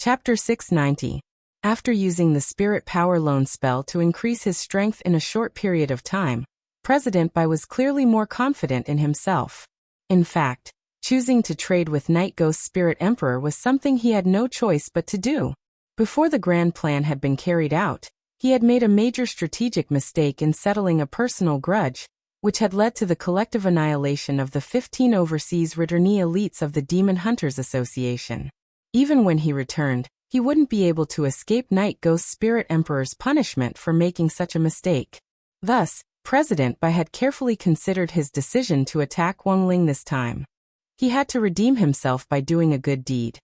Chapter 690. After using the Spirit Power Loan spell to increase his strength in a short period of time, President Bai was clearly more confident in himself. In fact, choosing to trade with Night Ghost Spirit Emperor was something he had no choice but to do. Before the grand plan had been carried out, he had made a major strategic mistake in settling a personal grudge, which had led to the collective annihilation of the 15 overseas returnee elites of the Demon Hunters Association. Even when he returned, he wouldn't be able to escape Night Ghost Spirit Emperor's punishment for making such a mistake. Thus, President Bai had carefully considered his decision to attack Wang Ling this time. He had to redeem himself by doing a good deed.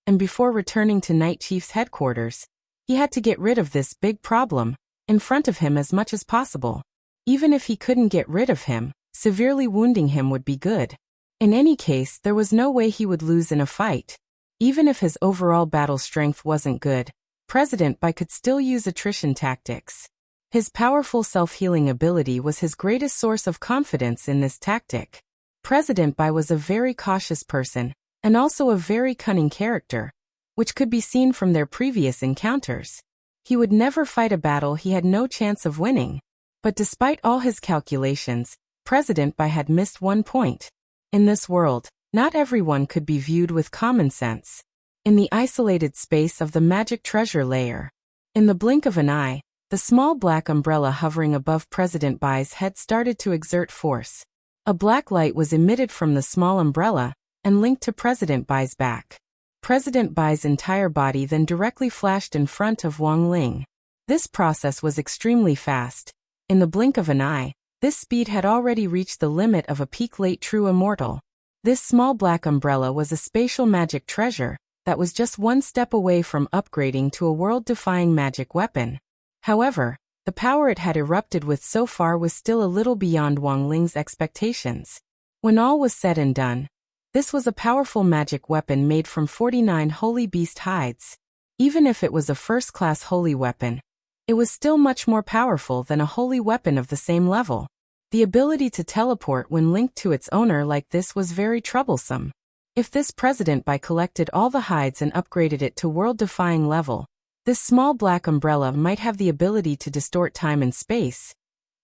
And before returning to Night Chief's headquarters, he had to get rid of this big problem in front of him as much as possible. Even if he couldn't get rid of him, severely wounding him would be good. In any case, there was no way he would lose in a fight. Even if his overall battle strength wasn't good, President Bai could still use attrition tactics. His powerful self-healing ability was his greatest source of confidence in this tactic. President Bai was a very cautious person, and also a very cunning character, which could be seen from their previous encounters. He would never fight a battle he had no chance of winning. But despite all his calculations, President Bai had missed one point. In this world, not everyone could be viewed with common sense. In the isolated space of the magic treasure layer, in the blink of an eye, the small black umbrella hovering above President Bai's head started to exert force. A black light was emitted from the small umbrella and linked to President Bai's back. President Bai's entire body then directly flashed in front of Wang Ling. This process was extremely fast. In the blink of an eye, this speed had already reached the limit of a peak late true immortal. This small black umbrella was a spatial magic treasure that was just one step away from upgrading to a world-defying magic weapon. However, the power it had erupted with so far was still a little beyond Wang Ling's expectations. When all was said and done, this was a powerful magic weapon made from 49 holy beast hides. Even if it was a first-class holy weapon, it was still much more powerful than a holy weapon of the same level. The ability to teleport when linked to its owner like this was very troublesome. If this President Bai collected all the hides and upgraded it to world-defying level, this small black umbrella might have the ability to distort time and space.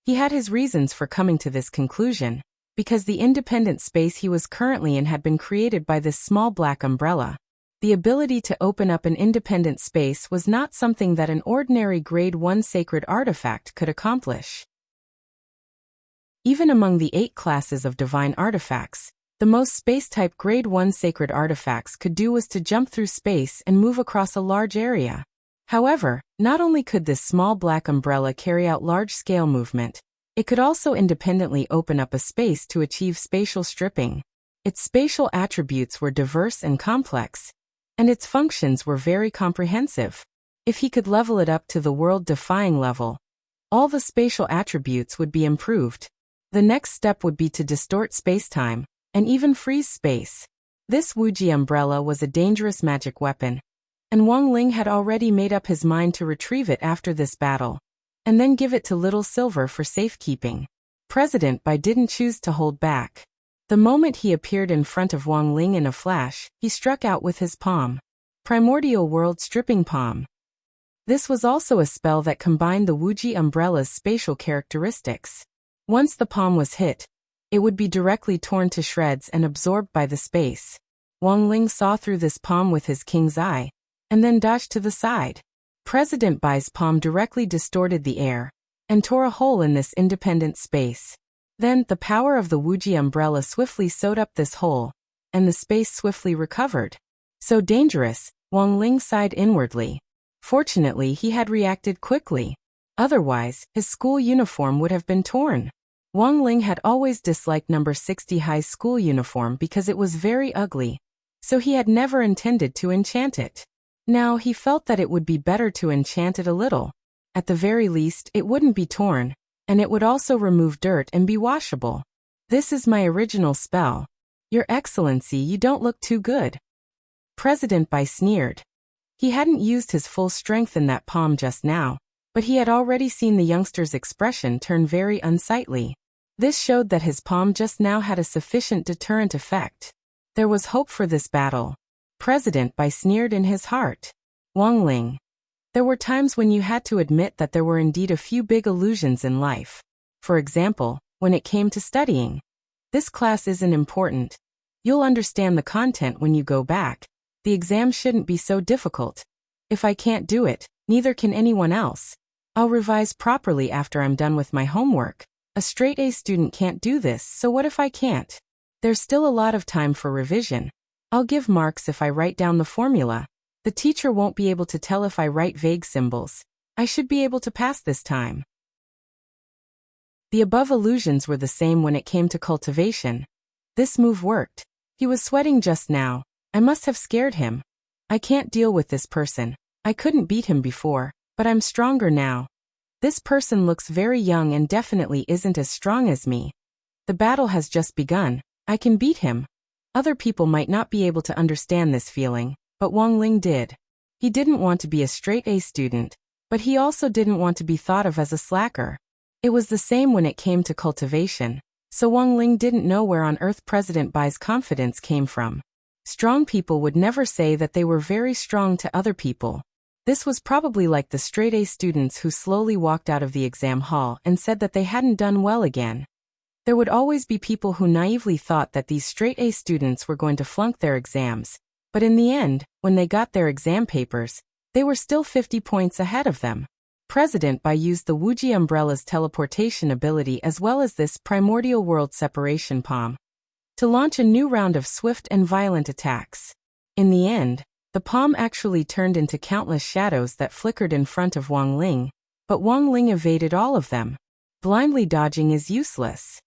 He had his reasons for coming to this conclusion, because the independent space he was currently in had been created by this small black umbrella. The ability to open up an independent space was not something that an ordinary Grade 1 sacred artifact could accomplish. Even among the 8 classes of divine artifacts, the most space-type Grade 1 sacred artifacts could do was to jump through space and move across a large area. However, not only could this small black umbrella carry out large-scale movement, it could also independently open up a space to achieve spatial stripping. Its spatial attributes were diverse and complex, and its functions were very comprehensive. If he could level it up to the world-defying level, all the spatial attributes would be improved. The next step would be to distort space-time, and even freeze space. This Wuji umbrella was a dangerous magic weapon, and Wang Ling had already made up his mind to retrieve it after this battle, and then give it to Little Silver for safekeeping. President Bai didn't choose to hold back. The moment he appeared in front of Wang Ling in a flash, he struck out with his palm. Primordial World Stripping Palm. This was also a spell that combined the Wuji umbrella's spatial characteristics. Once the palm was hit, it would be directly torn to shreds and absorbed by the space. Wang Ling saw through this palm with his king's eye, and then dodged to the side. President Bai's palm directly distorted the air, and tore a hole in this independent space. Then, the power of the Wuji umbrella swiftly sewed up this hole, and the space swiftly recovered. So dangerous, Wang Ling sighed inwardly. Fortunately, he had reacted quickly. Otherwise, his school uniform would have been torn. Wang Ling had always disliked number 60 high school uniform because it was very ugly, so he had never intended to enchant it. Now he felt that it would be better to enchant it a little. At the very least, it wouldn't be torn, and it would also remove dirt and be washable. This is my original spell. Your Excellency, you don't look too good. President Bai sneered. He hadn't used his full strength in that palm just now, but he had already seen the youngster's expression turn very unsightly. This showed that his palm just now had a sufficient deterrent effect. There was hope for this battle. President Bai sneered in his heart. Wang Ling. There were times when you had to admit that there were indeed a few big illusions in life. For example, when it came to studying. This class isn't important. You'll understand the content when you go back. The exam shouldn't be so difficult. If I can't do it, neither can anyone else. I'll revise properly after I'm done with my homework. A straight A student can't do this, so what if I can't? There's still a lot of time for revision. I'll give marks if I write down the formula. The teacher won't be able to tell if I write vague symbols. I should be able to pass this time. The above illusions were the same when it came to cultivation. This move worked. He was sweating just now. I must have scared him. I can't deal with this person. I couldn't beat him before, but I'm stronger now. This person looks very young and definitely isn't as strong as me. The battle has just begun. I can beat him. Other people might not be able to understand this feeling, but Wang Ling did. He didn't want to be a straight A student, but he also didn't want to be thought of as a slacker. It was the same when it came to cultivation, so Wang Ling didn't know where on earth President Bai's confidence came from. Strong people would never say that they were very strong to other people. This was probably like the straight A students who slowly walked out of the exam hall and said that they hadn't done well again. There would always be people who naively thought that these straight A students were going to flunk their exams, but in the end, when they got their exam papers, they were still 50 points ahead of them. President Bai used the Wuji umbrella's teleportation ability as well as this primordial world separation palm to launch a new round of swift and violent attacks. In the end, the palm actually turned into countless shadows that flickered in front of Wang Ling, but Wang Ling evaded all of them. Blindly dodging is useless.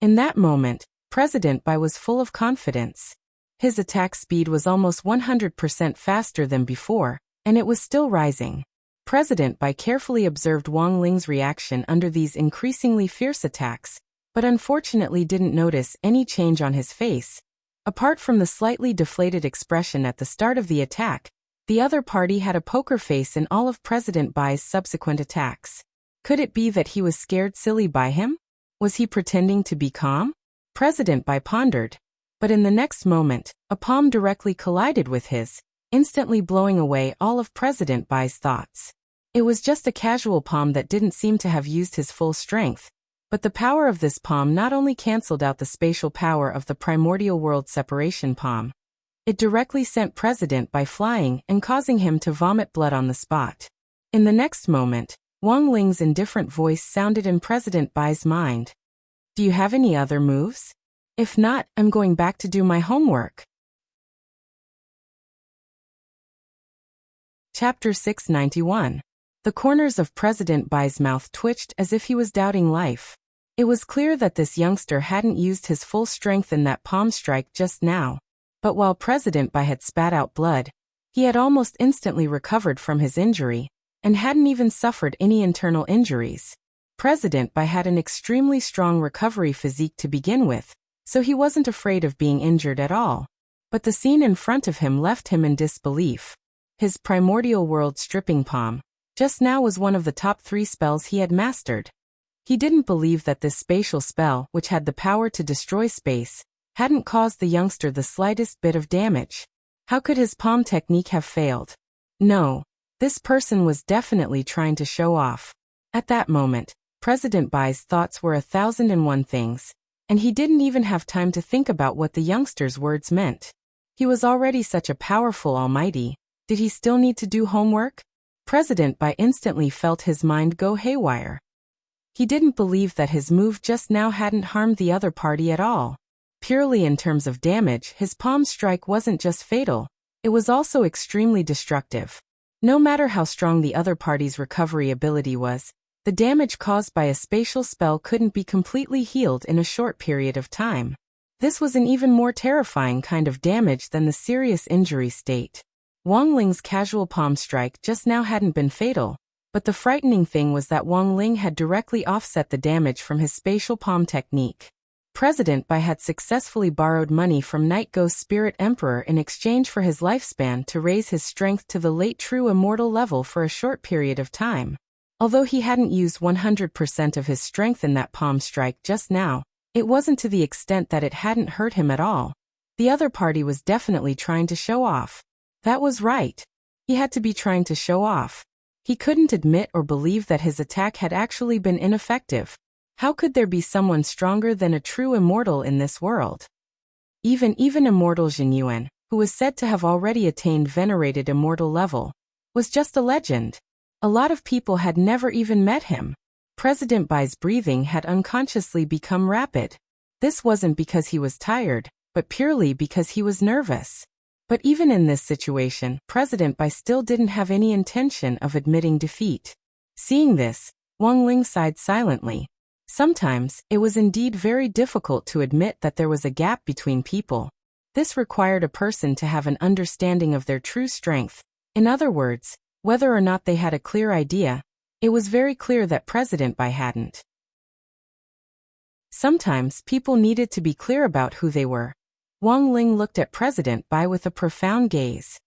In that moment, President Bai was full of confidence. His attack speed was almost 100% faster than before, and it was still rising. President Bai carefully observed Wang Ling's reaction under these increasingly fierce attacks, but unfortunately didn't notice any change on his face. Apart from the slightly deflated expression at the start of the attack, the other party had a poker face in all of President Bai's subsequent attacks. Could it be that he was scared silly by him? Was he pretending to be calm? President Bai pondered. But in the next moment, a palm directly collided with his, instantly blowing away all of President Bai's thoughts. It was just a casual palm that didn't seem to have used his full strength, but the power of this palm not only cancelled out the spatial power of the primordial world separation palm, it directly sent President Bai flying and causing him to vomit blood on the spot. In the next moment, Wang Ling's indifferent voice sounded in President Bai's mind. Do you have any other moves? If not, I'm going back to do my homework. Chapter 691. The corners of President Bai's mouth twitched as if he was doubting life. It was clear that this youngster hadn't used his full strength in that palm strike just now. But while President Bai had spat out blood, he had almost instantly recovered from his injury, and hadn't even suffered any internal injuries. President Bai had an extremely strong recovery physique to begin with, so he wasn't afraid of being injured at all. But the scene in front of him left him in disbelief. His primordial world stripping palm just now was one of the top 3 spells he had mastered. He didn't believe that this spatial spell, which had the power to destroy space, hadn't caused the youngster the slightest bit of damage. How could his palm technique have failed? No, this person was definitely trying to show off. At that moment, President Bai's thoughts were 1,001 things, and he didn't even have time to think about what the youngster's words meant. He was already such a powerful almighty. Did he still need to do homework? President Bai instantly felt his mind go haywire. He didn't believe that his move just now hadn't harmed the other party at all. Purely in terms of damage, his palm strike wasn't just fatal, it was also extremely destructive. No matter how strong the other party's recovery ability was, the damage caused by a spatial spell couldn't be completely healed in a short period of time. This was an even more terrifying kind of damage than the serious injury state. Wang Ling's casual palm strike just now hadn't been fatal, but the frightening thing was that Wang Ling had directly offset the damage from his spatial palm technique. President Bai had successfully borrowed money from Night Ghost Spirit Emperor in exchange for his lifespan to raise his strength to the late true immortal level for a short period of time. Although he hadn't used 100% of his strength in that palm strike just now, it wasn't to the extent that it hadn't hurt him at all. The other party was definitely trying to show off. That was right. He had to be trying to show off. He couldn't admit or believe that his attack had actually been ineffective. How could there be someone stronger than a true immortal in this world? Even immortal Jin Yuan, who was said to have already attained venerated immortal level, was just a legend. A lot of people had never even met him. President Bai's breathing had unconsciously become rapid. This wasn't because he was tired, but purely because he was nervous. But even in this situation, President Bai still didn't have any intention of admitting defeat. Seeing this, Wang Ling sighed silently. Sometimes, it was indeed very difficult to admit that there was a gap between people. This required a person to have an understanding of their true strength. In other words, whether or not they had a clear idea, it was very clear that President Bai hadn't. Sometimes people needed to be clear about who they were. Wang Ling looked at President Bai with a profound gaze.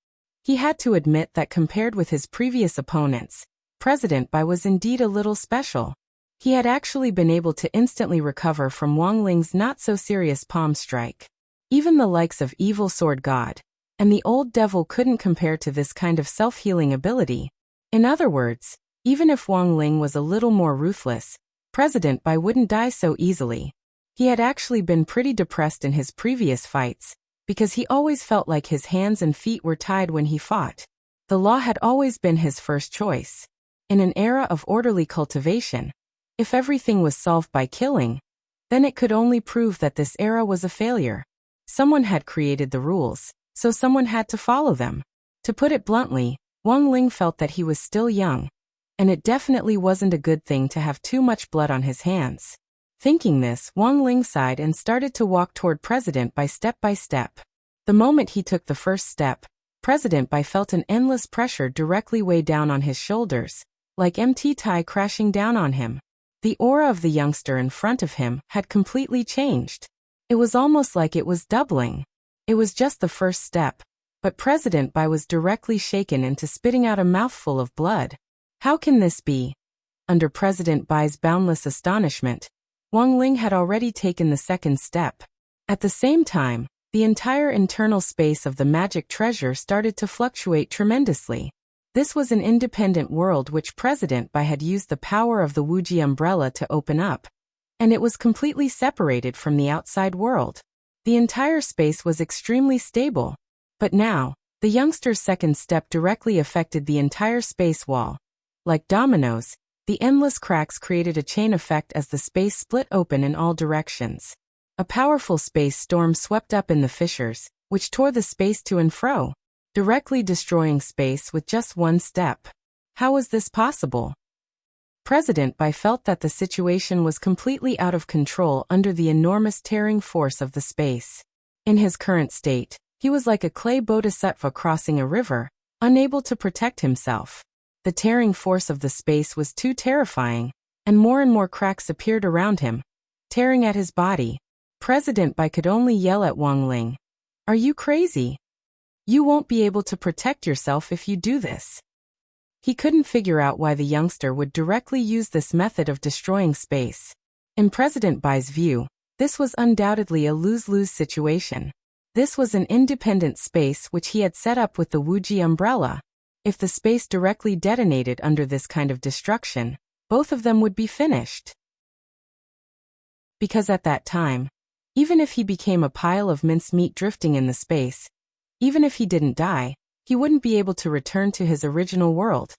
He had to admit that compared with his previous opponents, President Bai was indeed a little special. He had actually been able to instantly recover from Wang Ling's not-so-serious palm strike. Even the likes of Evil Sword God and the Old Devil couldn't compare to this kind of self-healing ability. In other words, even if Wang Ling was a little more ruthless, President Bai wouldn't die so easily. He had actually been pretty depressed in his previous fights, because he always felt like his hands and feet were tied when he fought. The law had always been his first choice. In an era of orderly cultivation, if everything was solved by killing, then it could only prove that this era was a failure. Someone had created the rules, so someone had to follow them. To put it bluntly, Wang Ling felt that he was still young, and it definitely wasn't a good thing to have too much blood on his hands. Thinking this, Wang Ling sighed and started to walk toward President Bai step by step. The moment he took the first step, President Bai felt an endless pressure directly weigh down on his shoulders, like empty tie crashing down on him. The aura of the youngster in front of him had completely changed. It was almost like it was doubling. It was just the first step, but President Bai was directly shaken into spitting out a mouthful of blood. How can this be? Under President Bai's boundless astonishment, Wang Ling had already taken the second step. At the same time, the entire internal space of the magic treasure started to fluctuate tremendously. This was an independent world which President Bai had used the power of the Wuji umbrella to open up, and it was completely separated from the outside world. The entire space was extremely stable. But now, the youngster's second step directly affected the entire space wall. Like dominoes, the endless cracks created a chain effect as the space split open in all directions. A powerful space storm swept up in the fissures, which tore the space to and fro, directly destroying space with just one step. How was this possible? President Bai felt that the situation was completely out of control under the enormous tearing force of the space. In his current state, he was like a clay bodhisattva crossing a river, unable to protect himself. The tearing force of the space was too terrifying, and more cracks appeared around him, tearing at his body. President Bai could only yell at Wang Ling. "Are you crazy? You won't be able to protect yourself if you do this." He couldn't figure out why the youngster would directly use this method of destroying space. In President Bai's view, this was undoubtedly a lose-lose situation. This was an independent space which he had set up with the Wuji umbrella. If the space directly detonated under this kind of destruction, both of them would be finished. Because at that time, even if he became a pile of mincemeat drifting in the space, even if he didn't die, he wouldn't be able to return to his original world.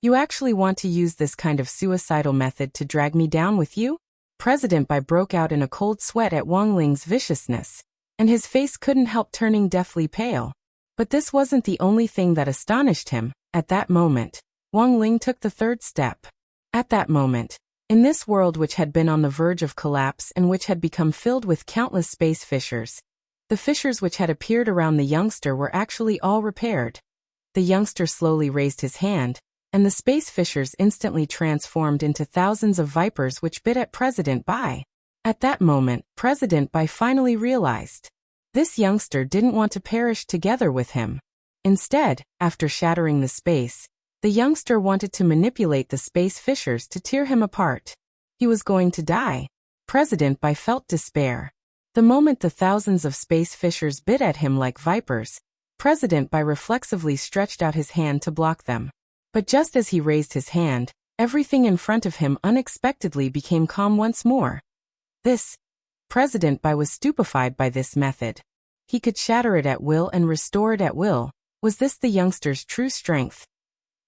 "You actually want to use this kind of suicidal method to drag me down with you?" President Bai broke out in a cold sweat at Wang Ling's viciousness, and his face couldn't help turning deathly pale. But this wasn't the only thing that astonished him. At that moment, Wang Ling took the third step. At that moment, in this world which had been on the verge of collapse and which had become filled with countless space fissures, the fissures which had appeared around the youngster were actually all repaired. The youngster slowly raised his hand, and the space fissures instantly transformed into thousands of vipers which bit at President Bai. At that moment, President Bai finally realized. This youngster didn't want to perish together with him. Instead, after shattering the space, the youngster wanted to manipulate the space fissures to tear him apart. He was going to die. President Bai felt despair. The moment the thousands of space fissures bit at him like vipers, President Bai reflexively stretched out his hand to block them. But just as he raised his hand, everything in front of him unexpectedly became calm once more. President Bai was stupefied by this method. He could shatter it at will and restore it at will. Was this the youngster's true strength?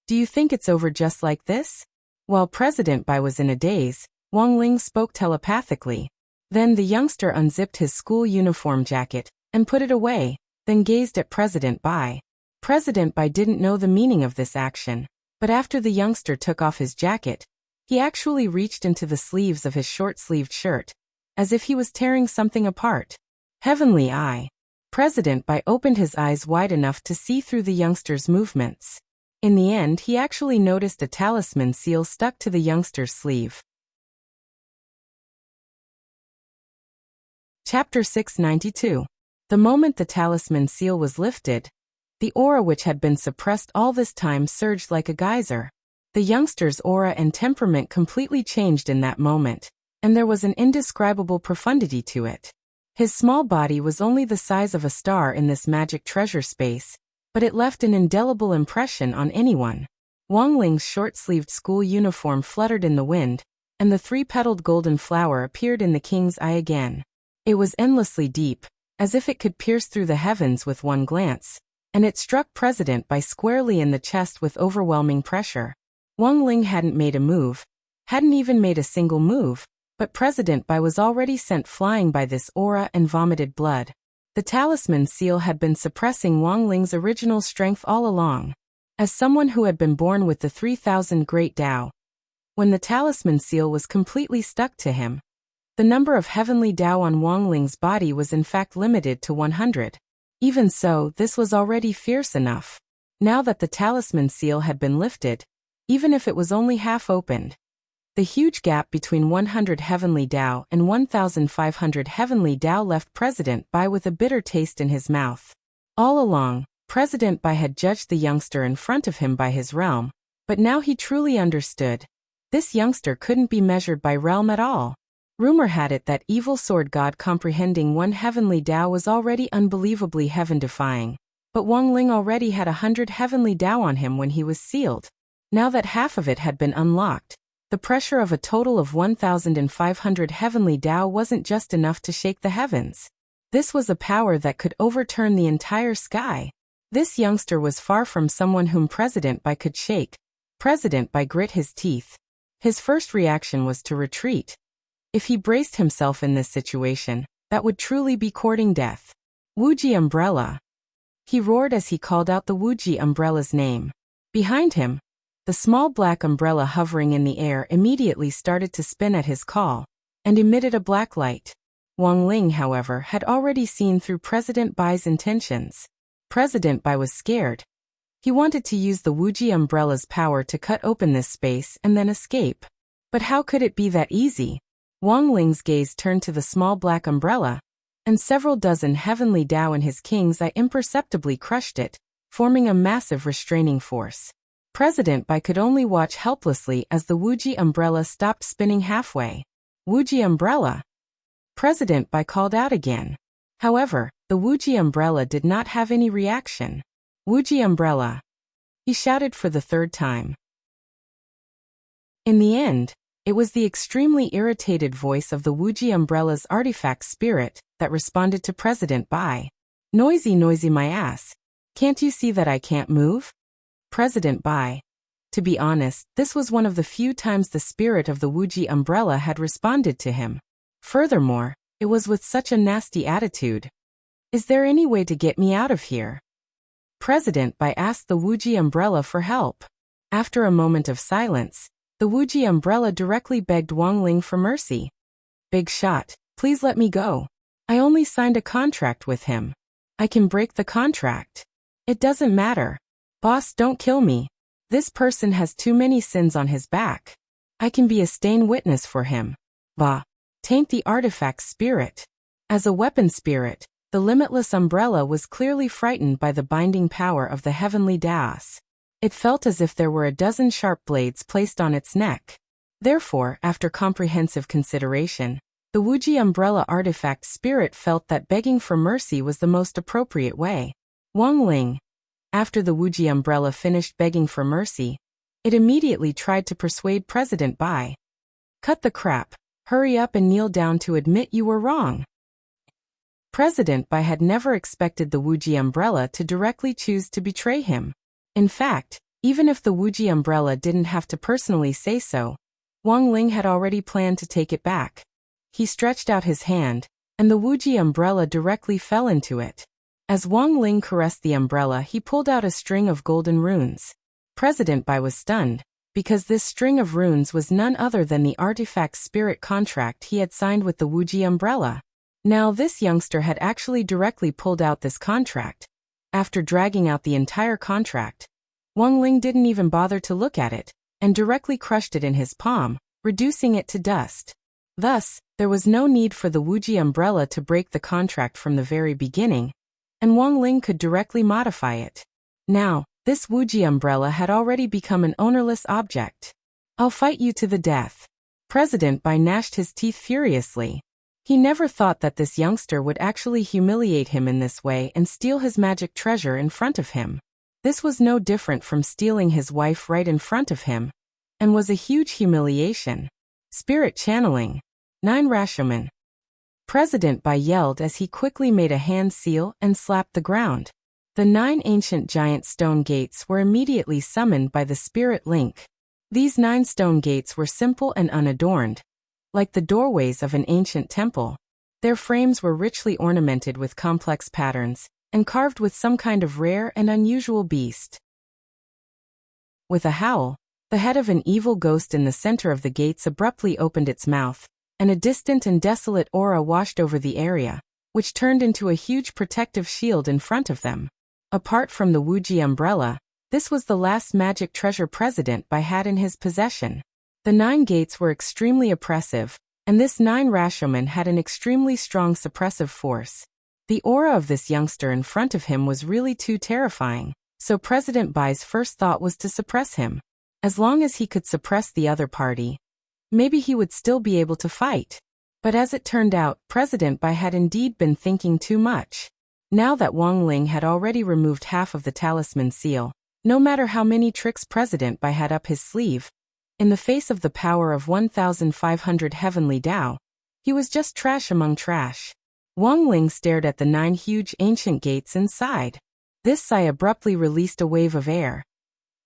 Do you think it's over just like this? While President Bai was in a daze, Wang Ling spoke telepathically. Then the youngster unzipped his school uniform jacket and put it away, then gazed at President Bai. President Bai didn't know the meaning of this action, but after the youngster took off his jacket, he actually reached into the sleeves of his short-sleeved shirt, as if he was tearing something apart. Heavenly Eye. President Bai opened his eyes wide enough to see through the youngster's movements. In the end, he actually noticed a talisman seal stuck to the youngster's sleeve. Chapter 692. The moment the talisman seal was lifted, the aura which had been suppressed all this time surged like a geyser. The youngster's aura and temperament completely changed in that moment, and there was an indescribable profundity to it. His small body was only the size of a star in this magic treasure space, but it left an indelible impression on anyone. Wang Ling's short-sleeved school uniform fluttered in the wind, and the three-petaled golden flower appeared in the king's eye again. It was endlessly deep, as if it could pierce through the heavens with one glance, and it struck President Bai squarely in the chest with overwhelming pressure. Wang Ling hadn't made a move, hadn't even made a single move, but President Bai was already sent flying by this aura and vomited blood. The talisman seal had been suppressing Wang Ling's original strength all along. As someone who had been born with the 3,000 Great Tao, when the talisman seal was completely stuck to him, the number of heavenly Tao on Wang Ling's body was in fact limited to 100. Even so, this was already fierce enough. Now that the talisman seal had been lifted, even if it was only half opened, the huge gap between 100 heavenly Tao and 1,500 heavenly Tao left President Bai with a bitter taste in his mouth. All along, President Bai had judged the youngster in front of him by his realm, but now he truly understood. This youngster couldn't be measured by realm at all. Rumor had it that evil sword god comprehending one heavenly Tao was already unbelievably heaven-defying, but Wang Ling already had 100 heavenly Tao on him when he was sealed. Now that half of it had been unlocked, the pressure of a total of 1,500 heavenly Tao wasn't just enough to shake the heavens. This was a power that could overturn the entire sky. This youngster was far from someone whom President Bai could shake. President Bai grit his teeth. His first reaction was to retreat. If he braced himself in this situation, that would truly be courting death. Wuji umbrella. He roared as he called out the Wuji umbrella's name. Behind him, the small black umbrella hovering in the air immediately started to spin at his call, and emitted a black light. Wang Ling, however, had already seen through President Bai's intentions. President Bai was scared. He wanted to use the Wuji umbrella's power to cut open this space and then escape. But how could it be that easy? Wang Ling's gaze turned to the small black umbrella, and several dozen heavenly Tao in his king's eye imperceptibly crushed it, forming a massive restraining force. President Bai could only watch helplessly as the Wuji umbrella stopped spinning halfway. Wuji umbrella! President Bai called out again. However, the Wuji umbrella did not have any reaction. Wuji umbrella! He shouted for the third time. In the end, it was the extremely irritated voice of the Wuji umbrella's artifact spirit that responded to President Bai. Noisy, noisy my ass. Can't you see that I can't move? President Bai. To be honest, this was one of the few times the spirit of the Wuji umbrella had responded to him. Furthermore, it was with such a nasty attitude. Is there any way to get me out of here? President Bai asked the Wuji umbrella for help. After a moment of silence, the Wuji umbrella directly begged Wang Ling for mercy. Big shot, please let me go. I only signed a contract with him. I can break the contract. It doesn't matter. Boss, don't kill me. This person has too many sins on his back. I can be a stain witness for him. Bah. Taint the artifact spirit. As a weapon spirit, the limitless umbrella was clearly frightened by the binding power of the heavenly Daos. It felt as if there were a dozen sharp blades placed on its neck. Therefore, after comprehensive consideration, the Wuji umbrella artifact spirit felt that begging for mercy was the most appropriate way. Wang Ling. After the Wuji umbrella finished begging for mercy, it immediately tried to persuade President Bai. Cut the crap. Hurry up and kneel down to admit you were wrong. President Bai had never expected the Wuji umbrella to directly choose to betray him. In fact, even if the Wuji umbrella didn't have to personally say so, Wang Ling had already planned to take it back. He stretched out his hand, and the Wuji umbrella directly fell into it. As Wang Ling caressed the umbrella, he pulled out a string of golden runes. President Bai was stunned, because this string of runes was none other than the artifact spirit contract he had signed with the Wuji umbrella. Now this youngster had actually directly pulled out this contract. After dragging out the entire contract, Wang Ling didn't even bother to look at it, and directly crushed it in his palm, reducing it to dust. Thus, there was no need for the Wuji umbrella to break the contract from the very beginning, and Wang Ling could directly modify it. Now, this Wuji umbrella had already become an ownerless object. I'll fight you to the death. President Bai gnashed his teeth furiously. He never thought that this youngster would actually humiliate him in this way and steal his magic treasure in front of him. This was no different from stealing his wife right in front of him, and was a huge humiliation. Spirit channeling. 9 Rashomon. President Bai yelled as he quickly made a hand seal and slapped the ground. The 9 ancient giant stone gates were immediately summoned by the spirit link. These 9 stone gates were simple and unadorned, like the doorways of an ancient temple. Their frames were richly ornamented with complex patterns, and carved with some kind of rare and unusual beast. With a howl, the head of an evil ghost in the center of the gates abruptly opened its mouth, and a distant and desolate aura washed over the area, which turned into a huge protective shield in front of them. Apart from the Wuji umbrella, this was the last magic treasure President Bai had in his possession. The 9 gates were extremely oppressive, and this 9 Rashomon had an extremely strong suppressive force. The aura of this youngster in front of him was really too terrifying, so President Bai's first thought was to suppress him. As long as he could suppress the other party, maybe he would still be able to fight. But as it turned out, President Bai had indeed been thinking too much. Now that Wang Ling had already removed half of the talisman seal, no matter how many tricks President Bai had up his sleeve, in the face of the power of 1,500 heavenly Tao, he was just trash among trash. Wang Ling stared at the 9 huge ancient gates inside. This sigh abruptly released a wave of air.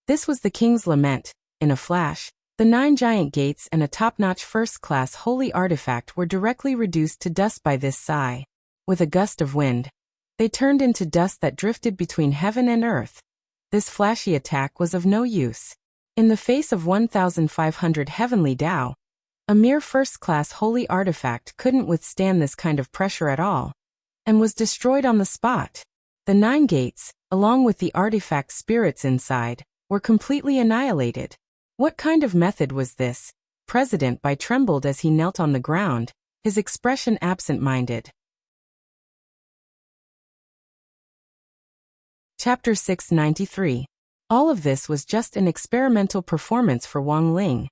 This was the king's lament. In a flash, the 9 giant gates and a top-notch first-class holy artifact were directly reduced to dust by this sigh. With a gust of wind, they turned into dust that drifted between heaven and earth. This flashy attack was of no use. In the face of 1,500 heavenly Tao, a mere first-class holy artifact couldn't withstand this kind of pressure at all, and was destroyed on the spot. The 9 gates, along with the artifact spirits inside, were completely annihilated. What kind of method was this? President Bai trembled as he knelt on the ground, his expression absent-minded. Chapter 693. All of this was just an experimental performance for Wang Ling.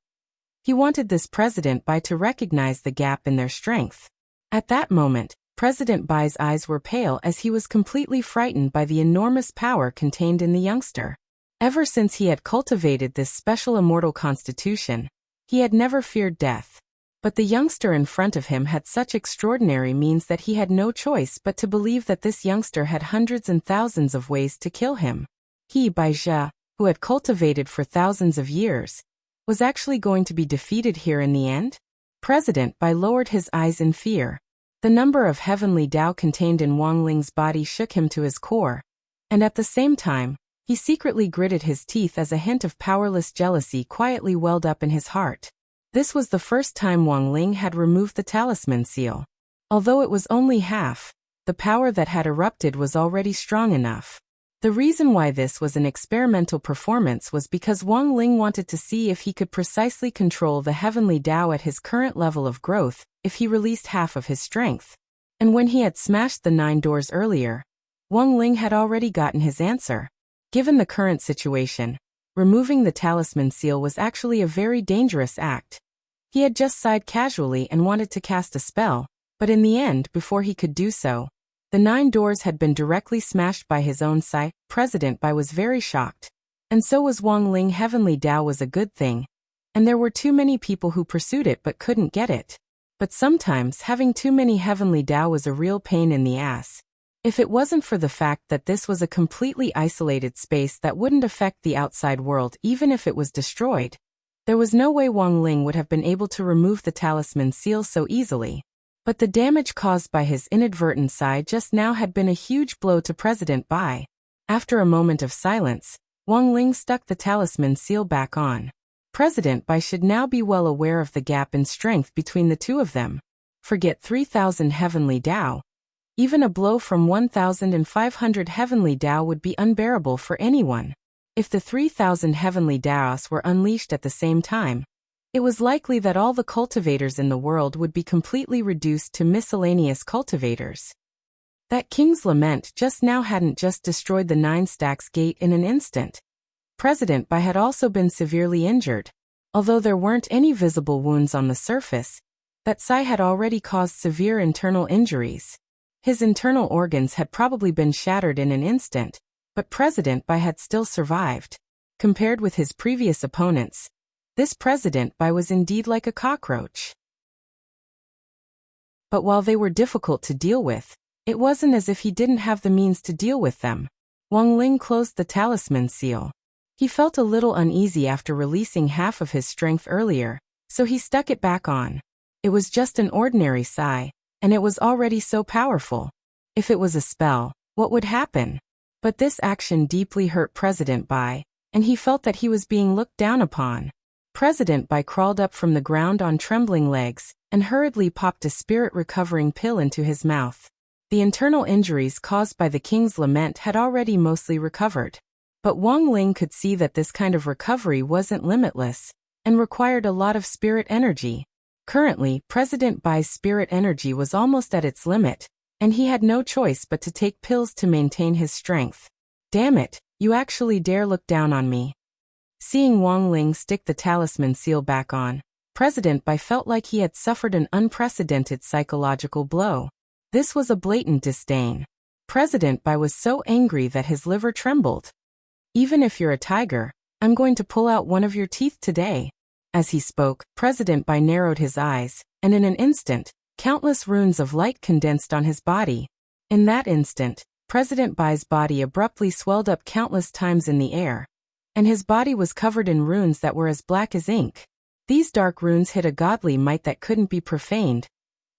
He wanted this President Bai to recognize the gap in their strength. At that moment, President Bai's eyes were pale as he was completely frightened by the enormous power contained in the youngster. Ever since he had cultivated this special immortal constitution, he had never feared death. But the youngster in front of him had such extraordinary means that he had no choice but to believe that this youngster had hundreds and thousands of ways to kill him. He, Bai Zhe, who had cultivated for thousands of years, was actually going to be defeated here in the end? President Bai lowered his eyes in fear. The number of heavenly Tao contained in Wang Ling's body shook him to his core, and at the same time, he secretly gritted his teeth as a hint of powerless jealousy quietly welled up in his heart. This was the first time Wang Ling had removed the talisman seal. Although it was only half, the power that had erupted was already strong enough. The reason why this was an experimental performance was because Wang Ling wanted to see if he could precisely control the heavenly Tao at his current level of growth if he released half of his strength. And when he had smashed the 9 doors earlier, Wang Ling had already gotten his answer. Given the current situation, removing the talisman seal was actually a very dangerous act. He had just sighed casually and wanted to cast a spell, but in the end, before he could do so, The 9 doors had been directly smashed by his own Sai. President Bai was very shocked. And so was Wang Ling. Heavenly Tao was a good thing. And there were too many people who pursued it but couldn't get it. But sometimes having too many Heavenly Tao was a real pain in the ass. If it wasn't for the fact that this was a completely isolated space that wouldn't affect the outside world even if it was destroyed, there was no way Wang Ling would have been able to remove the talisman seal so easily. But the damage caused by his inadvertent Sai just now had been a huge blow to President Bai. After a moment of silence, Wang Ling stuck the talisman seal back on. President Bai should now be well aware of the gap in strength between the two of them. Forget 3,000 Heavenly Tao. Even a blow from 1,500 Heavenly Tao would be unbearable for anyone. If the 3,000 Heavenly Taos were unleashed at the same time, it was likely that all the cultivators in the world would be completely reduced to miscellaneous cultivators. That King's Lament just now hadn't just destroyed the 9 Stacks Gate in an instant. President Bai had also been severely injured. Although there weren't any visible wounds on the surface, that Sai had already caused severe internal injuries. His internal organs had probably been shattered in an instant, but President Bai had still survived. Compared with his previous opponents, this President Bai was indeed like a cockroach. But while they were difficult to deal with, it wasn't as if he didn't have the means to deal with them. Wang Ling closed the talisman seal. He felt a little uneasy after releasing half of his strength earlier, so he stuck it back on. It was just an ordinary Sai, and it was already so powerful. If it was a spell, what would happen? But this action deeply hurt President Bai, and he felt that he was being looked down upon. President Bai crawled up from the ground on trembling legs, and hurriedly popped a spirit-recovering pill into his mouth. The internal injuries caused by the King's Lament had already mostly recovered. But Wang Ling could see that this kind of recovery wasn't limitless, and required a lot of spirit energy. Currently, President Bai's spirit energy was almost at its limit, and he had no choice but to take pills to maintain his strength. Damn it, you actually dare look down on me. Seeing Wang Ling stick the talisman seal back on, President Bai felt like he had suffered an unprecedented psychological blow. This was a blatant disdain. President Bai was so angry that his liver trembled. Even if you're a tiger, I'm going to pull out one of your teeth today. As he spoke, President Bai narrowed his eyes, and in an instant, countless runes of light condensed on his body. In that instant, President Bai's body abruptly swelled up countless times in the air, and his body was covered in runes that were as black as ink. These dark runes hid a godly might that couldn't be profaned,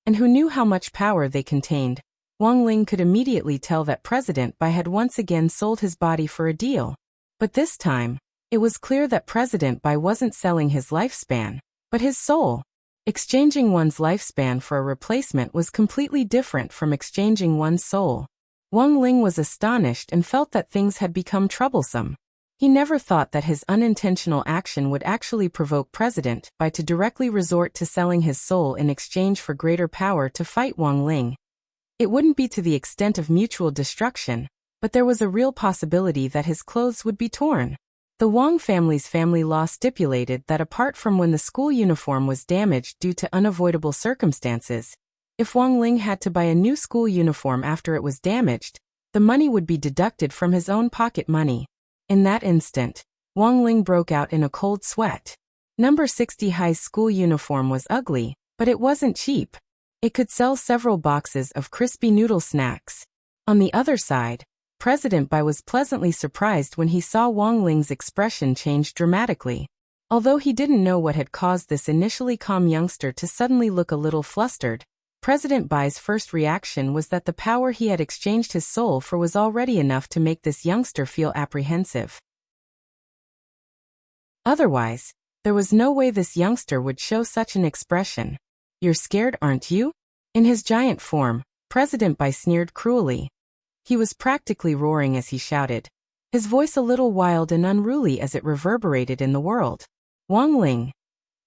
and who knew how much power they contained. Wang Ling could immediately tell that President Bai had once again sold his body for a deal. But this time, it was clear that President Bai wasn't selling his lifespan, but his soul. Exchanging one's lifespan for a replacement was completely different from exchanging one's soul. Wang Ling was astonished and felt that things had become troublesome. He never thought that his unintentional action would actually provoke President Bai to directly resort to selling his soul in exchange for greater power to fight Wang Ling. It wouldn't be to the extent of mutual destruction, but there was a real possibility that his clothes would be torn. The Wang family's family law stipulated that apart from when the school uniform was damaged due to unavoidable circumstances, if Wang Ling had to buy a new school uniform after it was damaged, the money would be deducted from his own pocket money. In that instant, Wang Ling broke out in a cold sweat. Number 60 High's school uniform was ugly, but it wasn't cheap. It could sell several boxes of crispy noodle snacks. On the other side, President Bai was pleasantly surprised when he saw Wang Ling's expression change dramatically. Although he didn't know what had caused this initially calm youngster to suddenly look a little flustered, President Bai's first reaction was that the power he had exchanged his soul for was already enough to make this youngster feel apprehensive. Otherwise, there was no way this youngster would show such an expression. You're scared, aren't you? In his giant form, President Bai sneered cruelly. He was practically roaring as he shouted, his voice a little wild and unruly as it reverberated in the world. Wang Ling.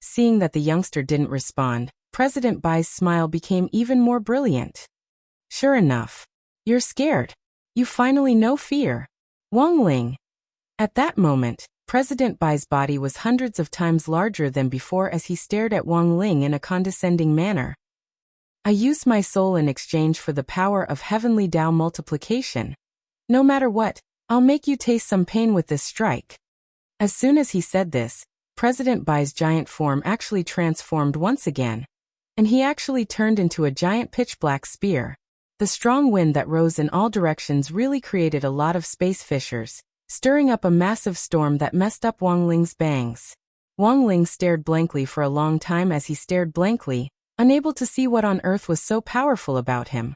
Seeing that the youngster didn't respond, President Bai's smile became even more brilliant. Sure enough. You're scared. You finally know fear. Wang Ling. At that moment, President Bai's body was hundreds of times larger than before as he stared at Wang Ling in a condescending manner. I used my soul in exchange for the power of heavenly Tao multiplication. No matter what, I'll make you taste some pain with this strike. As soon as he said this, President Bai's giant form actually transformed once again, and he actually turned into a giant pitch-black spear. The strong wind that rose in all directions really created a lot of space fissures, stirring up a massive storm that messed up Wang Ling's bangs. Wang Ling stared blankly for a long time as he stared blankly, unable to see what on earth was so powerful about him.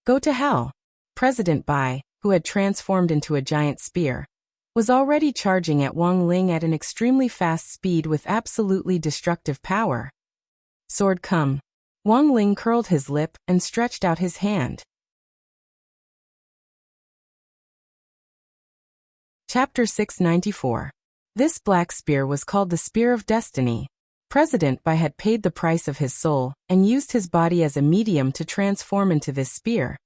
Go to hell. President Bai, who had transformed into a giant spear, was already charging at Wang Ling at an extremely fast speed with absolutely destructive power. Sword come. Wang Ling curled his lip and stretched out his hand. Chapter 694. This black spear was called the Spear of Destiny. President Bai had paid the price of his soul and used his body as a medium to transform into this spear.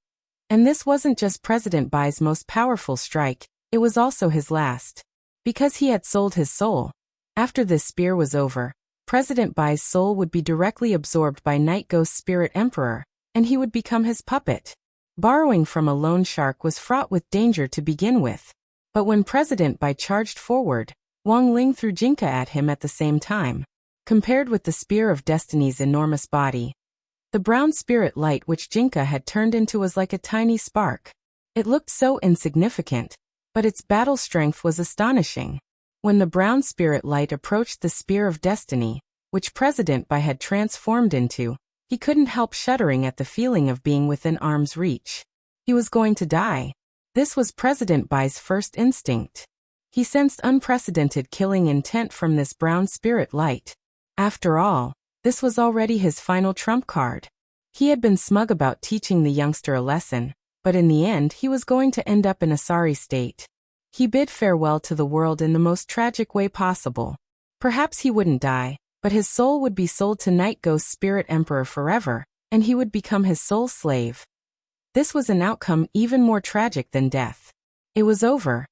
And this wasn't just President Bai's most powerful strike, it was also his last. Because he had sold his soul. After this spear was over, President Bai's soul would be directly absorbed by Night Ghost's Spirit Emperor, and he would become his puppet. Borrowing from a loan shark was fraught with danger to begin with. But when President Bai charged forward, Wang Ling threw Jinka at him at the same time. Compared with the Spear of Destiny's enormous body, the brown spirit light which Jinka had turned into was like a tiny spark. It looked so insignificant, but its battle strength was astonishing. When the brown spirit light approached the Spear of Destiny, which President Bai had transformed into, he couldn't help shuddering at the feeling of being within arm's reach. He was going to die. This was President Bai's first instinct. He sensed unprecedented killing intent from this brown spirit light. After all, this was already his final trump card. He had been smug about teaching the youngster a lesson, but in the end he was going to end up in a sorry state. He bid farewell to the world in the most tragic way possible. Perhaps he wouldn't die, but his soul would be sold to Night Ghost's Spirit Emperor forever, and he would become his sole slave. This was an outcome even more tragic than death. It was over.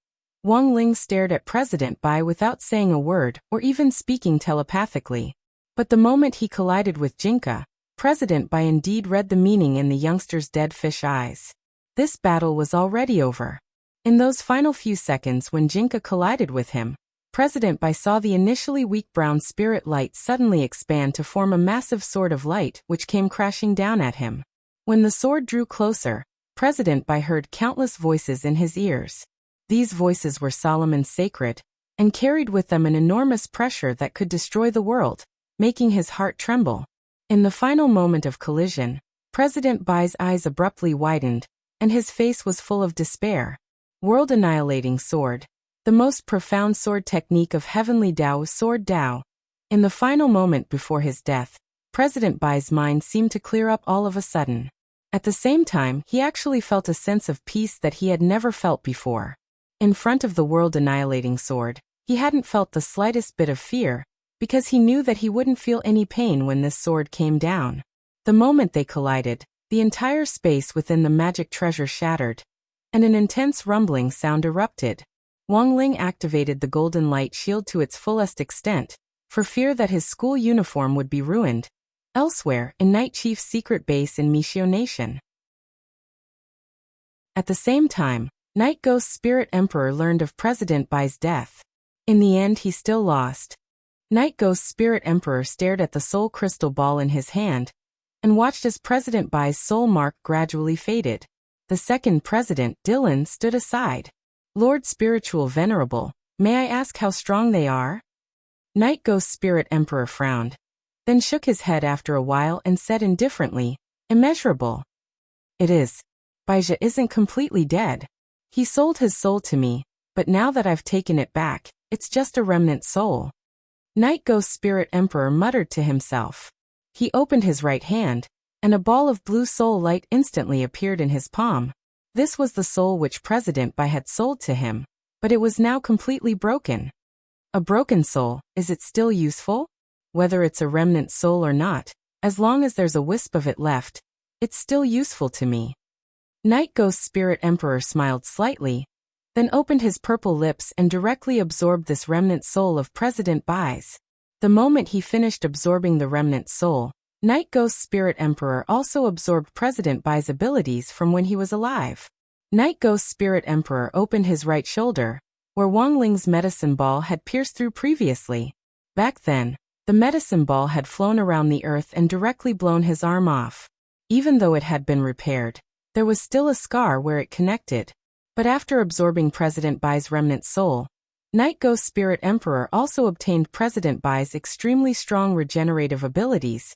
Wang Ling stared at President Bai without saying a word or even speaking telepathically. But the moment he collided with Jinka, President Bai indeed read the meaning in the youngster's dead fish eyes. This battle was already over. In those final few seconds when Jinka collided with him, President Bai saw the initially weak brown spirit light suddenly expand to form a massive sword of light which came crashing down at him. When the sword drew closer, President Bai heard countless voices in his ears. These voices were solemn and sacred, and carried with them an enormous pressure that could destroy the world, making his heart tremble. In the final moment of collision, President Bai's eyes abruptly widened, and his face was full of despair. World-annihilating sword. The most profound sword technique of Heavenly Tao, Sword Tao. In the final moment before his death, President Bai's mind seemed to clear up all of a sudden. At the same time, he actually felt a sense of peace that he had never felt before. In front of the world-annihilating sword, he hadn't felt the slightest bit of fear, because he knew that he wouldn't feel any pain when this sword came down. The moment they collided, the entire space within the magic treasure shattered, and an intense rumbling sound erupted. Wang Ling activated the golden light shield to its fullest extent, for fear that his school uniform would be ruined. Elsewhere, in Night Chief's secret base in Mishio Nation. At the same time, Night Ghost's Spirit Emperor learned of President Bai's death. In the end he still lost. Night Ghost's Spirit Emperor stared at the soul crystal ball in his hand, and watched as President Bai's soul mark gradually faded. The second president, Dylan, stood aside. Lord Spiritual Venerable, may I ask how strong they are? Night Ghost's Spirit Emperor frowned, then shook his head after a while and said indifferently, immeasurable. It is. Baija isn't completely dead. He sold his soul to me, but now that I've taken it back, it's just a remnant soul. Night Ghost's Spirit Emperor muttered to himself. He opened his right hand, and a ball of blue soul light instantly appeared in his palm. This was the soul which President Bai had sold to him, but it was now completely broken. A broken soul, is it still useful? Whether it's a remnant soul or not, as long as there's a wisp of it left, it's still useful to me. Night Ghost's Spirit Emperor smiled slightly, then opened his purple lips and directly absorbed this remnant soul of President Bai's. The moment he finished absorbing the remnant soul, Night Ghost Spirit Emperor also absorbed President Bai's abilities from when he was alive. Night Ghost Spirit Emperor opened his right shoulder, where Wang Ling's medicine ball had pierced through previously. Back then, the medicine ball had flown around the earth and directly blown his arm off. Even though it had been repaired, there was still a scar where it connected. But after absorbing President Bai's remnant soul, Night Ghost Spirit Emperor also obtained President Bai's extremely strong regenerative abilities,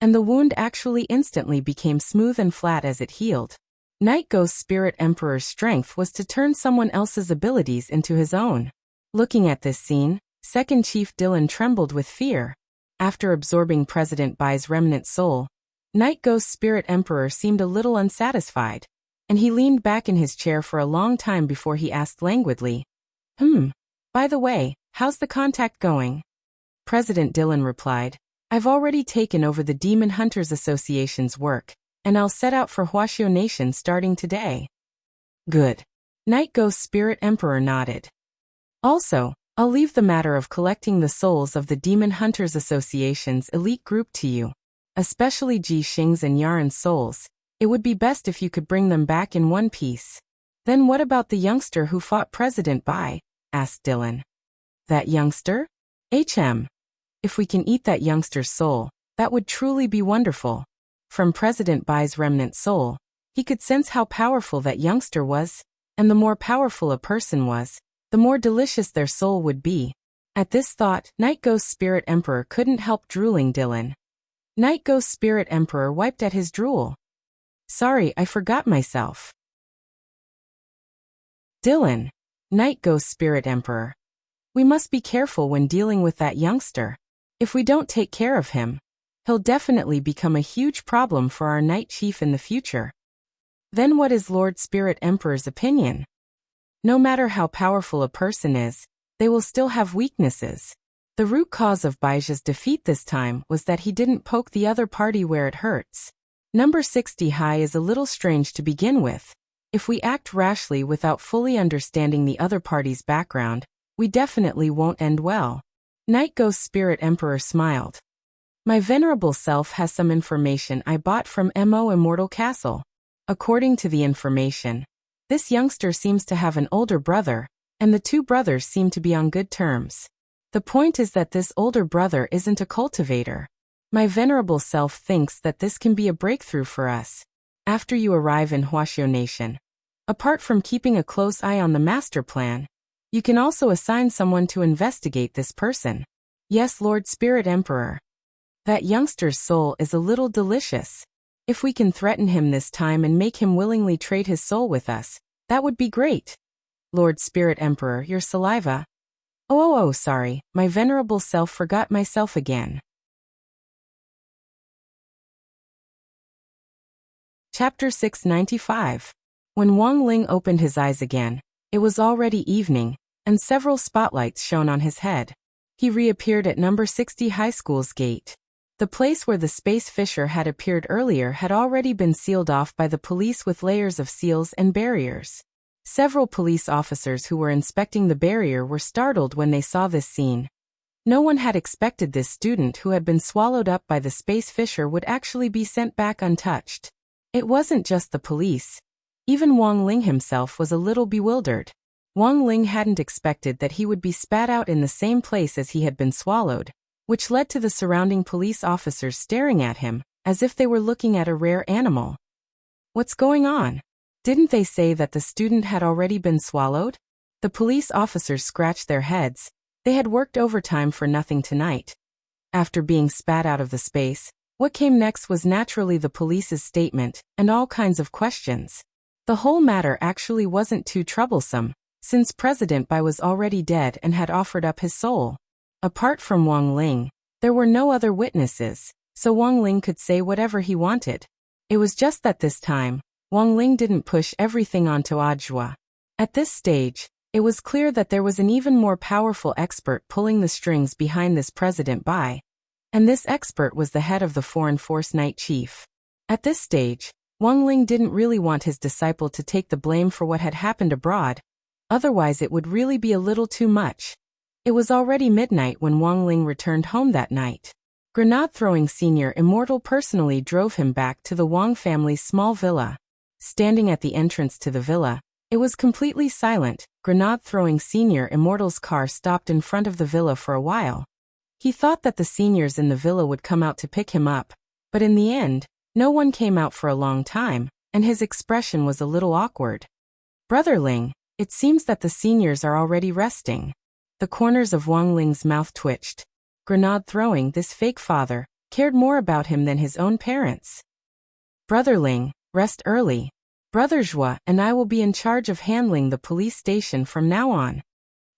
and the wound actually instantly became smooth and flat as it healed. Night Ghost Spirit Emperor's strength was to turn someone else's abilities into his own. Looking at this scene, Second Chief Dylan trembled with fear. After absorbing President Bai's remnant soul, Night Ghost Spirit Emperor seemed a little unsatisfied, and he leaned back in his chair for a long time before he asked languidly, By the way, how's the contact going?" President Dylan replied, "I've already taken over the Demon Hunters Association's work, and I'll set out for Huaxiao Nation starting today." "Good." Night Ghost Spirit Emperor nodded. "Also, I'll leave the matter of collecting the souls of the Demon Hunters Association's elite group to you, especially Ji Xing's and Yaren's souls. It would be best if you could bring them back in one piece." "Then what about the youngster who fought President Bai?" asked Dylan. "That youngster? If we can eat that youngster's soul, that would truly be wonderful." From President Bai's remnant soul, he could sense how powerful that youngster was, and the more powerful a person was, the more delicious their soul would be. At this thought, Night Ghost Spirit Emperor couldn't help drooling Dylan. Night Ghost Spirit Emperor wiped at his drool. "Sorry, I forgot myself." "Dylan." Night Ghost Spirit Emperor. "We must be careful when dealing with that youngster. If we don't take care of him, he'll definitely become a huge problem for our Night Chief in the future." "Then what is Lord Spirit Emperor's opinion?" "No matter how powerful a person is, they will still have weaknesses. The root cause of Baijia's defeat this time was that he didn't poke the other party where it hurts. Number 60 high is a little strange to begin with. If we act rashly without fully understanding the other party's background, we definitely won't end well." Night Ghost Spirit Emperor smiled. "My venerable self has some information I bought from Mo Immortal Castle. According to the information, this youngster seems to have an older brother, and the two brothers seem to be on good terms. The point is that this older brother isn't a cultivator. My venerable self thinks that this can be a breakthrough for us. After you arrive in Huaxiao Nation, apart from keeping a close eye on the master plan, you can also assign someone to investigate this person." "Yes, Lord Spirit Emperor. That youngster's soul is a little delicious. If we can threaten him this time and make him willingly trade his soul with us, that would be great." "Lord Spirit Emperor, your saliva." Oh, sorry, my venerable self forgot myself again." Chapter 695. When Wang Ling opened his eyes again, it was already evening, and several spotlights shone on his head. He reappeared at number 60 High School's gate. The place where the space fisher had appeared earlier had already been sealed off by the police with layers of seals and barriers. Several police officers who were inspecting the barrier were startled when they saw this scene. No one had expected this student who had been swallowed up by the space fisher would actually be sent back untouched. It wasn't just the police. Even Wang Ling himself was a little bewildered. Wang Ling hadn't expected that he would be spat out in the same place as he had been swallowed, which led to the surrounding police officers staring at him, as if they were looking at a rare animal. "What's going on? Didn't they say that the student had already been swallowed?" The police officers scratched their heads. They had worked overtime for nothing tonight. After being spat out of the space, what came next was naturally the police's statement, and all kinds of questions. The whole matter actually wasn't too troublesome, since President Bai was already dead and had offered up his soul. Apart from Wang Ling, there were no other witnesses, so Wang Ling could say whatever he wanted. It was just that this time, Wang Ling didn't push everything onto Audiobook. At this stage, it was clear that there was an even more powerful expert pulling the strings behind this President Bai, and this expert was the head of the Foreign Force Night Chief. At this stage, Wang Ling didn't really want his disciple to take the blame for what had happened abroad, otherwise it would really be a little too much. It was already midnight when Wang Ling returned home that night. Grenade-throwing Senior Immortal personally drove him back to the Wang family's small villa. Standing at the entrance to the villa, it was completely silent. Grenade-throwing Senior Immortal's car stopped in front of the villa for a while. He thought that the seniors in the villa would come out to pick him up, but in the end, no one came out for a long time, and his expression was a little awkward. Brother Ling, it seems that the seniors are already resting. The corners of Wang Ling's mouth twitched. Grenade-throwing, this fake father, cared more about him than his own parents. Brother Ling, rest early. Brother Zhua and I will be in charge of handling the police station from now on.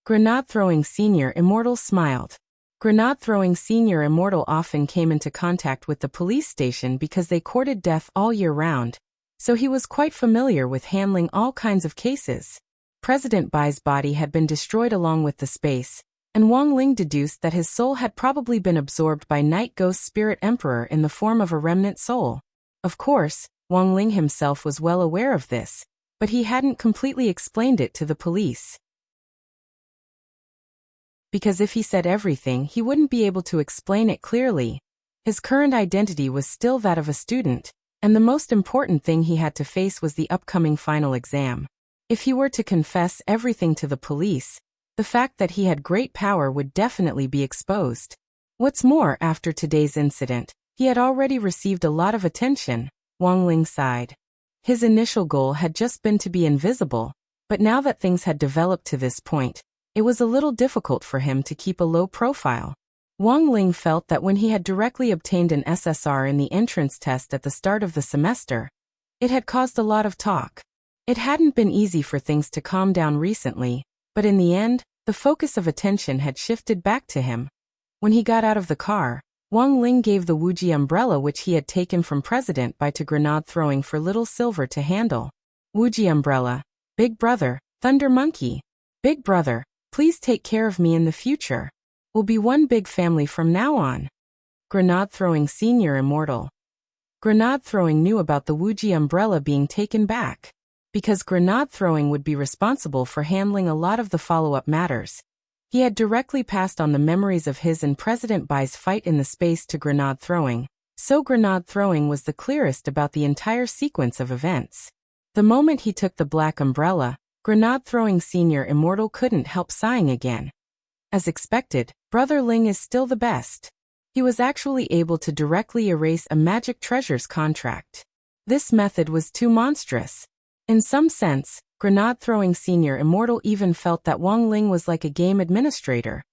Grenade-throwing Senior Immortal smiled. Grenade-throwing Senior Immortal often came into contact with the police station because they courted death all year round, so he was quite familiar with handling all kinds of cases. President Bai's body had been destroyed along with the space, and Wang Ling deduced that his soul had probably been absorbed by Night Ghost Spirit Emperor in the form of a remnant soul. Of course, Wang Ling himself was well aware of this, but he hadn't completely explained it to the police. Because if he said everything, he wouldn't be able to explain it clearly. His current identity was still that of a student, and the most important thing he had to face was the upcoming final exam. If he were to confess everything to the police, the fact that he had great power would definitely be exposed. What's more, after today's incident, he had already received a lot of attention. Wang Ling sighed. His initial goal had just been to be invisible, but now that things had developed to this point, it was a little difficult for him to keep a low profile. Wang Ling felt that when he had directly obtained an SSR in the entrance test at the start of the semester, it had caused a lot of talk. It hadn't been easy for things to calm down recently, but in the end, the focus of attention had shifted back to him. When he got out of the car, Wang Ling gave the Wuji umbrella which he had taken from President Bai to Grenade-throwing for Little Silver to handle. Wuji umbrella, Big Brother, Thunder Monkey. Big Brother, please take care of me in the future. We'll be one big family from now on. Grenade-throwing Senior Immortal. Grenade-throwing knew about the Wuji umbrella being taken back. Because Grenade-throwing would be responsible for handling a lot of the follow-up matters. He had directly passed on the memories of his and President Bai's fight in the space to Grenade-throwing, so Grenade-throwing was the clearest about the entire sequence of events. The moment he took the black umbrella, Grenade-throwing Senior Immortal couldn't help sighing again. As expected, Brother Ling is still the best. He was actually able to directly erase a Magic Treasures contract. This method was too monstrous. In some sense, Grenade-throwing Senior Immortal even felt that Wang Ling was like a game administrator.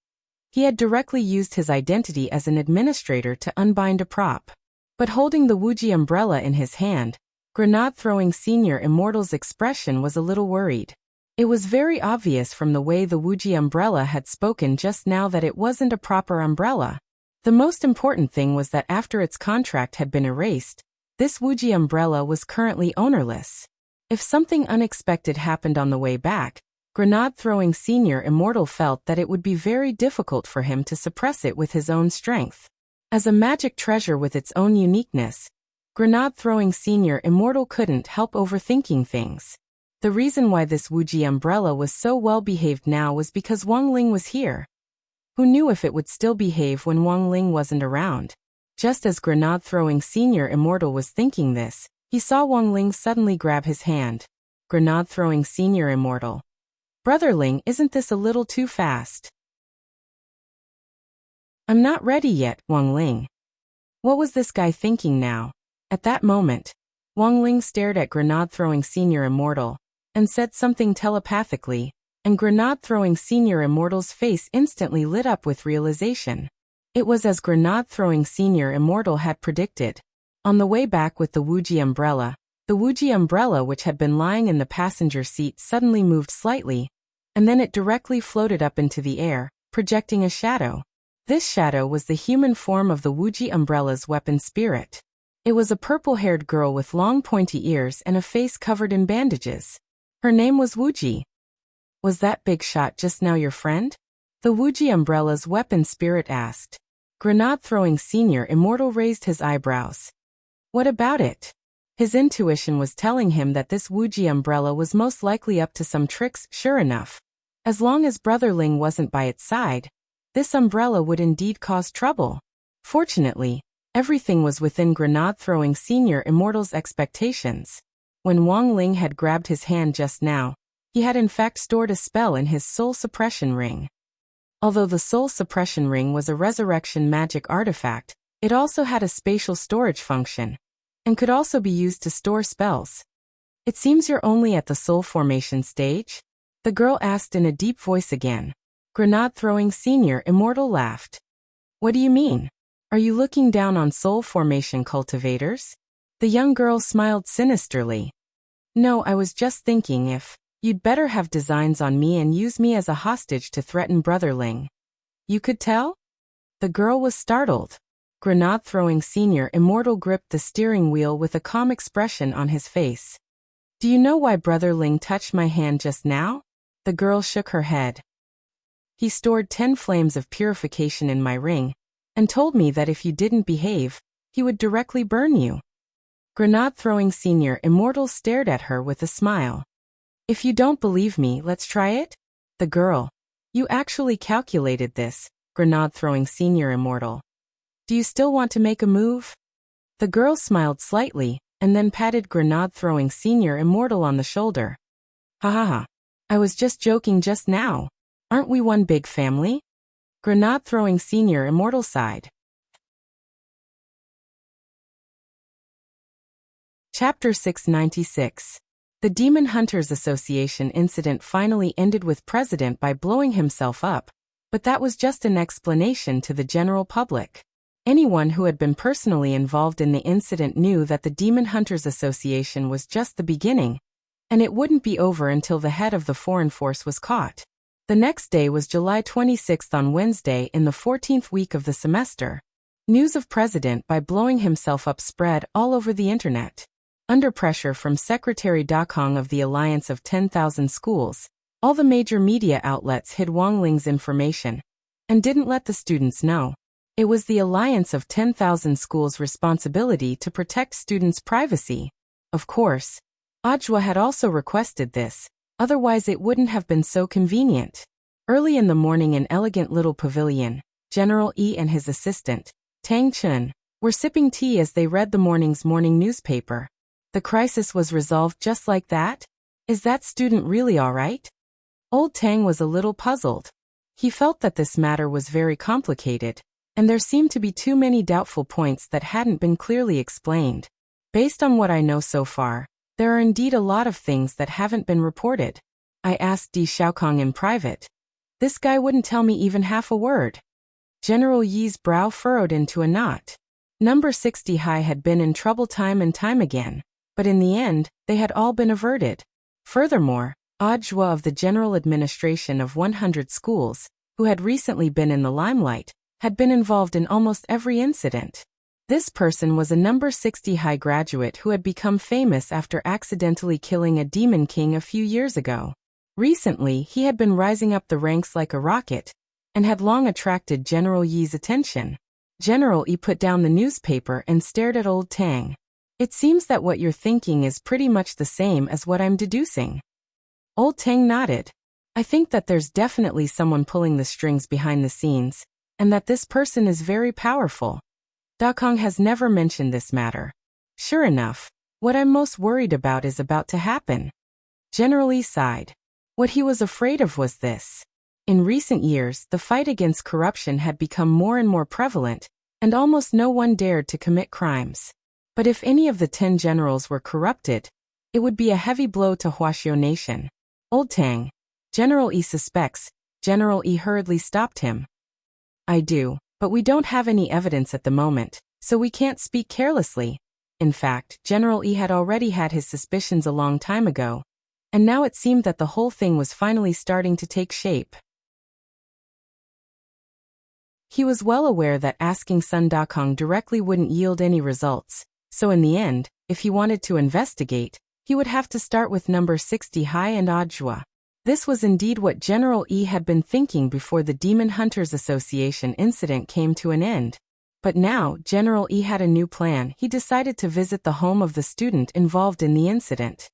He had directly used his identity as an administrator to unbind a prop. But holding the Wuji umbrella in his hand, Grenade-throwing Senior Immortal's expression was a little worried. It was very obvious from the way the Wuji umbrella had spoken just now that it wasn't a proper umbrella. The most important thing was that after its contract had been erased, this Wuji umbrella was currently ownerless. If something unexpected happened on the way back, Grenade-throwing Senior Immortal felt that it would be very difficult for him to suppress it with his own strength. As a magic treasure with its own uniqueness, Grenade-throwing Senior Immortal couldn't help overthinking things. The reason why this Wuji umbrella was so well behaved now was because Wang Ling was here. Who knew if it would still behave when Wang Ling wasn't around? Just as Grenade-throwing Senior Immortal was thinking this, he saw Wang Ling suddenly grab his hand. Grenade-throwing Senior Immortal. Brother Ling, isn't this a little too fast? I'm not ready yet, Wang Ling. What was this guy thinking now? At that moment, Wang Ling stared at Grenade-throwing Senior Immortal and said something telepathically, and Grenade-throwing Senior Immortal's face instantly lit up with realization. It was as Grenade-throwing Senior Immortal had predicted. On the way back with the Wuji umbrella which had been lying in the passenger seat suddenly moved slightly, and then it directly floated up into the air, projecting a shadow. This shadow was the human form of the Wuji umbrella's weapon spirit. It was a purple-haired girl with long pointy ears and a face covered in bandages. Her name was Wuji. Was that big shot just now your friend? The Wuji umbrella's weapon spirit asked. Grenade-throwing Senior Immortal raised his eyebrows. What about it? His intuition was telling him that this Wuji umbrella was most likely up to some tricks. Sure enough. As long as Brother Ling wasn't by its side, this umbrella would indeed cause trouble. Fortunately, everything was within Grenade-throwing Senior Immortal's expectations. When Wang Ling had grabbed his hand just now, he had in fact stored a spell in his soul suppression ring. Although the soul suppression ring was a resurrection magic artifact, it also had a spatial storage function, and could also be used to store spells. It seems you're only at the soul formation stage? The girl asked in a deep voice again. Grenade-throwing Senior Immortal laughed. What do you mean? Are you looking down on soul formation cultivators? The young girl smiled sinisterly. No, I was just thinking if you'd better have designs on me and use me as a hostage to threaten Brotherling. You could tell? The girl was startled. Grenade-throwing Senior Immortal gripped the steering wheel with a calm expression on his face. Do you know why Brotherling touched my hand just now? The girl shook her head. He stored 10 flames of purification in my ring, and told me that if you didn't behave, he would directly burn you. Grenade-throwing Senior Immortal stared at her with a smile. If you don't believe me, let's try it? The girl. You actually calculated this, Grenade-throwing Senior Immortal. Do you still want to make a move? The girl smiled slightly, and then patted Grenade-throwing Senior Immortal on the shoulder. Ha ha ha. I was just joking just now. Aren't we one big family? Grenade-throwing Senior Immortal sighed. Chapter 696. The Demon Hunters Association incident finally ended with President by blowing himself up, but that was just an explanation to the general public. Anyone who had been personally involved in the incident knew that the Demon Hunters Association was just the beginning, and it wouldn't be over until the head of the foreign force was caught. The next day was July 26th on Wednesday in the 14th week of the semester. News of President by blowing himself up spread all over the internet. Under pressure from Secretary Dakong of the Alliance of 10,000 Schools, all the major media outlets hid Wang Ling's information and didn't let the students know. It was the Alliance of 10,000 Schools' responsibility to protect students' privacy. Of course, Ajwa had also requested this, otherwise it wouldn't have been so convenient. Early in the morning in elegant little pavilion, General Yi and his assistant, Tang Chun, were sipping tea as they read the morning's morning newspaper. The crisis was resolved just like that? Is that student really all right? Old Tang was a little puzzled. He felt that this matter was very complicated, and there seemed to be too many doubtful points that hadn't been clearly explained. Based on what I know so far, there are indeed a lot of things that haven't been reported. I asked Di Xiaokong in private. This guy wouldn't tell me even half a word. General Yi's brow furrowed into a knot. Number 60 High had been in trouble time and time again, but in the end, they had all been averted. Furthermore, Ajwa of the General Administration of 100 Schools, who had recently been in the limelight, had been involved in almost every incident. This person was a number 60 High graduate who had become famous after accidentally killing a demon king a few years ago. Recently, he had been rising up the ranks like a rocket, and had long attracted General Yi's attention. General Yi put down the newspaper and stared at old Tang. It seems that what you're thinking is pretty much the same as what I'm deducing. Old Tang nodded. I think that there's definitely someone pulling the strings behind the scenes, and that this person is very powerful. Dakong has never mentioned this matter. Sure enough, what I'm most worried about is about to happen. General Yi sighed. What he was afraid of was this. In recent years, the fight against corruption had become more and more prevalent, and almost no one dared to commit crimes. But if any of the 10 generals were corrupted, it would be a heavy blow to Huaxiao Nation. Old Tang, General Yi suspects. General Yi hurriedly stopped him. I do, but we don't have any evidence at the moment, so we can't speak carelessly. In fact, General Yi had already had his suspicions a long time ago, and now it seemed that the whole thing was finally starting to take shape. He was well aware that asking Sun Dakong directly wouldn't yield any results, so in the end, if he wanted to investigate, he would have to start with number 60 High and Ajwa. This was indeed what General Yi had been thinking before the Demon Hunters Association incident came to an end. But now, General Yi had a new plan. He decided to visit the home of the student involved in the incident.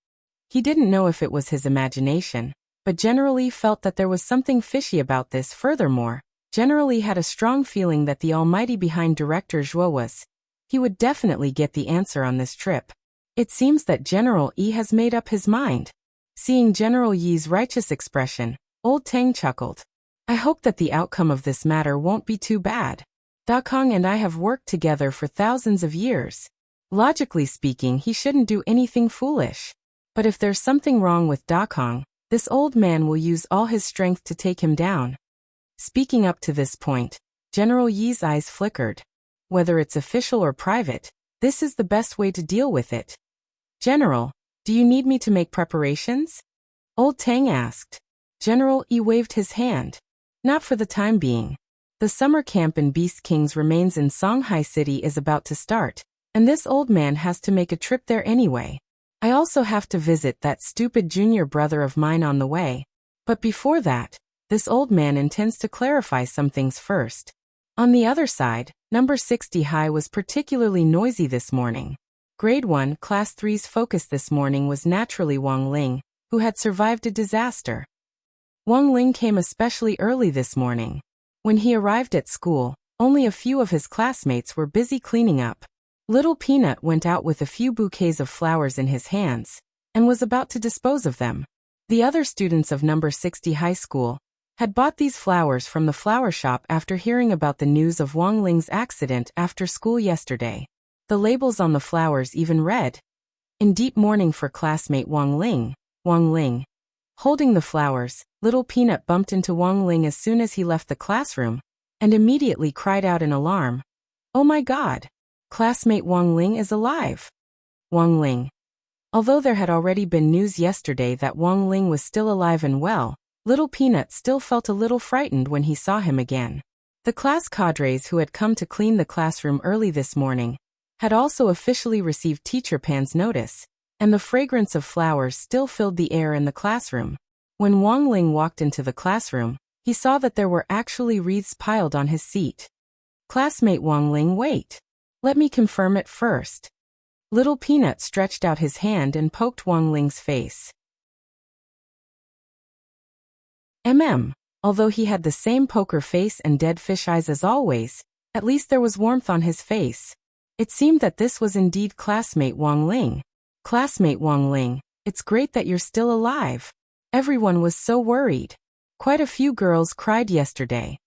He didn't know if it was his imagination, but General Yi felt that there was something fishy about this. Furthermore, General Yi had a strong feeling that the almighty behind Director Zhuo he would definitely get the answer on this trip. It seems that General Yi has made up his mind. Seeing General Yi's righteous expression, Old Tang chuckled. I hope that the outcome of this matter won't be too bad. Da Kong and I have worked together for thousands of years. Logically speaking, he shouldn't do anything foolish. But if there's something wrong with Da Kong, this old man will use all his strength to take him down. Speaking up to this point, General Yi's eyes flickered. Whether it's official or private, this is the best way to deal with it. General, do you need me to make preparations? Old Tang asked. General Yi waved his hand. Not for the time being. The summer camp in Beast King's remains in Songhai City is about to start, and this old man has to make a trip there anyway. I also have to visit that stupid junior brother of mine on the way. But before that, this old man intends to clarify some things first. On the other side, number 60 High was particularly noisy this morning. Grade 1, Class 3's focus this morning was naturally Wang Ling, who had survived a disaster. Wang Ling came especially early this morning. When he arrived at school, only a few of his classmates were busy cleaning up. Little Peanut went out with a few bouquets of flowers in his hands, and was about to dispose of them. The other students of number 60 High School had bought these flowers from the flower shop after hearing about the news of Wang Ling's accident after school yesterday. The labels on the flowers even read, "In deep mourning for classmate Wang Ling, Wang Ling." Holding the flowers, Little Peanut bumped into Wang Ling as soon as he left the classroom, and immediately cried out in alarm, "Oh my God! Classmate Wang Ling is alive!" Wang Ling. Although there had already been news yesterday that Wang Ling was still alive and well, Little Peanut still felt a little frightened when he saw him again. The class cadres who had come to clean the classroom early this morning had also officially received Teacher Pan's notice, and the fragrance of flowers still filled the air in the classroom. When Wang Ling walked into the classroom, he saw that there were actually wreaths piled on his seat. "Classmate Wang Ling, wait. Let me confirm it first." Little Peanut stretched out his hand and poked Wang Ling's face. Although he had the same poker face and dead fish eyes as always, at least there was warmth on his face. It seemed that this was indeed classmate Wang Ling. "Classmate Wang Ling, it's great that you're still alive. Everyone was so worried. Quite a few girls cried yesterday,"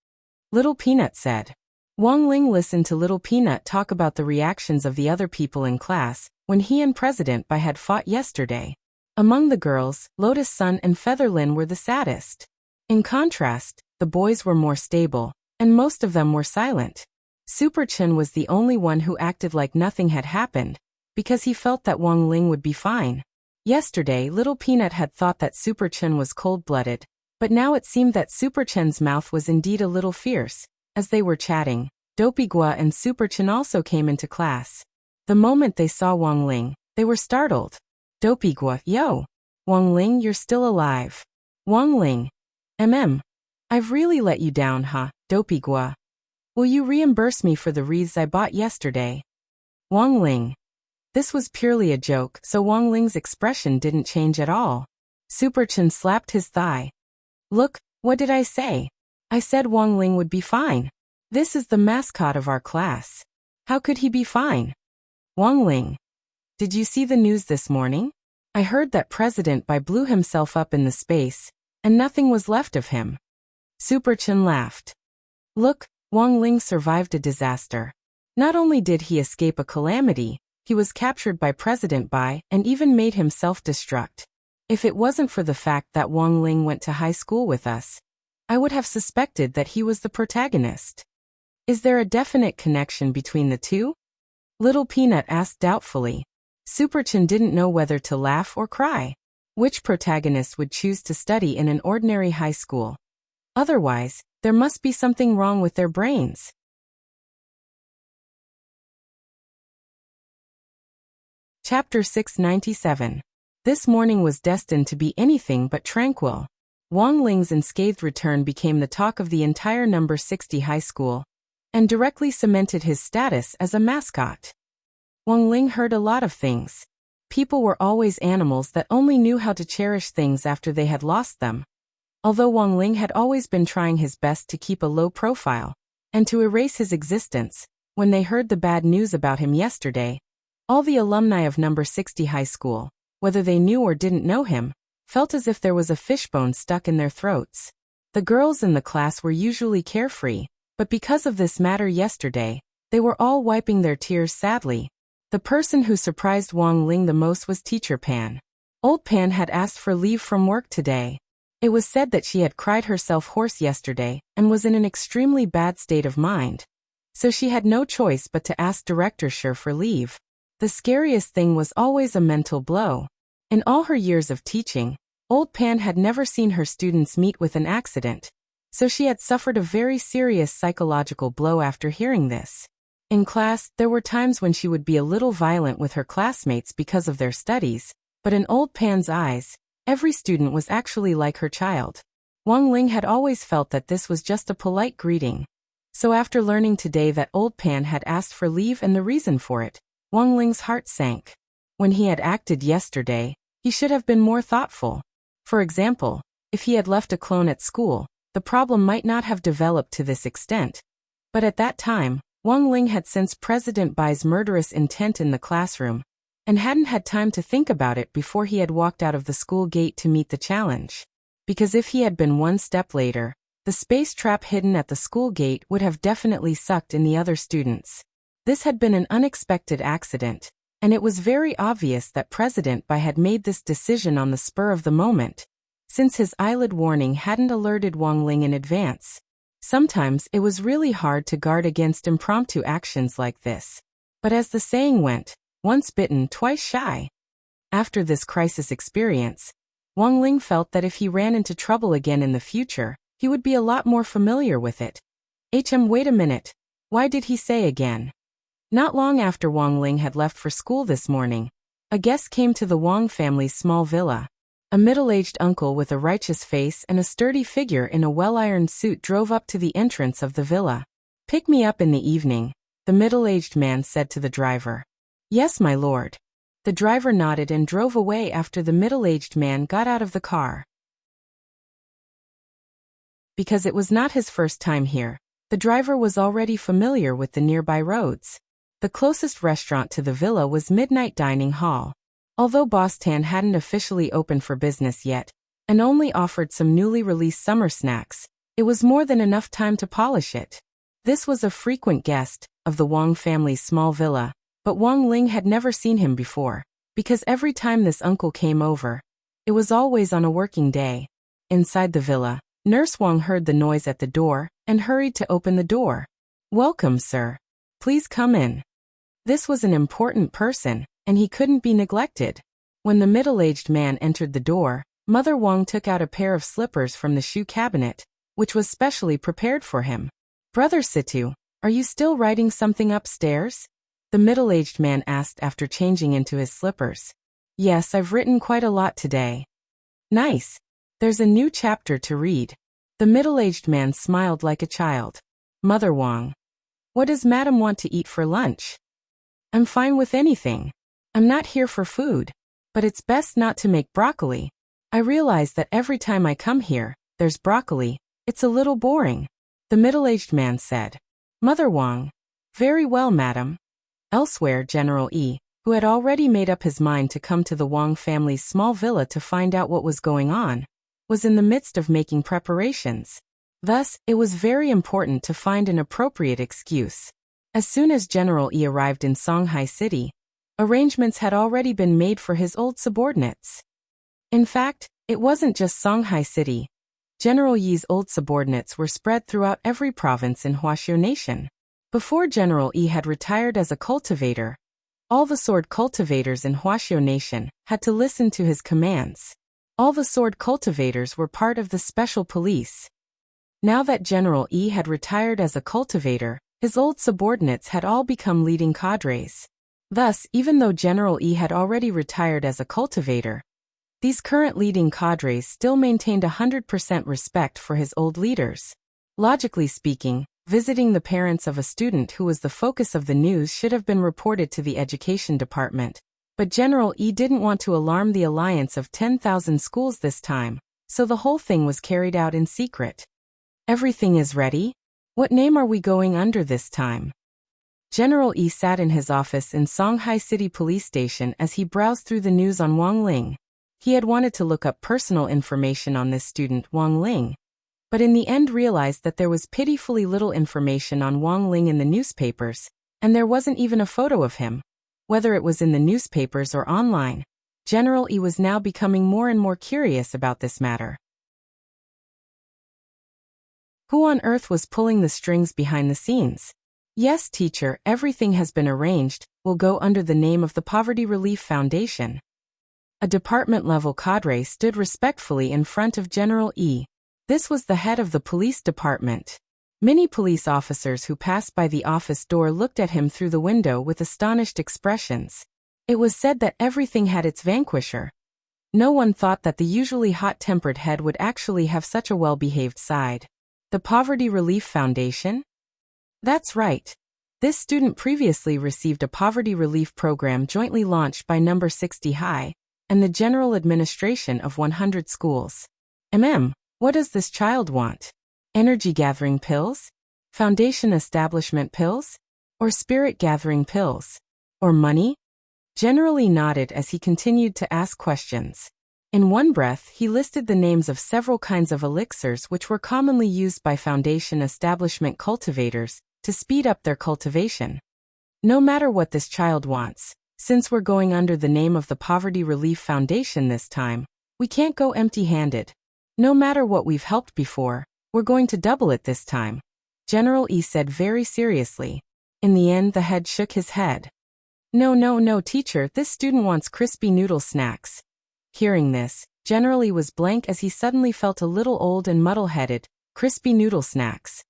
Little Peanut said. Wang Ling listened to Little Peanut talk about the reactions of the other people in class when he and President Bai had fought yesterday. Among the girls, Lotus Sun and Featherlin were the saddest. In contrast, the boys were more stable, and most of them were silent. Super Chen was the only one who acted like nothing had happened, because he felt that Wang Ling would be fine. Yesterday, Little Peanut had thought that Super Chen was cold-blooded, but now it seemed that Super Chen's mouth was indeed a little fierce. As they were chatting, Dopigua and Super Chen also came into class. The moment they saw Wang Ling, they were startled. Dopigua, yo! Wang Ling, you're still alive. Wang Ling. I've really let you down, huh, Dopigua? Will you reimburse me for the wreaths I bought yesterday? Wang Ling. This was purely a joke, so Wang Ling's expression didn't change at all. Super Chen slapped his thigh. Look, what did I say? I said Wang Ling would be fine. This is the mascot of our class. How could he be fine? Wang Ling. Did you see the news this morning? I heard that President Bai blew himself up in the space, and nothing was left of him. Super Chen laughed. Look, Wang Ling survived a disaster. Not only did he escape a calamity, he was captured by President Bai and even made him self-destruct. If it wasn't for the fact that Wang Ling went to high school with us, I would have suspected that he was the protagonist. Is there a definite connection between the two? Little Peanut asked doubtfully. Super Chen didn't know whether to laugh or cry. Which protagonist would choose to study in an ordinary high school? Otherwise, there must be something wrong with their brains. Chapter 697. This morning was destined to be anything but tranquil. Wang Ling's unscathed return became the talk of the entire number 60 high school, and directly cemented his status as a mascot. Wang Ling heard a lot of things. People were always animals that only knew how to cherish things after they had lost them. Although Wang Ling had always been trying his best to keep a low profile and to erase his existence, when they heard the bad news about him yesterday, all the alumni of number 60 high school, whether they knew or didn't know him, felt as if there was a fishbone stuck in their throats. The girls in the class were usually carefree, but because of this matter yesterday, they were all wiping their tears sadly. The person who surprised Wang Ling the most was Teacher Pan. Old Pan had asked for leave from work today. It was said that she had cried herself hoarse yesterday and was in an extremely bad state of mind. So she had no choice but to ask Director Shi for leave. The scariest thing was always a mental blow. In all her years of teaching, Old Pan had never seen her students meet with an accident, so she had suffered a very serious psychological blow after hearing this. In class, there were times when she would be a little violent with her classmates because of their studies, but in Old Pan's eyes, every student was actually like her child. Wang Ling had always felt that this was just a polite greeting. So after learning today that Old Pan had asked for leave and the reason for it, Wang Ling's heart sank. When he had acted yesterday, he should have been more thoughtful. For example, if he had left a clone at school, the problem might not have developed to this extent. But at that time, Wang Ling had sensed President Bai's murderous intent in the classroom, and hadn't had time to think about it before he had walked out of the school gate to meet the challenge. Because if he had been one step later, the space trap hidden at the school gate would have definitely sucked in the other students. This had been an unexpected accident, and it was very obvious that President Bai had made this decision on the spur of the moment, since his eyelid warning hadn't alerted Wang Ling in advance. Sometimes it was really hard to guard against impromptu actions like this. But as the saying went, once bitten, twice shy. After this crisis experience, Wang Ling felt that if he ran into trouble again in the future, he would be a lot more familiar with it. Wait a minute. Why did he say again? Not long after Wang Ling had left for school this morning, a guest came to the Wang family's small villa. A middle-aged uncle with a righteous face and a sturdy figure in a well-ironed suit drove up to the entrance of the villa. "Pick me up in the evening," the middle-aged man said to the driver. "Yes, my lord." The driver nodded and drove away after the middle-aged man got out of the car. Because it was not his first time here, the driver was already familiar with the nearby roads. The closest restaurant to the villa was Midnight Dining Hall. Although Bostan hadn't officially opened for business yet, and only offered some newly released summer snacks, it was more than enough time to polish it. This was a frequent guest of the Wang family's small villa, but Wang Ling had never seen him before, because every time this uncle came over, it was always on a working day. Inside the villa, Nurse Wang heard the noise at the door and hurried to open the door. "Welcome, sir. Please come in." This was an important person, and he couldn't be neglected. When the middle-aged man entered the door, Mother Wang took out a pair of slippers from the shoe cabinet, which was specially prepared for him. "Brother Situ, are you still writing something upstairs?" the middle-aged man asked after changing into his slippers. "Yes, I've written quite a lot today." "Nice. There's a new chapter to read." The middle-aged man smiled like a child. "Mother Wang, what does Madam want to eat for lunch?" "I'm fine with anything. I'm not here for food. But it's best not to make broccoli. I realize that every time I come here, there's broccoli. It's a little boring," the middle-aged man said. "Mother Wang, very well, madam." Elsewhere, General E, who had already made up his mind to come to the Wang family's small villa to find out what was going on, was in the midst of making preparations. Thus, it was very important to find an appropriate excuse. As soon as General E arrived in Songhai City, arrangements had already been made for his old subordinates. In fact, it wasn't just Songhai City. General Yi's old subordinates were spread throughout every province in Huaxiu Nation. Before General Yi had retired as a cultivator, all the sword cultivators in Huaxiu Nation had to listen to his commands. All the sword cultivators were part of the special police. Now that General Yi had retired as a cultivator, his old subordinates had all become leading cadres. Thus, even though General Yi had already retired as a cultivator, these current leading cadres still maintained 100% respect for his old leaders. Logically speaking, visiting the parents of a student who was the focus of the news should have been reported to the education department. But General Yi didn't want to alarm the alliance of 10,000 schools this time, so the whole thing was carried out in secret. Everything is ready? What name are we going under this time? General E sat in his office in Songhai City Police Station as he browsed through the news on Wang Ling. He had wanted to look up personal information on this student, Wang Ling, but in the end realized that there was pitifully little information on Wang Ling in the newspapers, and there wasn't even a photo of him. Whether it was in the newspapers or online, General E was now becoming more and more curious about this matter. Who on earth was pulling the strings behind the scenes? Yes, teacher, everything has been arranged, will go under the name of the Poverty Relief Foundation. A department-level cadre stood respectfully in front of General E. This was the head of the police department. Many police officers who passed by the office door looked at him through the window with astonished expressions. It was said that everything had its vanquisher. No one thought that the usually hot-tempered head would actually have such a well-behaved side. The Poverty Relief Foundation? That's right. This student previously received a poverty relief program jointly launched by Number 60 High and the General Administration of 100 schools. What does this child want? Energy-gathering pills? Foundation establishment pills? Or spirit-gathering pills? Or money? Generally nodded as he continued to ask questions. In one breath, he listed the names of several kinds of elixirs which were commonly used by foundation establishment cultivators to speed up their cultivation. No matter what this child wants, since we're going under the name of the Poverty Relief Foundation this time, we can't go empty-handed. No matter what we've helped before, we're going to double it this time, General E said very seriously. In the end, the head shook his head. No, teacher, this student wants crispy noodle snacks. Hearing this, General E was blank as he suddenly felt a little old and muddle-headed. Crispy noodle snacks.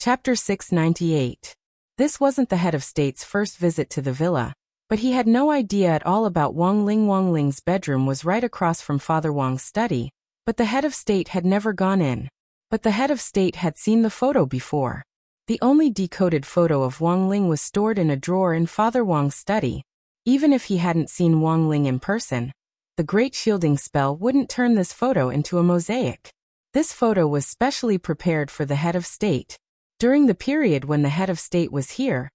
Chapter 698. This wasn't the head of state's first visit to the villa, but he had no idea at all about Wang Ling. Wang Ling's bedroom was right across from Father Wang's study, but the head of state had never gone in. But the head of state had seen the photo before. The only decoded photo of Wang Ling was stored in a drawer in Father Wang's study. Even if he hadn't seen Wang Ling in person, the great shielding spell wouldn't turn this photo into a mosaic. This photo was specially prepared for the head of state. During the period when the head of state was here,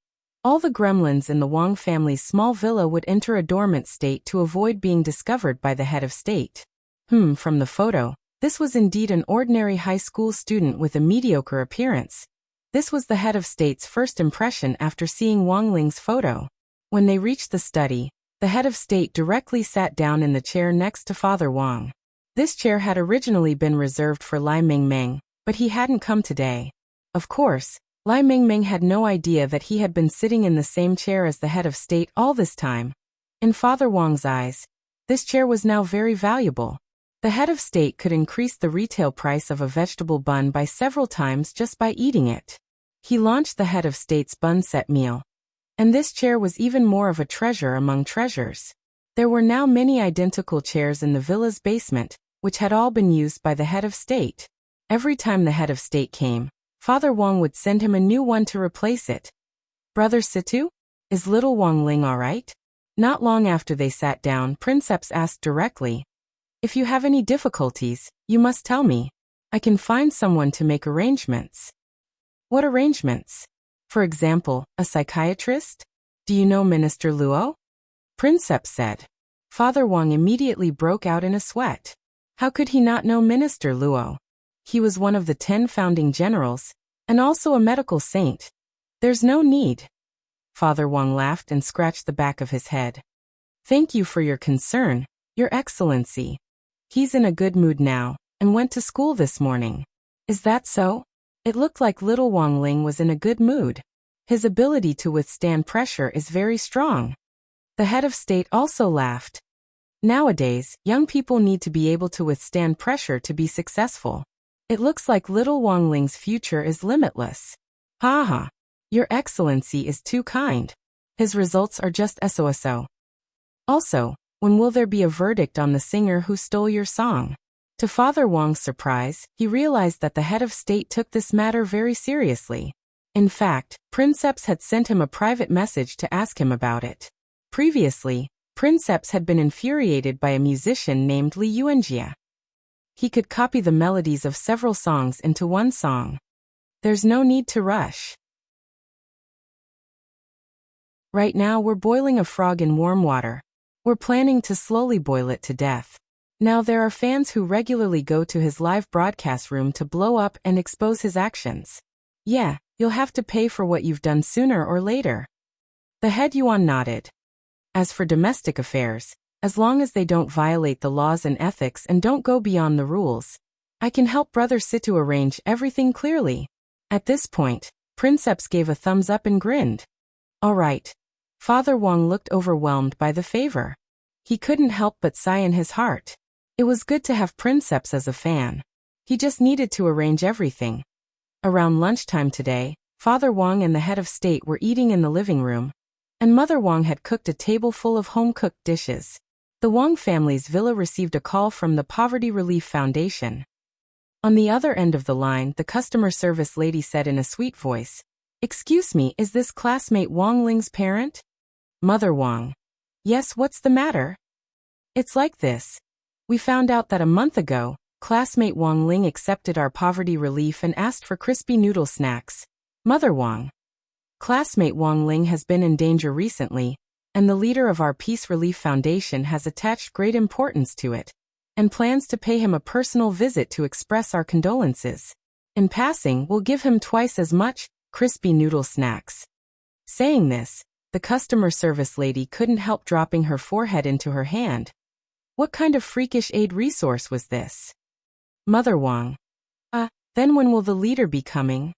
all the gremlins in the Wang family's small villa would enter a dormant state to avoid being discovered by the head of state. From the photo, this was indeed an ordinary high school student with a mediocre appearance. This was the head of state's first impression after seeing Wang Ling's photo. When they reached the study, the head of state directly sat down in the chair next to Father Wang. This chair had originally been reserved for Lai Mingmeng, but he hadn't come today. Of course, Lai Mingmeng had no idea that he had been sitting in the same chair as the head of state all this time. In Father Wang's eyes, this chair was now very valuable. The head of state could increase the retail price of a vegetable bun by several times just by eating it. He launched the head of state's bun set meal. And this chair was even more of a treasure among treasures. There were now many identical chairs in the villa's basement, which had all been used by the head of state. Every time the head of state came, Father Wang would send him a new one to replace it. Brother Situ? Is little Wang Ling all right? Not long after they sat down, Princeps asked directly. If you have any difficulties, you must tell me. I can find someone to make arrangements. What arrangements? For example, a psychiatrist? Do you know Minister Luo? Princeps said. Father Wang immediately broke out in a sweat. How could he not know Minister Luo? He was one of the 10 founding generals, and also a medical saint. There's no need. Father Wang laughed and scratched the back of his head. Thank you for your concern, Your Excellency. He's in a good mood now, and went to school this morning. Is that so? It looked like little Wang Ling was in a good mood. His ability to withstand pressure is very strong. The head of state also laughed. Nowadays, young people need to be able to withstand pressure to be successful. It looks like little Wang Ling's future is limitless. Ha. Your Excellency is too kind. His results are just so. Also, when will there be a verdict on the singer who stole your song? To Father Wang's surprise, he realized that the head of state took this matter very seriously. In fact, Princeps had sent him a private message to ask him about it. Previously, Princeps had been infuriated by a musician named Li Yuanjia. He could copy the melodies of several songs into one song. There's no need to rush. Right now we're boiling a frog in warm water. We're planning to slowly boil it to death. Now there are fans who regularly go to his live broadcast room to blow up and expose his actions. Yeah, you'll have to pay for what you've done sooner or later. The head Yuan nodded. As for domestic affairs, as long as they don't violate the laws and ethics and don't go beyond the rules, I can help Brother Situ arrange everything clearly. At this point, Princeps gave a thumbs up and grinned. All right. Father Wang looked overwhelmed by the favor. He couldn't help but sigh in his heart. It was good to have Princeps as a fan. He just needed to arrange everything. Around lunchtime today, Father Wang and the head of state were eating in the living room, and Mother Wang had cooked a table full of home-cooked dishes. The Wang family's villa received a call from the Poverty Relief Foundation. On the other end of the line, the customer service lady said in a sweet voice, "Excuse me, is this classmate Wang Ling's parent?" Mother Wang. Yes, what's the matter? It's like this. We found out that a month ago, classmate Wang Ling accepted our poverty relief and asked for crispy noodle snacks. Mother Wang. Classmate Wang Ling has been in danger recently, and the leader of our Peace Relief Foundation has attached great importance to it, and plans to pay him a personal visit to express our condolences. In passing, we'll give him twice as much crispy noodle snacks. Saying this, the customer service lady couldn't help dropping her forehead into her hand. What kind of freakish aid resource was this? Mother Wang. Then when will the leader be coming?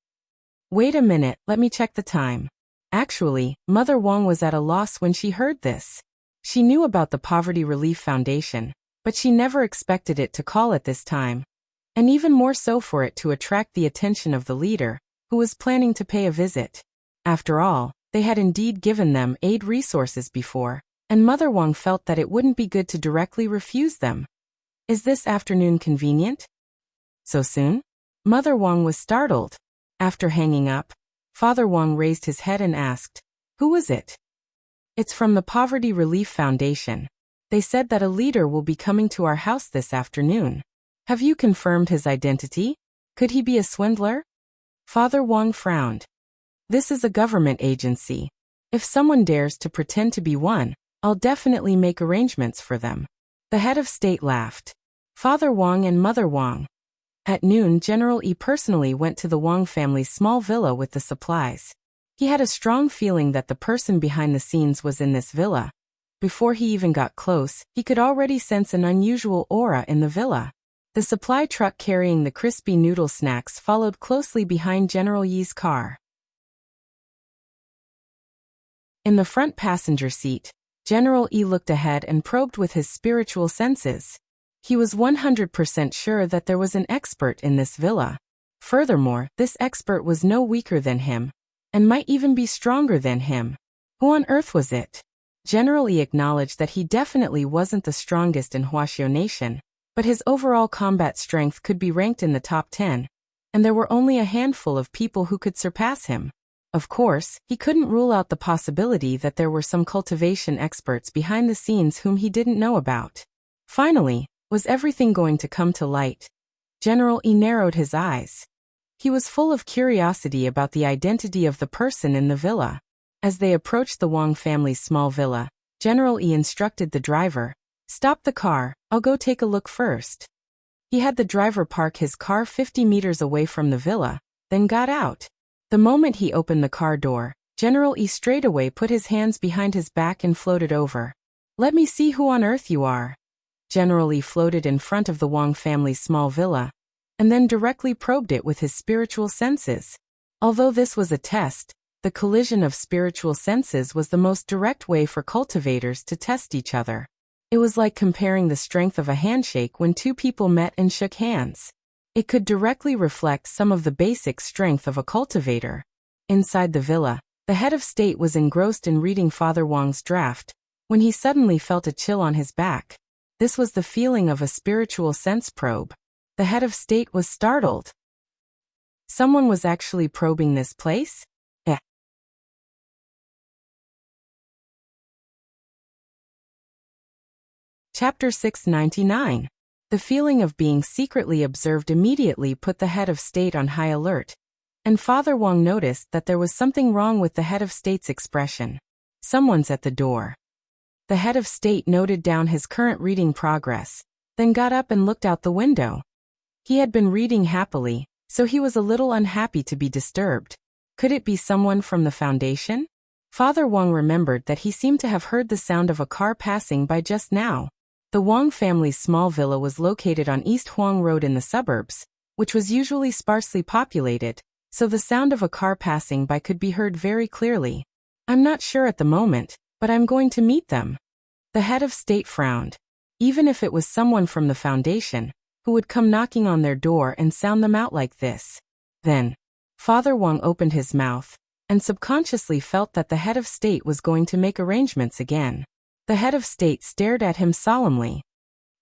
Wait a minute, let me check the time. Actually, Mother Wang was at a loss when she heard this. She knew about the Poverty Relief Foundation, but she never expected it to call at this time. And even more so for it to attract the attention of the leader, who was planning to pay a visit. After all, they had indeed given them aid resources before, and Mother Wang felt that it wouldn't be good to directly refuse them. Is this afternoon convenient? So soon? Mother Wang was startled. After hanging up, Father Wang raised his head and asked, "Who is it?" It's from the Poverty Relief Foundation. They said that a leader will be coming to our house this afternoon. Have you confirmed his identity? Could he be a swindler? Father Wang frowned. This is a government agency. If someone dares to pretend to be one, I'll definitely make arrangements for them. The head of state laughed. Father Wang and Mother Wang. At noon, General Yi personally went to the Wang family's small villa with the supplies. He had a strong feeling that the person behind the scenes was in this villa. Before he even got close, he could already sense an unusual aura in the villa. The supply truck carrying the crispy noodle snacks followed closely behind General Yi's car. In the front passenger seat, General Yi looked ahead and probed with his spiritual senses. He was 100% sure that there was an expert in this villa. Furthermore, this expert was no weaker than him, and might even be stronger than him. Who on earth was it? General Yi acknowledged that he definitely wasn't the strongest in Huaxiao Nation, but his overall combat strength could be ranked in the top 10, and there were only a handful of people who could surpass him. Of course, he couldn't rule out the possibility that there were some cultivation experts behind the scenes whom he didn't know about. Finally, was everything going to come to light? General Yi narrowed his eyes. He was full of curiosity about the identity of the person in the villa. As they approached the Wang family's small villa, General Yi instructed the driver, "Stop the car, I'll go take a look first." He had the driver park his car 50 meters away from the villa, then got out. The moment he opened the car door, General Yi straightaway put his hands behind his back and floated over. "Let me see who on earth you are." General Yi floated in front of the Wang family's small villa, and then directly probed it with his spiritual senses. Although this was a test, the collision of spiritual senses was the most direct way for cultivators to test each other. It was like comparing the strength of a handshake when two people met and shook hands. It could directly reflect some of the basic strength of a cultivator. Inside the villa, the head of state was engrossed in reading Father Wang's draft, when he suddenly felt a chill on his back. This was the feeling of a spiritual sense probe. The head of state was startled. Someone was actually probing this place? Chapter 699. The feeling of being secretly observed immediately put the head of state on high alert, and Father Wang noticed that there was something wrong with the head of state's expression. Someone's at the door. The head of state noted down his current reading progress, then got up and looked out the window. He had been reading happily, so he was a little unhappy to be disturbed. Could it be someone from the foundation? Father Wang remembered that he seemed to have heard the sound of a car passing by just now. The Wang family's small villa was located on East Huang Road in the suburbs, which was usually sparsely populated, so the sound of a car passing by could be heard very clearly. I'm not sure at the moment, but I'm going to meet them. The head of state frowned. Even if it was someone from the foundation, who would come knocking on their door and sound them out like this? Then, Father Wang opened his mouth, and subconsciously felt that the head of state was going to make arrangements again. The head of state stared at him solemnly.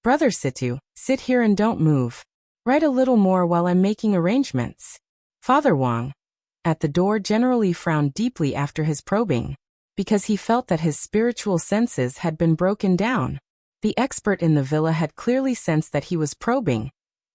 Brother Situ, sit here and don't move. Write a little more while I'm making arrangements. Father Wang. At the door General Yi frowned deeply after his probing, because he felt that his spiritual senses had been broken down. The expert in the villa had clearly sensed that he was probing,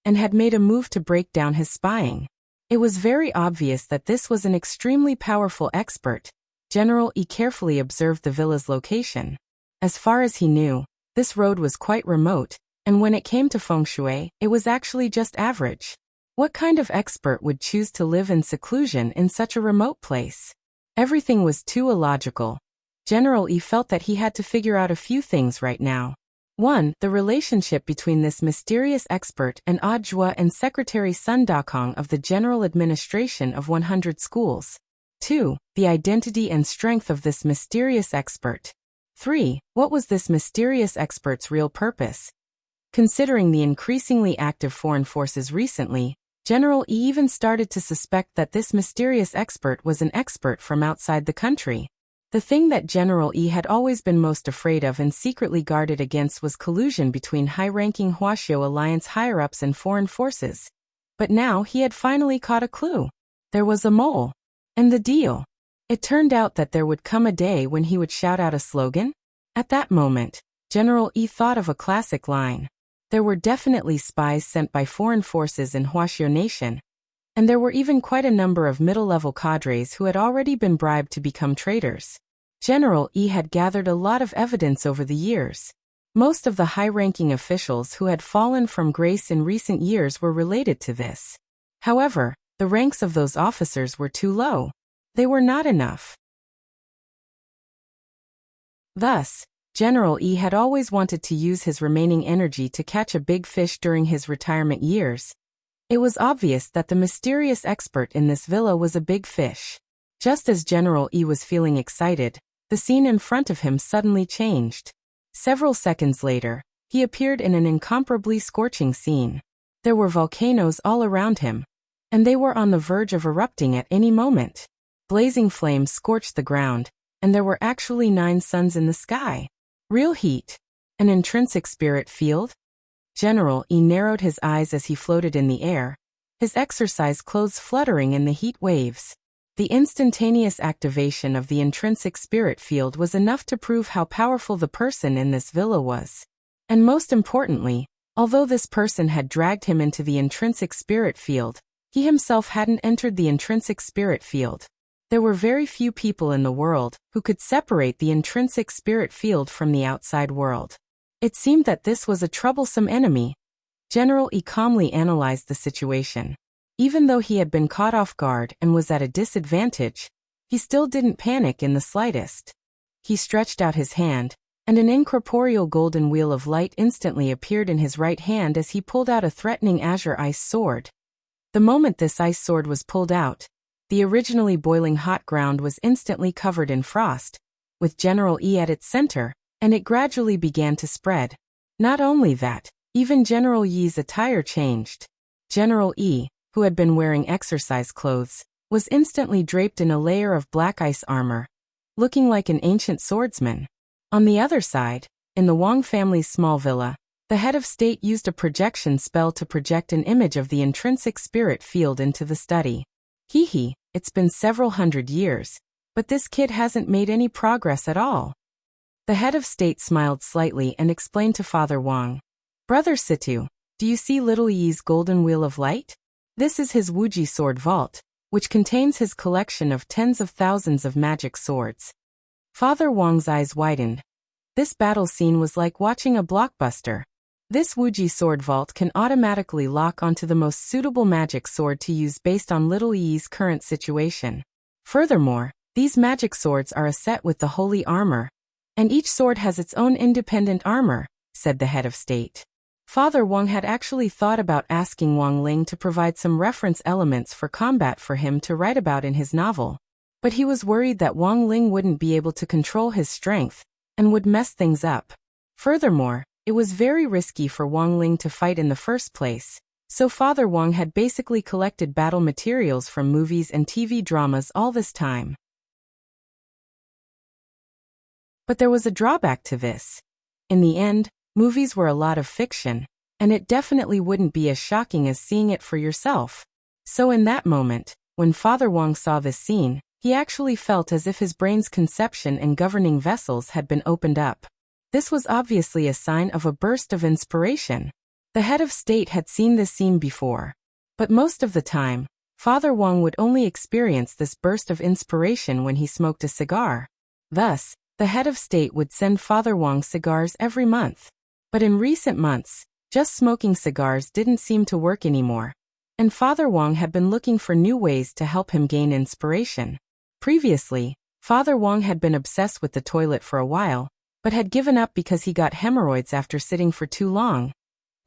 and had made a move to break down his spying. It was very obvious that this was an extremely powerful expert. General Yi carefully observed the villa's location. As far as he knew, this road was quite remote, and when it came to feng shui, it was actually just average. What kind of expert would choose to live in seclusion in such a remote place? Everything was too illogical. General Yi felt that he had to figure out a few things right now. 1. The relationship between this mysterious expert and Jua and Secretary Sun Dakong of the General Administration of 100 Schools. 2. The identity and strength of this mysterious expert. 3. What was this mysterious expert's real purpose? Considering the increasingly active foreign forces recently, General Yi even started to suspect that this mysterious expert was an expert from outside the country. The thing that General Yi had always been most afraid of and secretly guarded against was collusion between high-ranking Huaxiao alliance higher-ups and foreign forces. But now he had finally caught a clue. There was a mole. And the deal. It turned out that there would come a day when he would shout out a slogan. At that moment, General Yi thought of a classic line. There were definitely spies sent by foreign forces in Huaxiao Nation, and there were even quite a number of middle-level cadres who had already been bribed to become traitors. General Yi had gathered a lot of evidence over the years. Most of the high-ranking officials who had fallen from grace in recent years were related to this. However, the ranks of those officers were too low. They were not enough. Thus, General Yi had always wanted to use his remaining energy to catch a big fish during his retirement years. It was obvious that the mysterious expert in this villa was a big fish. Just as General Yi was feeling excited, the scene in front of him suddenly changed. Several seconds later, he appeared in an incomparably scorching scene. There were volcanoes all around him, and they were on the verge of erupting at any moment. Blazing flames scorched the ground, and there were actually 9 suns in the sky. Real heat. An intrinsic spirit field? General Yi narrowed his eyes as he floated in the air, his exercise clothes fluttering in the heat waves. The instantaneous activation of the intrinsic spirit field was enough to prove how powerful the person in this villa was. And most importantly, although this person had dragged him into the intrinsic spirit field, he himself hadn't entered the intrinsic spirit field. There were very few people in the world who could separate the intrinsic spirit field from the outside world. It seemed that this was a troublesome enemy. General Yi calmly analyzed the situation. Even though he had been caught off guard and was at a disadvantage, he still didn't panic in the slightest. He stretched out his hand, and an incorporeal golden wheel of light instantly appeared in his right hand as he pulled out a threatening azure ice sword. The moment this ice sword was pulled out, the originally boiling hot ground was instantly covered in frost, with General Yi at its center, and it gradually began to spread. Not only that, even General Yi's attire changed. General Yi, who had been wearing exercise clothes, was instantly draped in a layer of black ice armor, looking like an ancient swordsman. On the other side, in the Wang family's small villa, the head of state used a projection spell to project an image of the intrinsic spirit field into the study. Hee, it's been several hundred years, but this kid hasn't made any progress at all. The head of state smiled slightly and explained to Father Wang. Brother Situ, do you see Little Yi's golden wheel of light? This is his Wuji sword vault, which contains his collection of tens of thousands of magic swords. Father Wang's eyes widened. This battle scene was like watching a blockbuster. This Wuji sword vault can automatically lock onto the most suitable magic sword to use based on Little Yi's current situation. Furthermore, these magic swords are a set with the holy armor, and each sword has its own independent armor, said the head of state. Father Wang had actually thought about asking Wang Ling to provide some reference elements for combat for him to write about in his novel, but he was worried that Wang Ling wouldn't be able to control his strength and would mess things up. Furthermore, it was very risky for Wang Ling to fight in the first place, so Father Wang had basically collected battle materials from movies and TV dramas all this time. But there was a drawback to this. In the end, movies were a lot of fiction, and it definitely wouldn't be as shocking as seeing it for yourself. So in that moment, when Father Wang saw this scene, he actually felt as if his brain's conception and governing vessels had been opened up. This was obviously a sign of a burst of inspiration. The head of state had seen this scene before, but most of the time, Father Wang would only experience this burst of inspiration when he smoked a cigar. Thus, the head of state would send Father Wang cigars every month. But in recent months, just smoking cigars didn't seem to work anymore, and Father Wang had been looking for new ways to help him gain inspiration. Previously, Father Wang had been obsessed with the toilet for a while, but had given up because he got hemorrhoids after sitting for too long.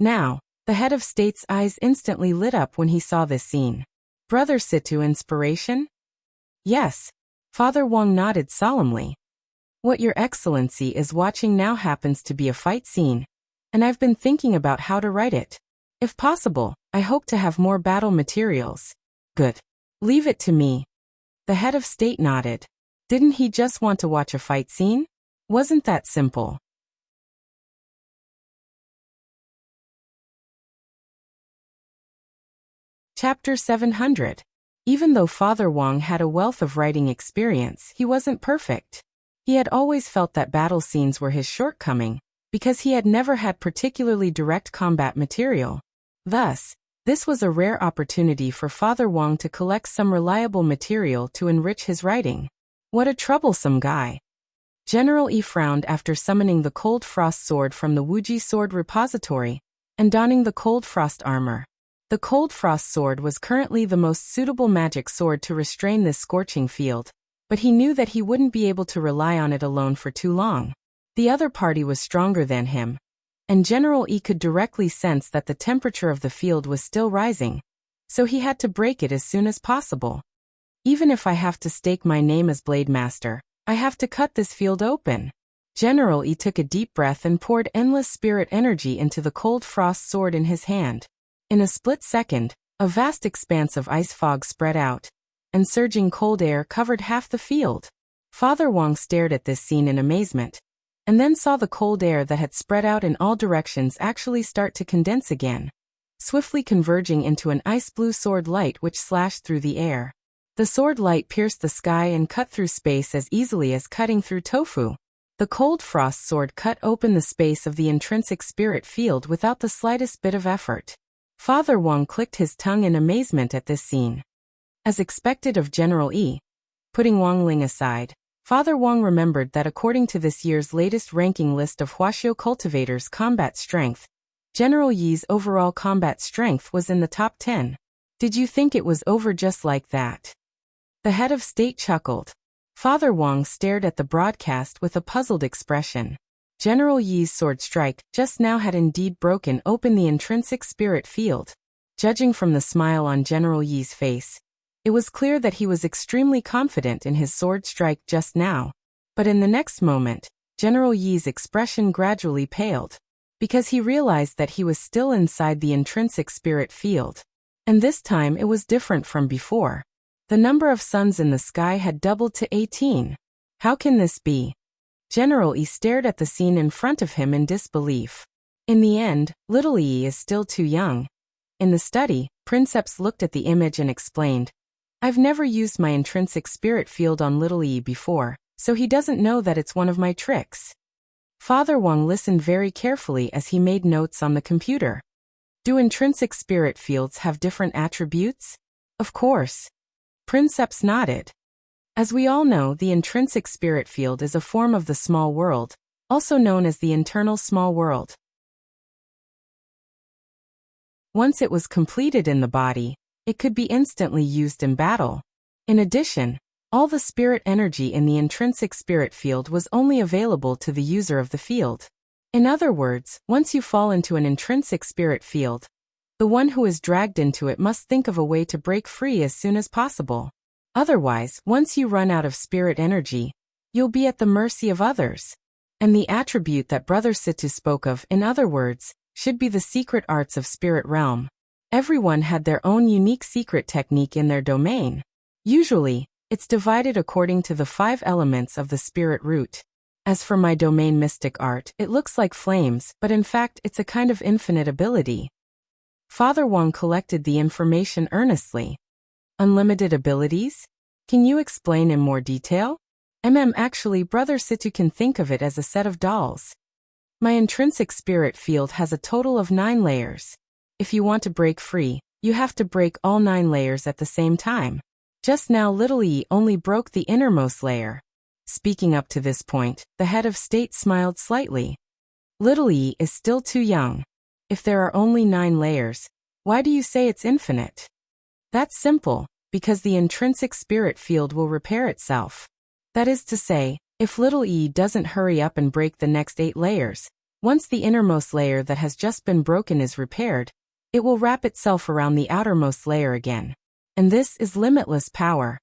Now, the head of state's eyes instantly lit up when he saw this scene. Brother Situ, inspiration? Yes. Father Wang nodded solemnly. What Your Excellency is watching now happens to be a fight scene, and I've been thinking about how to write it. If possible, I hope to have more battle materials. Good. Leave it to me. The head of state nodded. Didn't he just want to watch a fight scene? Wasn't that simple? Chapter 700. Even though Father Wang had a wealth of writing experience, he wasn't perfect. He had always felt that battle scenes were his shortcoming, because he had never had particularly direct combat material. Thus, this was a rare opportunity for Father Wang to collect some reliable material to enrich his writing. What a troublesome guy. General Yi frowned after summoning the Cold Frost sword from the Wuji sword repository and donning the Cold Frost armor. The Cold Frost sword was currently the most suitable magic sword to restrain this scorching field, but he knew that he wouldn't be able to rely on it alone for too long. The other party was stronger than him, and General Yi could directly sense that the temperature of the field was still rising, so he had to break it as soon as possible. Even if I have to stake my name as Blade Master, I have to cut this field open. General Yi took a deep breath and poured endless spirit energy into the Cold Frost sword in his hand. In a split second, a vast expanse of ice fog spread out, and surging cold air covered half the field. Father Wang stared at this scene in amazement, and then saw the cold air that had spread out in all directions actually start to condense again, swiftly converging into an ice-blue sword light which slashed through the air. The sword light pierced the sky and cut through space as easily as cutting through tofu. The Cold Frost sword cut open the space of the intrinsic spirit field without the slightest bit of effort. Father Wang clicked his tongue in amazement at this scene. As expected of General Yi, putting Wang Ling aside, Father Wang remembered that according to this year's latest ranking list of Huaxiu cultivators' combat strength, General Yi's overall combat strength was in the top 10. Did you think it was over just like that? The head of state chuckled. Father Wang stared at the broadcast with a puzzled expression. General Yi's sword strike just now had indeed broken open the intrinsic spirit field. Judging from the smile on General Yi's face, it was clear that he was extremely confident in his sword strike just now. But in the next moment, General Yi's expression gradually paled, because he realized that he was still inside the intrinsic spirit field. And this time it was different from before. The number of suns in the sky had doubled to 18. How can this be? General Yi stared at the scene in front of him in disbelief. In the end, little Yi is still too young. In the study, Princeps looked at the image and explained, I've never used my intrinsic spirit field on little Yi before, so he doesn't know that it's one of my tricks. Father Wang listened very carefully as he made notes on the computer. Do intrinsic spirit fields have different attributes? Of course. Princeps nodded. As we all know, the intrinsic spirit field is a form of the small world, also known as the internal small world. Once it was completed in the body, it could be instantly used in battle. In addition, all the spirit energy in the intrinsic spirit field was only available to the user of the field. In other words, once you fall into an intrinsic spirit field, the one who is dragged into it must think of a way to break free as soon as possible. Otherwise, once you run out of spirit energy, you'll be at the mercy of others. And the attribute that Brother Situ spoke of, in other words, should be the secret arts of spirit realm. Everyone had their own unique secret technique in their domain. Usually, it's divided according to the 5 elements of the spirit root. As for my domain mystic art, it looks like flames, but in fact it's a kind of infinite ability. Father Wang collected the information earnestly. Unlimited abilities? Can you explain in more detail? Actually, Brother Situ can think of it as a set of dolls. My intrinsic spirit field has a total of 9 layers. If you want to break free, you have to break all 9 layers at the same time. Just now little E only broke the innermost layer. Speaking up to this point, the head of state smiled slightly. Little E is still too young. If there are only 9 layers, why do you say it's infinite? That's simple, because the intrinsic spirit field will repair itself. That is to say, if little E doesn't hurry up and break the next 8 layers, once the innermost layer that has just been broken is repaired, it will wrap itself around the outermost layer again. And this is limitless power.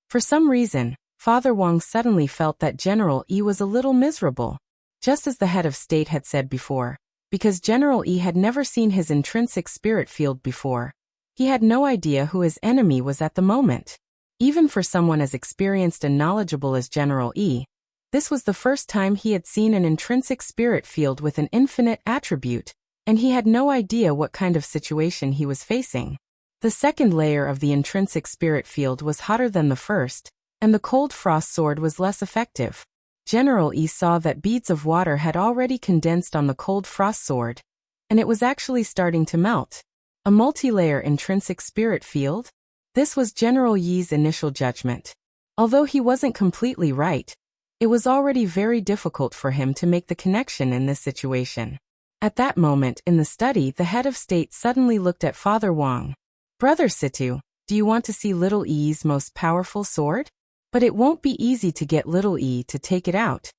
For some reason, Father Wang suddenly felt that General E was a little miserable, just as the head of state had said before, because General E had never seen his intrinsic spirit field before. He had no idea who his enemy was at the moment. Even for someone as experienced and knowledgeable as General E, this was the first time he had seen an intrinsic spirit field with an infinite attribute, and he had no idea what kind of situation he was facing. The second layer of the intrinsic spirit field was hotter than the first, and the cold frost sword was less effective. General E saw that beads of water had already condensed on the cold frost sword, and it was actually starting to melt. A multi-layer intrinsic spirit field? This was General Yi's initial judgment. Although he wasn't completely right, it was already very difficult for him to make the connection in this situation. At that moment in the study, the head of state suddenly looked at Father Wang. Brother Situ, do you want to see little E's most powerful sword? But it won't be easy to get little E to take it out.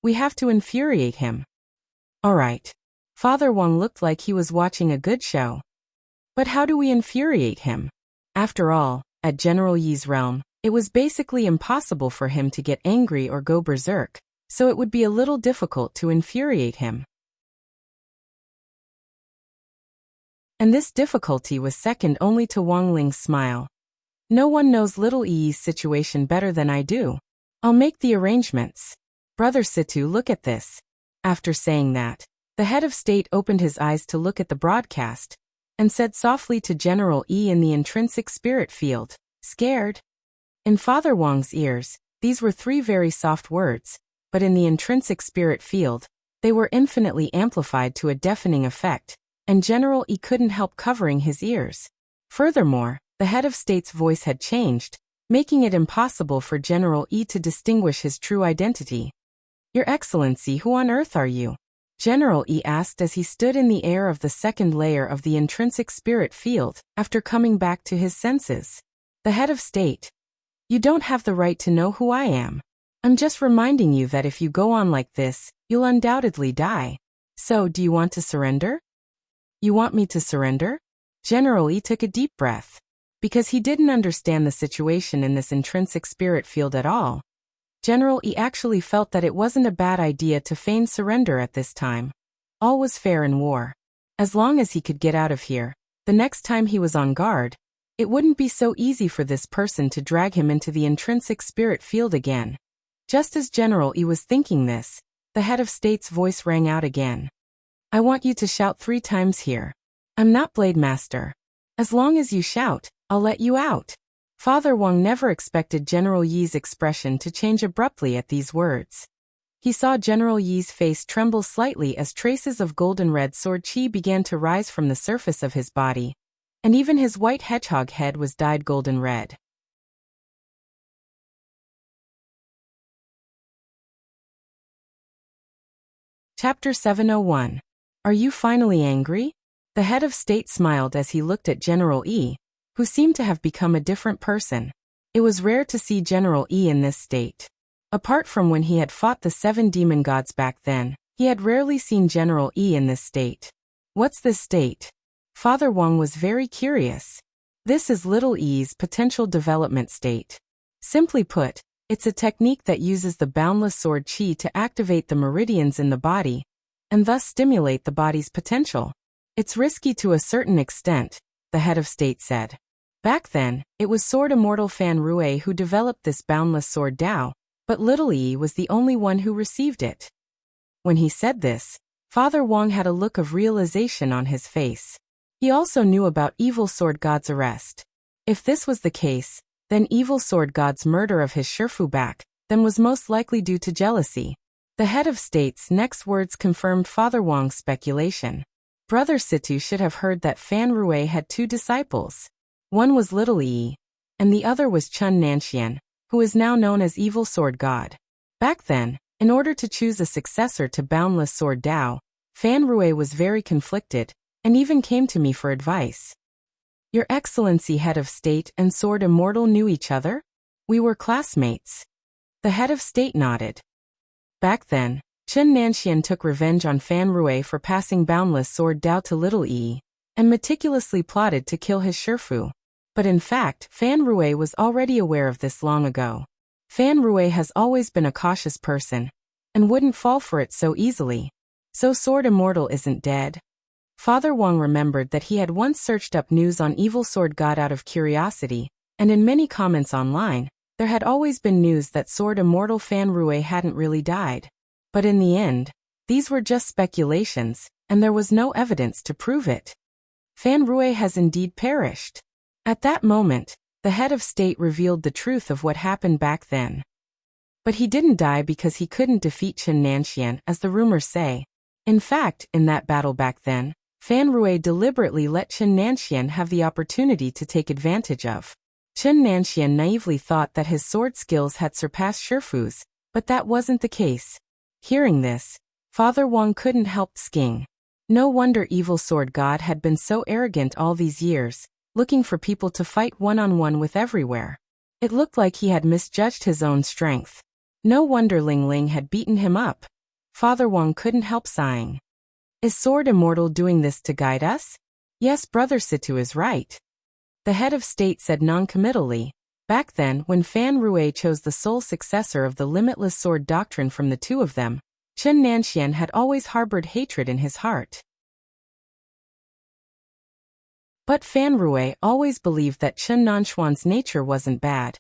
We have to infuriate him. All right. Father Wang looked like he was watching a good show. But how do we infuriate him? After all, at General Yi's realm, it was basically impossible for him to get angry or go berserk, so it would be a little difficult to infuriate him. And this difficulty was second only to Wang Ling's smile. No one knows little E's situation better than I do. I'll make the arrangements. Brother Situ, look at this. After saying that, the head of state opened his eyes to look at the broadcast, and said softly to General E in the intrinsic spirit field, "Scared?" In Father Wang's ears, these were 3 very soft words, but in the intrinsic spirit field, they were infinitely amplified to a deafening effect, and General E couldn't help covering his ears. Furthermore, the head of state's voice had changed, making it impossible for General E to distinguish his true identity. "Your Excellency, who on earth are you?" General E asked as he stood in the air of the second layer of the intrinsic spirit field, after coming back to his senses. The head of state. "You don't have the right to know who I am. I'm just reminding you that if you go on like this, you'll undoubtedly die. So, do you want to surrender?" "You want me to surrender?" General E took a deep breath. Because he didn't understand the situation in this intrinsic spirit field at all. General E actually felt that it wasn't a bad idea to feign surrender at this time. All was fair in war. As long as he could get out of here, the next time he was on guard, it wouldn't be so easy for this person to drag him into the intrinsic spirit field again. Just as General E was thinking this, the head of state's voice rang out again. "I want you to shout 3 times here. I'm not Blade Master. As long as you shout, I'll let you out." Father Wang never expected General Yi's expression to change abruptly at these words. He saw General Yi's face tremble slightly as traces of golden red sword chi began to rise from the surface of his body, and even his white hedgehog head was dyed golden red. Chapter 701. Are you finally angry? The head of state smiled as he looked at General Yi, who seemed to have become a different person. It was rare to see General Yi in this state. Apart from when he had fought the 7 demon gods back then, he had rarely seen General Yi in this state. What's this state? Father Wang was very curious. This is Little Yi's potential development state. Simply put, it's a technique that uses the boundless sword chi to activate the meridians in the body, and thus stimulate the body's potential. It's risky to a certain extent, the head of state said. Back then, it was Sword Immortal Fan Rui who developed this boundless sword Dao, but Little Yi was the only one who received it. When he said this, Father Wang had a look of realization on his face. He also knew about Evil Sword God's arrest. If this was the case, then Evil Sword God's murder of his Shifu back then was most likely due to jealousy. The head of state's next words confirmed Father Wang's speculation. Brother Situ should have heard that Fan Rui had 2 disciples. One was Little Yi, and the other was Chun Nanxian, who is now known as Evil Sword God. Back then, in order to choose a successor to Boundless Sword Dao, Fan Rui was very conflicted, and even came to me for advice. Your Excellency, head of state and Sword Immortal knew each other? We were classmates. The head of state nodded. Back then, Chun Nanxian took revenge on Fan Rui for passing Boundless Sword Dao to Little Yi, and meticulously plotted to kill his Shifu. But in fact, Fan Rui was already aware of this long ago. Fan Rui has always been a cautious person, and wouldn't fall for it so easily. So Sword Immortal isn't dead. Father Wang remembered that he had once searched up news on Evil Sword God out of curiosity, and in many comments online, there had always been news that Sword Immortal Fan Rui hadn't really died. But in the end, these were just speculations, and there was no evidence to prove it. Fan Rui has indeed perished. At that moment, the head of state revealed the truth of what happened back then. But he didn't die because he couldn't defeat Chun Nanxian, as the rumors say. In fact, in that battle back then, Fan Rui deliberately let Chun Nanxian have the opportunity to take advantage of. Chun Nanxian naively thought that his sword skills had surpassed Shifu's, but that wasn't the case. Hearing this, Father Wang couldn't help sking. No wonder Evil Sword God had been so arrogant all these years, looking for people to fight one-on-one with everywhere. It looked like he had misjudged his own strength. No wonder Ling Ling had beaten him up. Father Wang couldn't help sighing. Is Sword Immortal doing this to guide us? Yes, Brother Situ is right. The head of state said non-committally. Back then, when Fan Rui chose the sole successor of the limitless sword doctrine from the 2 of them, Chun Nanxian had always harbored hatred in his heart. But Fan Rui always believed that Chun Nanxuan's nature wasn't bad,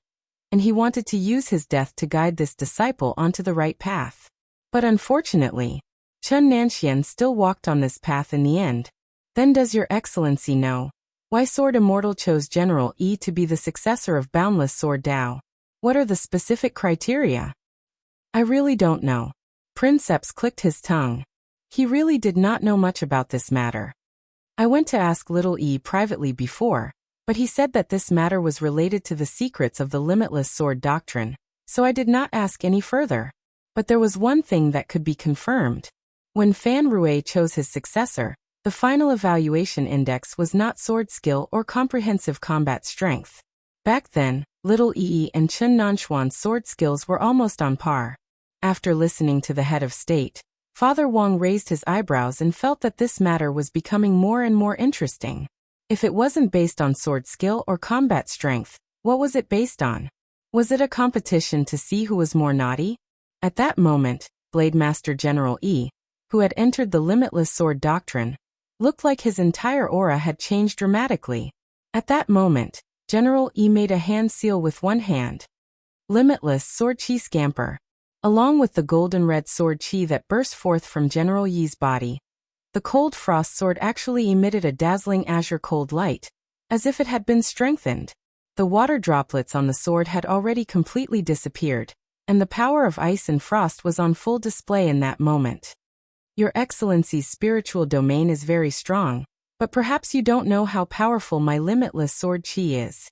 and he wanted to use his death to guide this disciple onto the right path. But unfortunately, Chun Nanxian still walked on this path in the end. Then does Your Excellency know why Sword Immortal chose General Yi to be the successor of Boundless Sword Dao? What are the specific criteria? I really don't know. Princeps clicked his tongue. He really did not know much about this matter. I went to ask Little Yi privately before, but he said that this matter was related to the secrets of the limitless sword doctrine, so I did not ask any further. But there was one thing that could be confirmed. When Fan Rui chose his successor, the final evaluation index was not sword skill or comprehensive combat strength. Back then, Little Yi and Chun Nanxuan's sword skills were almost on par. After listening to the head of state, Father Wang raised his eyebrows and felt that this matter was becoming more and more interesting. If it wasn't based on sword skill or combat strength, what was it based on? Was it a competition to see who was more naughty? At that moment, Blade Master General Yi, who had entered the limitless sword doctrine, looked like his entire aura had changed dramatically. At that moment, General Yi made a hand seal with one hand. Limitless sword chi scamper. Along with the golden red sword chi that burst forth from General Yi's body, the cold frost sword actually emitted a dazzling azure cold light, as if it had been strengthened. The water droplets on the sword had already completely disappeared, and the power of ice and frost was on full display in that moment. Your Excellency's spiritual domain is very strong, but perhaps you don't know how powerful my limitless sword chi is.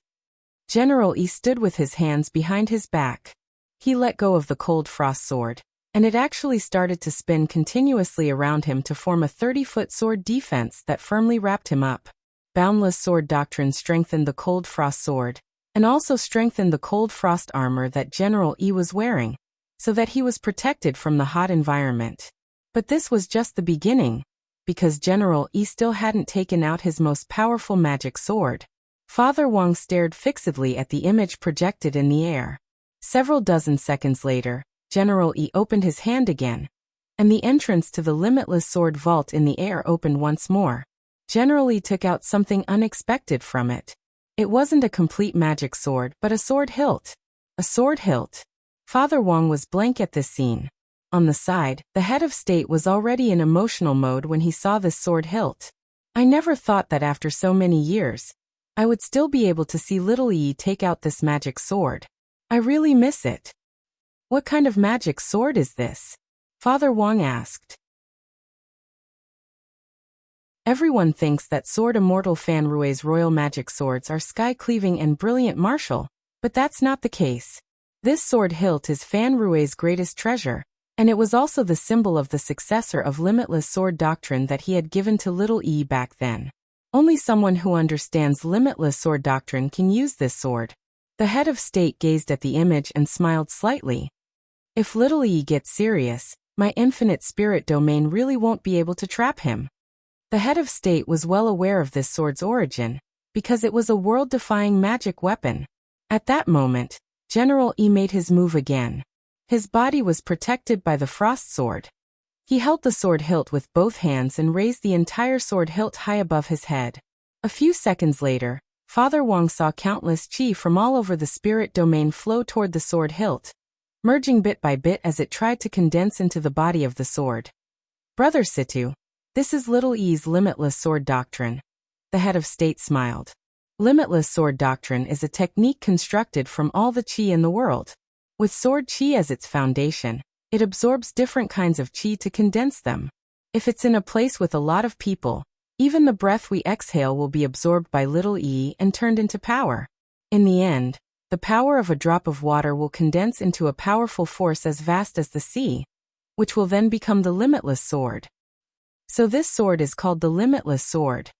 General Yi stood with his hands behind his back. He let go of the cold frost sword, and it actually started to spin continuously around him to form a 30-foot sword defense that firmly wrapped him up. Boundless sword doctrine strengthened the cold frost sword, and also strengthened the cold frost armor that General Yi was wearing, so that he was protected from the hot environment. But this was just the beginning, because General Yi still hadn't taken out his most powerful magic sword. Father Wang stared fixedly at the image projected in the air. Several dozen seconds later, General Yi opened his hand again, and the entrance to the limitless sword vault in the air opened once more. General Yi took out something unexpected from it. It wasn't a complete magic sword, but a sword hilt. A sword hilt. Father Wang was blank at this scene. On the side, the head of state was already in emotional mode when he saw this sword hilt. I never thought that after so many years, I would still be able to see little Yi take out this magic sword. I really miss it. What kind of magic sword is this? Father Wang asked. Everyone thinks that Sword Immortal Fan Rui's royal magic swords are sky-cleaving and brilliant martial, but that's not the case. This sword hilt is Fan Rui's greatest treasure, and it was also the symbol of the successor of limitless sword doctrine that he had given to little Yi back then. Only someone who understands limitless sword doctrine can use this sword. The head of state gazed at the image and smiled slightly. If little Yi gets serious, my infinite spirit domain really won't be able to trap him. The head of state was well aware of this sword's origin, because it was a world-defying magic weapon. At that moment, General Yi made his move again. His body was protected by the frost sword. He held the sword hilt with both hands and raised the entire sword hilt high above his head. A few seconds later, Father Wang saw countless qi from all over the spirit domain flow toward the sword hilt, merging bit by bit as it tried to condense into the body of the sword. Brother Situ, this is little Yi's limitless sword doctrine. The head of state smiled. Limitless sword doctrine is a technique constructed from all the qi in the world. With sword qi as its foundation, it absorbs different kinds of qi to condense them. If it's in a place with a lot of people, even the breath we exhale will be absorbed by little Yi and turned into power. In the end, the power of a drop of water will condense into a powerful force as vast as the sea, which will then become the limitless sword. So this sword is called the limitless sword.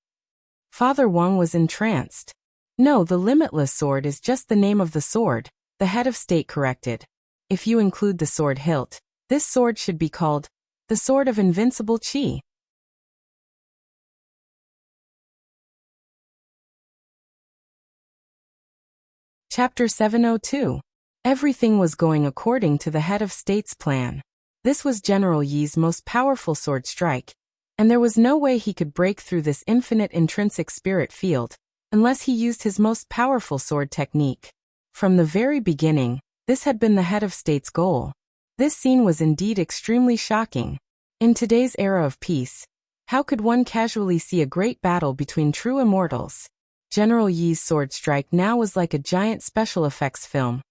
Father Wang was entranced. No, the limitless sword is just the name of the sword, the head of state corrected. If you include the sword hilt, this sword should be called the Sword of Invincible Qi. Chapter 702. Everything was going according to the head of state's plan. This was General Yi's most powerful sword strike, and there was no way he could break through this infinite intrinsic spirit field, unless he used his most powerful sword technique. From the very beginning, this had been the head of state's goal. This scene was indeed extremely shocking. In today's era of peace, how could one casually see a great battle between true immortals? General Yi's sword strike now was like a giant special effects film,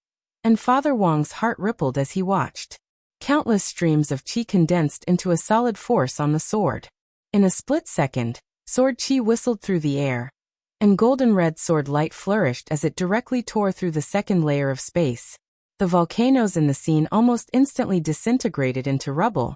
and Father Wang's heart rippled as he watched. Countless streams of qi condensed into a solid force on the sword. In a split second, sword qi whistled through the air, and golden red sword light flourished as it directly tore through the second layer of space. The volcanoes in the scene almost instantly disintegrated into rubble,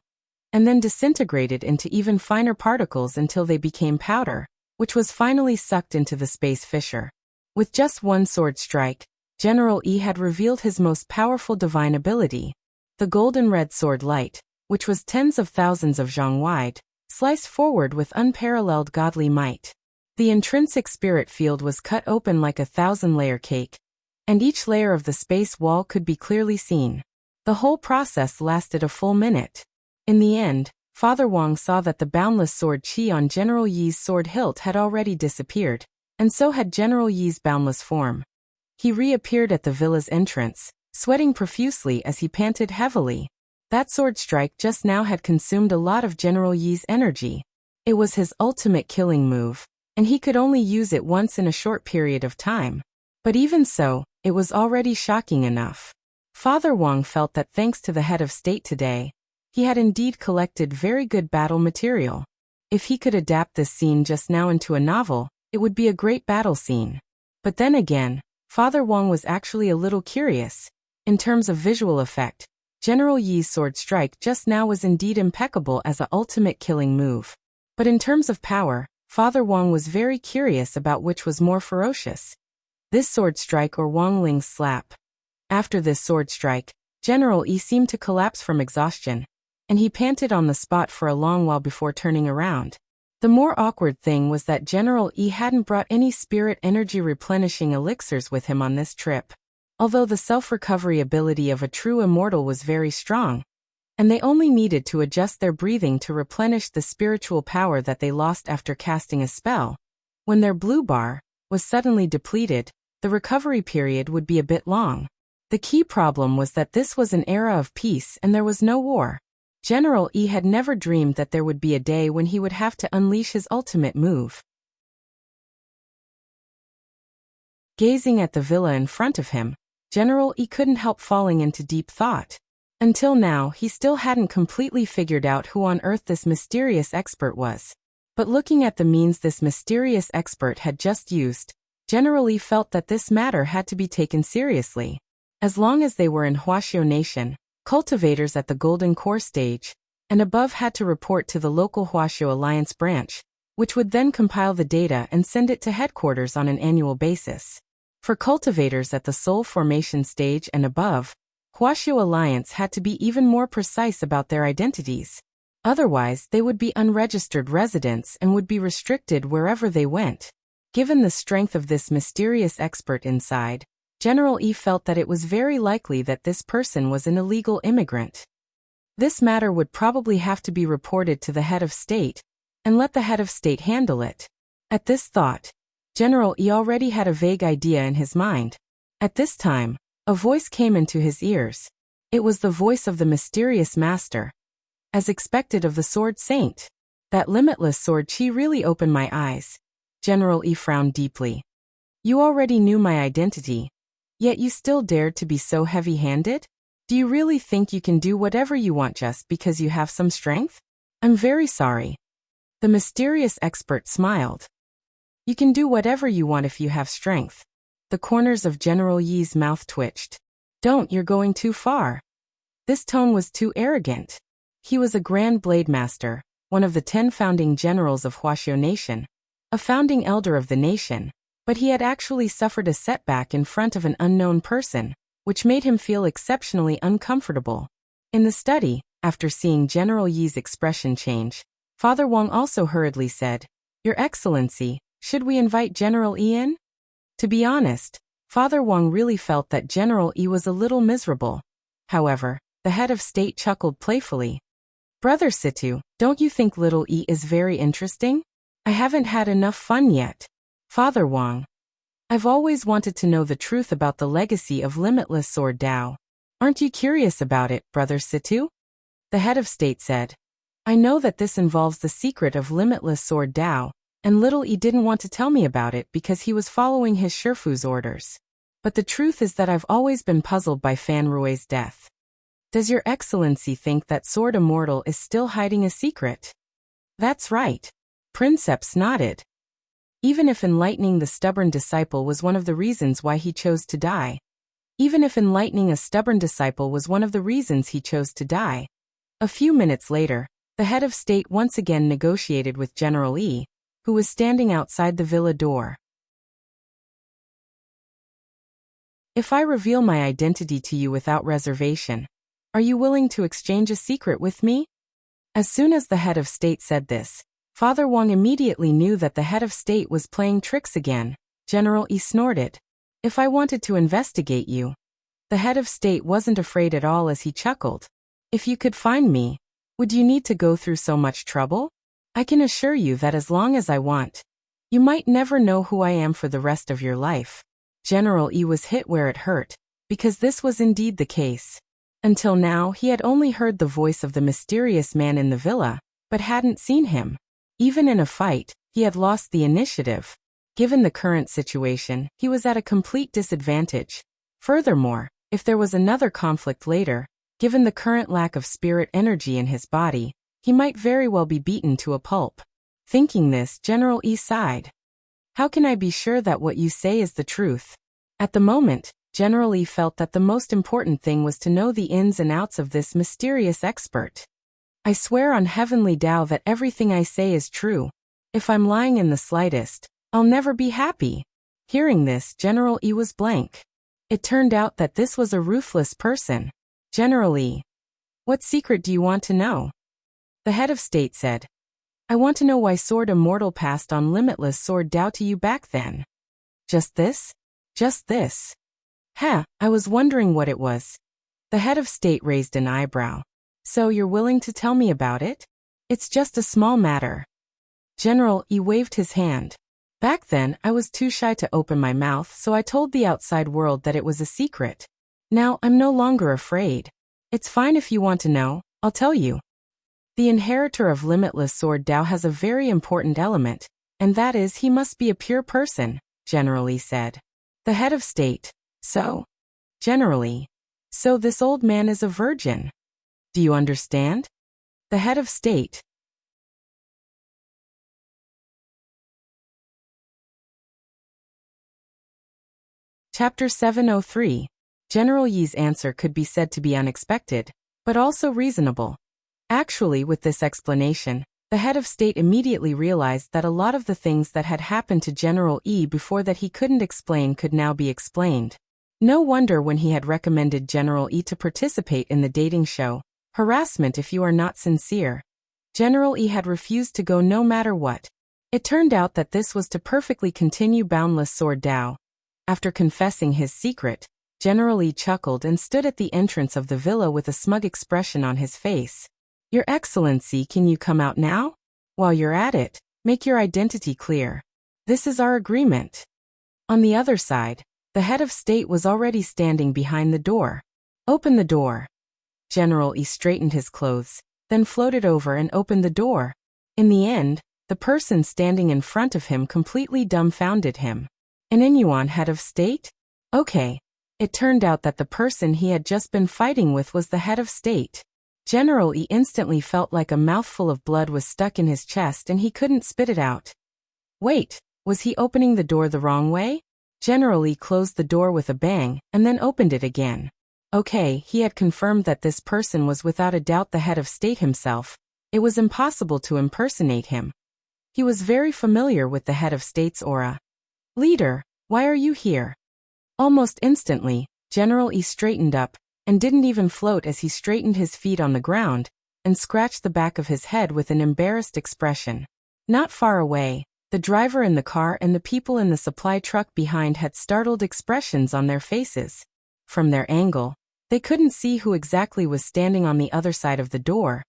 and then disintegrated into even finer particles until they became powder, which was finally sucked into the space fissure. With just one sword strike, General Yi had revealed his most powerful divine ability. The golden red sword light, which was tens of thousands of zhang wide, sliced forward with unparalleled godly might. The intrinsic spirit field was cut open like a 1,000-layer cake, and each layer of the space wall could be clearly seen. The whole process lasted a full minute. In the end, Father Wang saw that the boundless sword qi on General Yi's sword hilt had already disappeared, and so had General Yi's boundless form. He reappeared at the villa's entrance, sweating profusely as he panted heavily. That sword strike just now had consumed a lot of General Yi's energy. It was his ultimate killing move, and he could only use it once in a short period of time. But even so, it was already shocking enough. Father Wang felt that thanks to the head of state today, he had indeed collected very good battle material. If he could adapt this scene just now into a novel, it would be a great battle scene. But then again, Father Wang was actually a little curious. In terms of visual effect, General Yi's sword strike just now was indeed impeccable as an ultimate killing move. But in terms of power, Father Wang was very curious about which was more ferocious. This sword strike or Wang Ling's slap. After this sword strike, General Yi seemed to collapse from exhaustion, and he panted on the spot for a long while before turning around. The more awkward thing was that General Yi hadn't brought any spirit energy replenishing elixirs with him on this trip. Although the self-recovery ability of a true immortal was very strong, and they only needed to adjust their breathing to replenish the spiritual power that they lost after casting a spell. When their blue bar was suddenly depleted, the recovery period would be a bit long. The key problem was that this was an era of peace and there was no war. General Yi had never dreamed that there would be a day when he would have to unleash his ultimate move. Gazing at the villa in front of him, General Yi couldn't help falling into deep thought. Until now, he still hadn't completely figured out who on earth this mysterious expert was. But looking at the means this mysterious expert had just used, General Yi felt that this matter had to be taken seriously. As long as they were in Huaxiao Nation, cultivators at the Golden Core stage and above had to report to the local Huaxiao Alliance branch, which would then compile the data and send it to headquarters on an annual basis. For cultivators at the Soul Formation stage and above, Huaxiao Alliance had to be even more precise about their identities. Otherwise, they would be unregistered residents and would be restricted wherever they went. Given the strength of this mysterious expert inside, General Yi felt that it was very likely that this person was an illegal immigrant. This matter would probably have to be reported to the head of state, and let the head of state handle it. At this thought, General Yi already had a vague idea in his mind. At this time, a voice came into his ears. It was the voice of the mysterious master. As expected of the Sword Saint, that limitless sword chi really opened my eyes. General Yi frowned deeply. You already knew my identity, yet you still dared to be so heavy-handed? Do you really think you can do whatever you want just because you have some strength? I'm very sorry. The mysterious expert smiled. You can do whatever you want if you have strength. The corners of General Yi's mouth twitched. Don't, you're going too far. This tone was too arrogant. He was a Grand Blade Master, one of the 10 founding generals of Huaxiao Nation, a founding elder of the nation, but he had actually suffered a setback in front of an unknown person, which made him feel exceptionally uncomfortable. In the study, after seeing General Yi's expression change, Father Wang also hurriedly said, Your Excellency, should we invite General Yi in? To be honest, Father Wang really felt that General Yi was a little miserable. However, the head of state chuckled playfully. Brother Situ, don't you think little Yi is very interesting? I haven't had enough fun yet. Father Wang. I've always wanted to know the truth about the legacy of Limitless Sword Dao. Aren't you curious about it, Brother Situ? The head of state said. I know that this involves the secret of Limitless Sword Dao, and little Yi didn't want to tell me about it because he was following his Shifu's orders. But the truth is that I've always been puzzled by Fan Rui's death. Does Your Excellency think that Sword Immortal is still hiding a secret? That's right. Princeps nodded. Even if enlightening the stubborn disciple was one of the reasons why he chose to die. Even if enlightening a stubborn disciple was one of the reasons he chose to die. A few minutes later, the head of state once again negotiated with General Yi, who was standing outside the villa door. If I reveal my identity to you without reservation, are you willing to exchange a secret with me? As soon as the head of state said this, Father Wang immediately knew that the head of state was playing tricks again. General Yi snorted. If I wanted to investigate you. The head of state wasn't afraid at all as he chuckled. If you could find me, would you need to go through so much trouble? I can assure you that as long as I want, you might never know who I am for the rest of your life. General Yi was hit where it hurt, because this was indeed the case. Until now he had only heard the voice of the mysterious man in the villa, but hadn't seen him. Even in a fight, he had lost the initiative. Given the current situation, he was at a complete disadvantage. Furthermore, If there was another conflict later, given the current lack of spirit energy in his body, he might very well be beaten to a pulp. Thinking this, General E sighed. How can I be sure that what you say is the truth? At the moment, General E felt that the most important thing was to know the ins and outs of this mysterious expert. I swear on Heavenly Tao that everything I say is true. If I'm lying in the slightest, I'll never be happy. Hearing this, General E was blank. It turned out that this was a ruthless person. General E. What secret do you want to know? The head of state said. I want to know why Sword Immortal passed on Limitless Sword Tao to you back then. Just this? Just this. I was wondering what it was. The head of state raised an eyebrow. So you're willing to tell me about it? It's just a small matter. General E waved his hand. Back then, I was too shy to open my mouth, so I told the outside world that it was a secret. Now, I'm no longer afraid. It's fine if you want to know, I'll tell you. The inheritor of Limitless Sword Tao has a very important element, and that is he must be a pure person, General E said. The head of state. So? General E. So this old man is a virgin. Do you understand? The head of state. Chapter 703. General Yi's answer could be said to be unexpected, but also reasonable. Actually, with this explanation, the head of state immediately realized that a lot of the things that had happened to General E before that he couldn't explain could now be explained. No wonder when he had recommended General E to participate in the dating show, Harassment If You Are Not Sincere, General E had refused to go no matter what. It turned out that this was to perfectly continue Boundless Sword Tao. After confessing his secret, General E chuckled and stood at the entrance of the villa with a smug expression on his face. Your Excellency, can you come out now? While you're at it, make your identity clear. This is our agreement. On the other side, the head of state was already standing behind the door. Open the door. General E straightened his clothes, then floated over and opened the door. In the end, the person standing in front of him completely dumbfounded him. An Inuan head of state? Okay. It turned out that the person he had just been fighting with was the head of state. General E instantly felt like a mouthful of blood was stuck in his chest and he couldn't spit it out. Wait, was he opening the door the wrong way? General E closed the door with a bang and then opened it again. Okay, he had confirmed that this person was without a doubt the head of state himself. It was impossible to impersonate him. He was very familiar with the head of state's aura. Leader, why are you here? Almost instantly, General E straightened up, and didn't even float as he straightened his feet on the ground, and scratched the back of his head with an embarrassed expression. Not far away, the driver in the car and the people in the supply truck behind had startled expressions on their faces. From their angle, they couldn't see who exactly was standing on the other side of the door.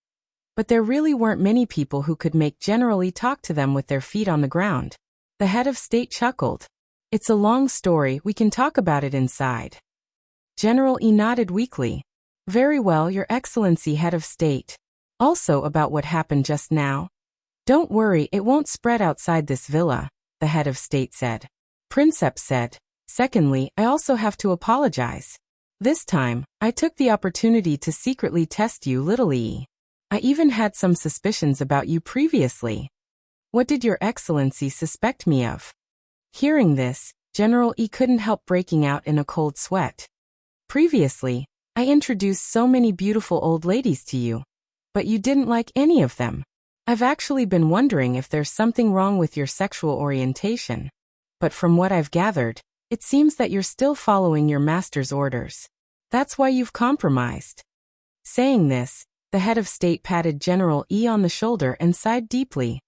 But there really weren't many people who could make General E talk to them with their feet on the ground. The head of state chuckled. It's a long story, we can talk about it inside. General E nodded weakly. Very well, Your Excellency, head of state. Also about what happened just now. Don't worry, it won't spread outside this villa, the head of state said. Princeps said. Secondly, I also have to apologize. This time, I took the opportunity to secretly test you, little E. I even had some suspicions about you previously. What did Your Excellency suspect me of? Hearing this, General E couldn't help breaking out in a cold sweat. Previously, I introduced so many beautiful old ladies to you, but you didn't like any of them. I've actually been wondering if there's something wrong with your sexual orientation. But from what I've gathered, it seems that you're still following your master's orders. That's why you've compromised. Saying this, the head of state patted General E on the shoulder and sighed deeply.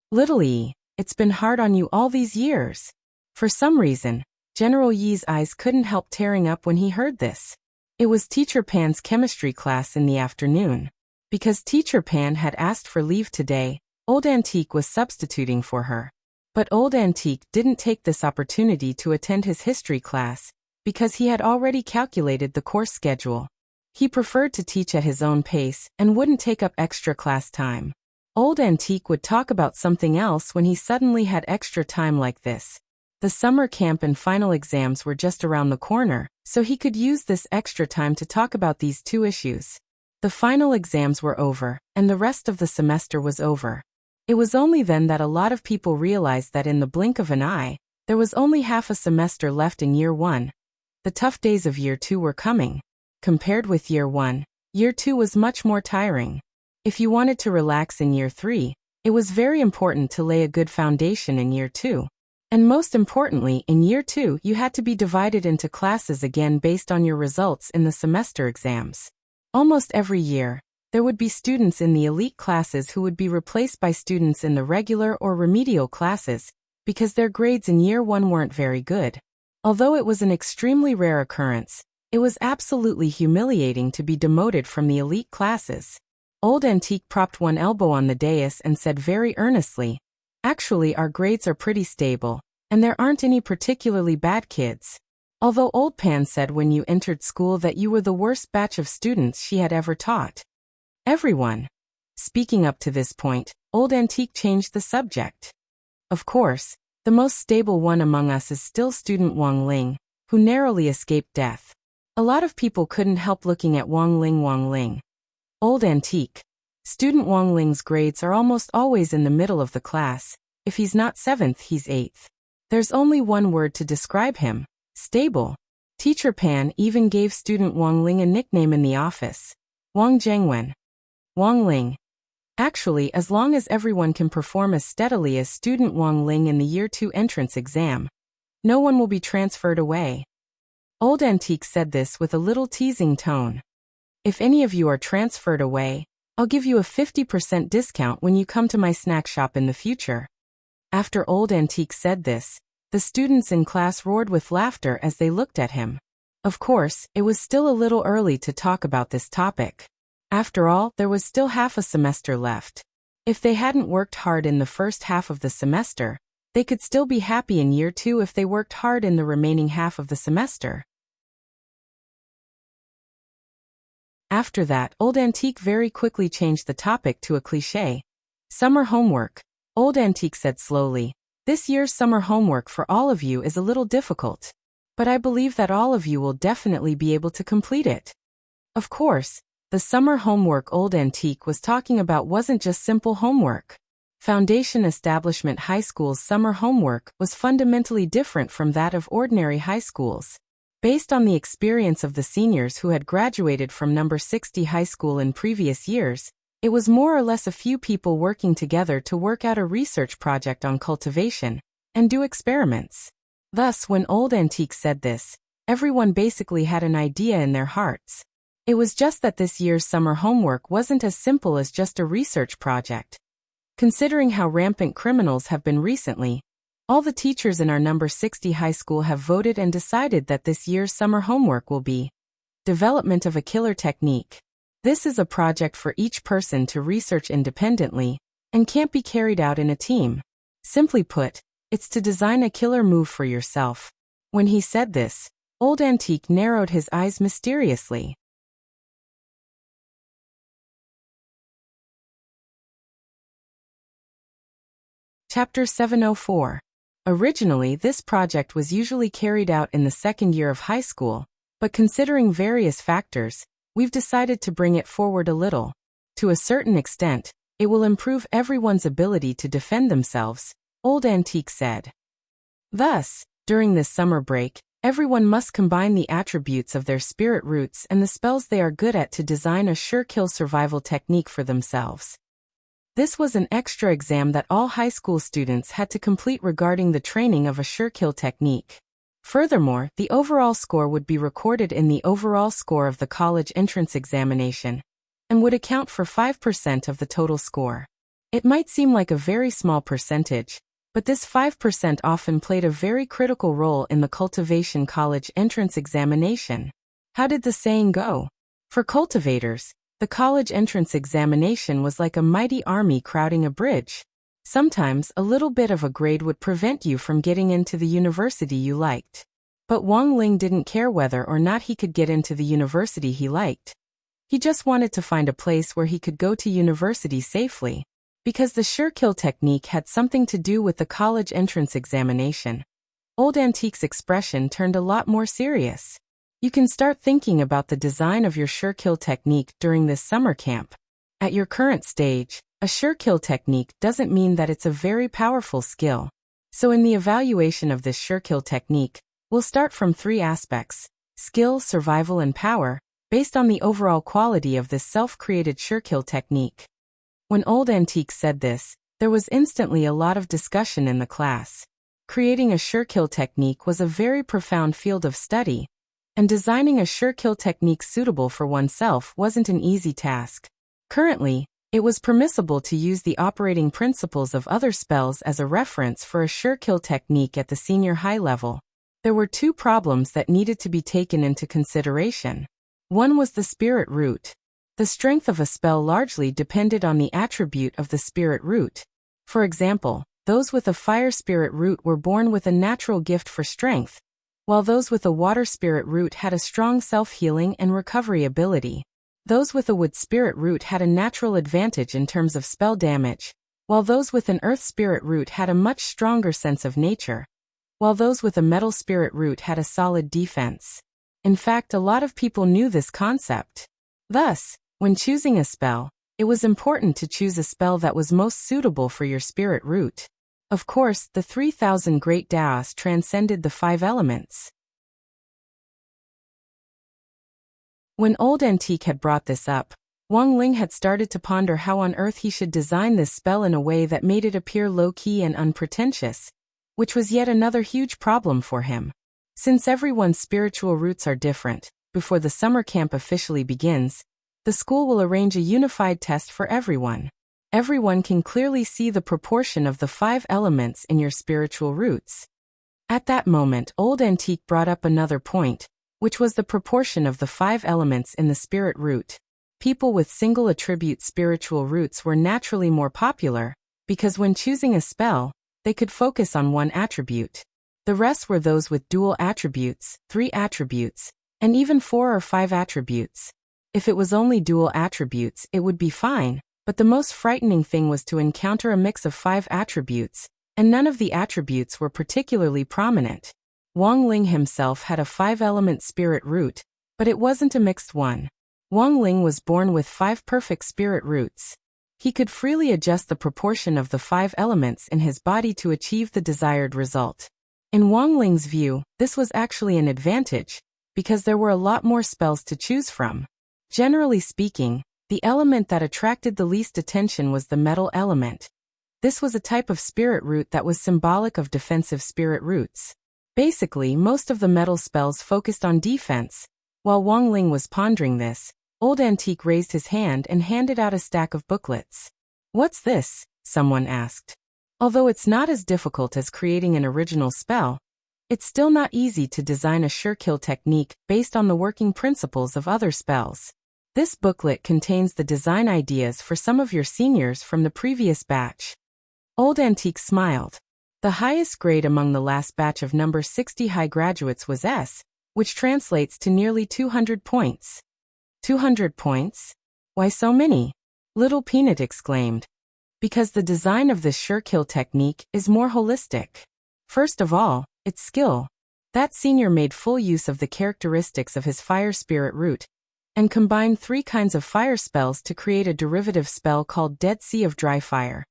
Little E, it's been hard on you all these years. For some reason, General Yi's eyes couldn't help tearing up when he heard this. It was Teacher Pan's chemistry class in the afternoon. Because Teacher Pan had asked for leave today, Old Antique was substituting for her. But Old Antique didn't take this opportunity to attend his history class, because he had already calculated the course schedule. He preferred to teach at his own pace and wouldn't take up extra class time. Old Antique would talk about something else when he suddenly had extra time like this. The summer camp and final exams were just around the corner, so he could use this extra time to talk about these two issues. The final exams were over, and the rest of the semester was over. It was only then that a lot of people realized that in the blink of an eye, there was only half a semester left in year 1. The tough days of year 2 were coming. Compared with year 1, year 2 was much more tiring. If you wanted to relax in year 3, it was very important to lay a good foundation in year 2. And most importantly, in year 2, you had to be divided into classes again based on your results in the semester exams. Almost every year, there would be students in the elite classes who would be replaced by students in the regular or remedial classes, because their grades in year 1 weren't very good. Although it was an extremely rare occurrence, it was absolutely humiliating to be demoted from the elite classes. Old Antique propped one elbow on the dais and said very earnestly, "Actually, our grades are pretty stable, and there aren't any particularly bad kids." Although Old Pan said when you entered school that you were the worst batch of students she had ever taught. Everyone. Speaking up to this point, Old Antique changed the subject. Of course, the most stable one among us is still student Wang Ling, who narrowly escaped death. A lot of people couldn't help looking at Wang Ling. Old Antique. Student Wang Ling's grades are almost always in the middle of the class. If he's not 7th, he's 8th. There's only one word to describe him: stable. Teacher Pan even gave student Wang Ling a nickname in the office: Wang Zhengwen. Wang Ling. Actually, as long as everyone can perform as steadily as student Wang Ling in the year 2 entrance exam, no one will be transferred away. Old Antique said this with a little teasing tone. If any of you are transferred away, I'll give you a 50% discount when you come to my snack shop in the future. After Old Antique said this, the students in class roared with laughter as they looked at him. Of course, it was still a little early to talk about this topic. After all, there was still half a semester left. If they hadn't worked hard in the first half of the semester, they could still be happy in year 2 if they worked hard in the remaining half of the semester. After that, Old Antique very quickly changed the topic to a cliché. Summer homework. Old Antique said slowly, "This year's summer homework for all of you is a little difficult. But I believe that all of you will definitely be able to complete it." Of course, the summer homework Old Antique was talking about wasn't just simple homework. Foundation Establishment High School's summer homework was fundamentally different from that of ordinary high schools. Based on the experience of the seniors who had graduated from number 60 high school in previous years, it was more or less a few people working together to work out a research project on cultivation and do experiments. Thus, when Old Antique said this, everyone basically had an idea in their hearts. It was just that this year's summer homework wasn't as simple as just a research project. Considering how rampant criminals have been recently, all the teachers in our number 60 high school have voted and decided that this year's summer homework will be development of a killer technique. This is a project for each person to research independently and can't be carried out in a team. Simply put, it's to design a killer move for yourself. When he said this, Old Antique narrowed his eyes mysteriously. Chapter 704. Originally, this project was usually carried out in the second year of high school, but considering various factors, we've decided to bring it forward a little. To a certain extent, it will improve everyone's ability to defend themselves, Old Antique said. Thus, during this summer break, everyone must combine the attributes of their spirit roots and the spells they are good at to design a sure-kill survival technique for themselves. This was an extra exam that all high school students had to complete regarding the training of a sure-kill technique. Furthermore, the overall score would be recorded in the overall score of the college entrance examination and would account for 5% of the total score. It might seem like a very small percentage, but this 5% often played a very critical role in the Cultivation college entrance examination. How did the saying go? For cultivators, the college entrance examination was like a mighty army crowding a bridge. Sometimes a little bit of a grade would prevent you from getting into the university you liked. But Wang Ling didn't care whether or not he could get into the university he liked. He just wanted to find a place where he could go to university safely, because the sure-kill technique had something to do with the college entrance examination. Old Antique's expression turned a lot more serious. You can start thinking about the design of your sure kill technique during this summer camp. At your current stage, a sure kill technique doesn't mean that it's a very powerful skill. So in the evaluation of this sure kill technique, we'll start from 3 aspects: skill, survival, and power, based on the overall quality of this self-created sure kill technique. When Old Antique said this, there was instantly a lot of discussion in the class. Creating a sure kill technique was a very profound field of study, and designing a sure kill technique suitable for oneself wasn't an easy task. Currently, it was permissible to use the operating principles of other spells as a reference for a sure kill technique at the senior high level. There were 2 problems that needed to be taken into consideration. One was the spirit root. The strength of a spell largely depended on the attribute of the spirit root. For example, those with a fire spirit root were born with a natural gift for strength, while those with a water spirit root had a strong self-healing and recovery ability. Those with a wood spirit root had a natural advantage in terms of spell damage, while those with an earth spirit root had a much stronger sense of nature, while those with a metal spirit root had a solid defense. In fact, a lot of people knew this concept. Thus, when choosing a spell, it was important to choose a spell that was most suitable for your spirit root. Of course, the 3,000 great Daos transcended the 5 elements. When Old Antique had brought this up, Wang Ling had started to ponder how on earth he should design this spell in a way that made it appear low-key and unpretentious, which was yet another huge problem for him. Since everyone's spiritual roots are different, before the summer camp officially begins, the school will arrange a unified test for everyone. Everyone can clearly see the proportion of the 5 elements in your spiritual roots. At that moment, Old Antique brought up another point, which was the proportion of the 5 elements in the spirit root. People with single attribute spiritual roots were naturally more popular, because when choosing a spell, they could focus on one attribute. The rest were those with dual attributes, 3 attributes, and even 4 or 5 attributes. If it was only dual attributes, it would be fine, but the most frightening thing was to encounter a mix of 5 attributes, and none of the attributes were particularly prominent. Wang Ling himself had a 5-element spirit root, but it wasn't a mixed one. Wang Ling was born with 5 perfect spirit roots. He could freely adjust the proportion of the 5 elements in his body to achieve the desired result. In Wang Ling's view, this was actually an advantage, because there were a lot more spells to choose from. Generally speaking, the element that attracted the least attention was the metal element. This was a type of spirit root that was symbolic of defensive spirit roots. Basically, most of the metal spells focused on defense. While Wang Ling was pondering this, Old Antique raised his hand and handed out a stack of booklets. "What's this?" someone asked. Although it's not as difficult as creating an original spell, it's still not easy to design a sure kill technique based on the working principles of other spells. This booklet contains the design ideas for some of your seniors from the previous batch. Old Antique smiled. The highest grade among the last batch of number 60 high graduates was S, which translates to nearly 200 points. 200 points? Why so many? Little Peanut exclaimed. Because the design of this sure kill technique is more holistic. First of all, it's skill. That senior made full use of the characteristics of his fire spirit root, and combined 3 kinds of fire spells to create a derivative spell called Dead Sea of Dry Fire,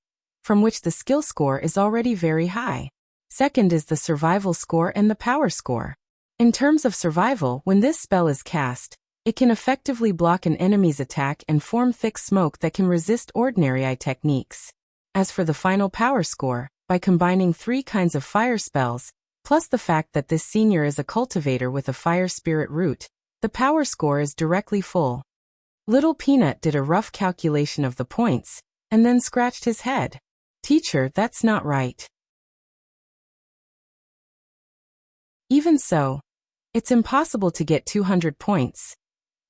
from which the skill score is already very high. Second is the survival score and the power score. In terms of survival, when this spell is cast, it can effectively block an enemy's attack and form thick smoke that can resist ordinary eye techniques. As for the final power score, by combining 3 kinds of fire spells, plus the fact that this senior is a cultivator with a fire spirit root, the power score is directly full. Little Peanut did a rough calculation of the points, and then scratched his head. "Teacher, that's not right." Even so, it's impossible to get 200 points.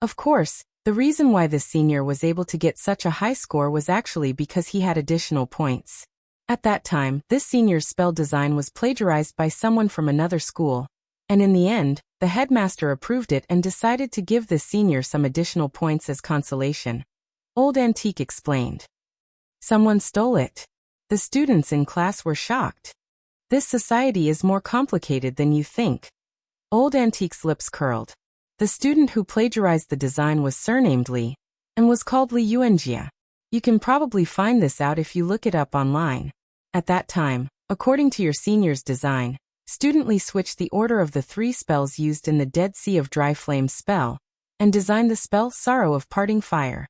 Of course, the reason why this senior was able to get such a high score was actually because he had additional points. At that time, this senior's spell design was plagiarized by someone from another school, and in the end, the headmaster approved it and decided to give this senior some additional points as consolation. Old Antique explained. Someone stole it. The students in class were shocked. This society is more complicated than you think. Old Antique's lips curled. The student who plagiarized the design was surnamed Li, and was called Li Yuanjia. You can probably find this out if you look it up online. At that time, according to your senior's design, Student Li switched the order of the 3 spells used in the Dead Sea of Dry Flames spell, and designed the spell Sorrow of Parting Fire.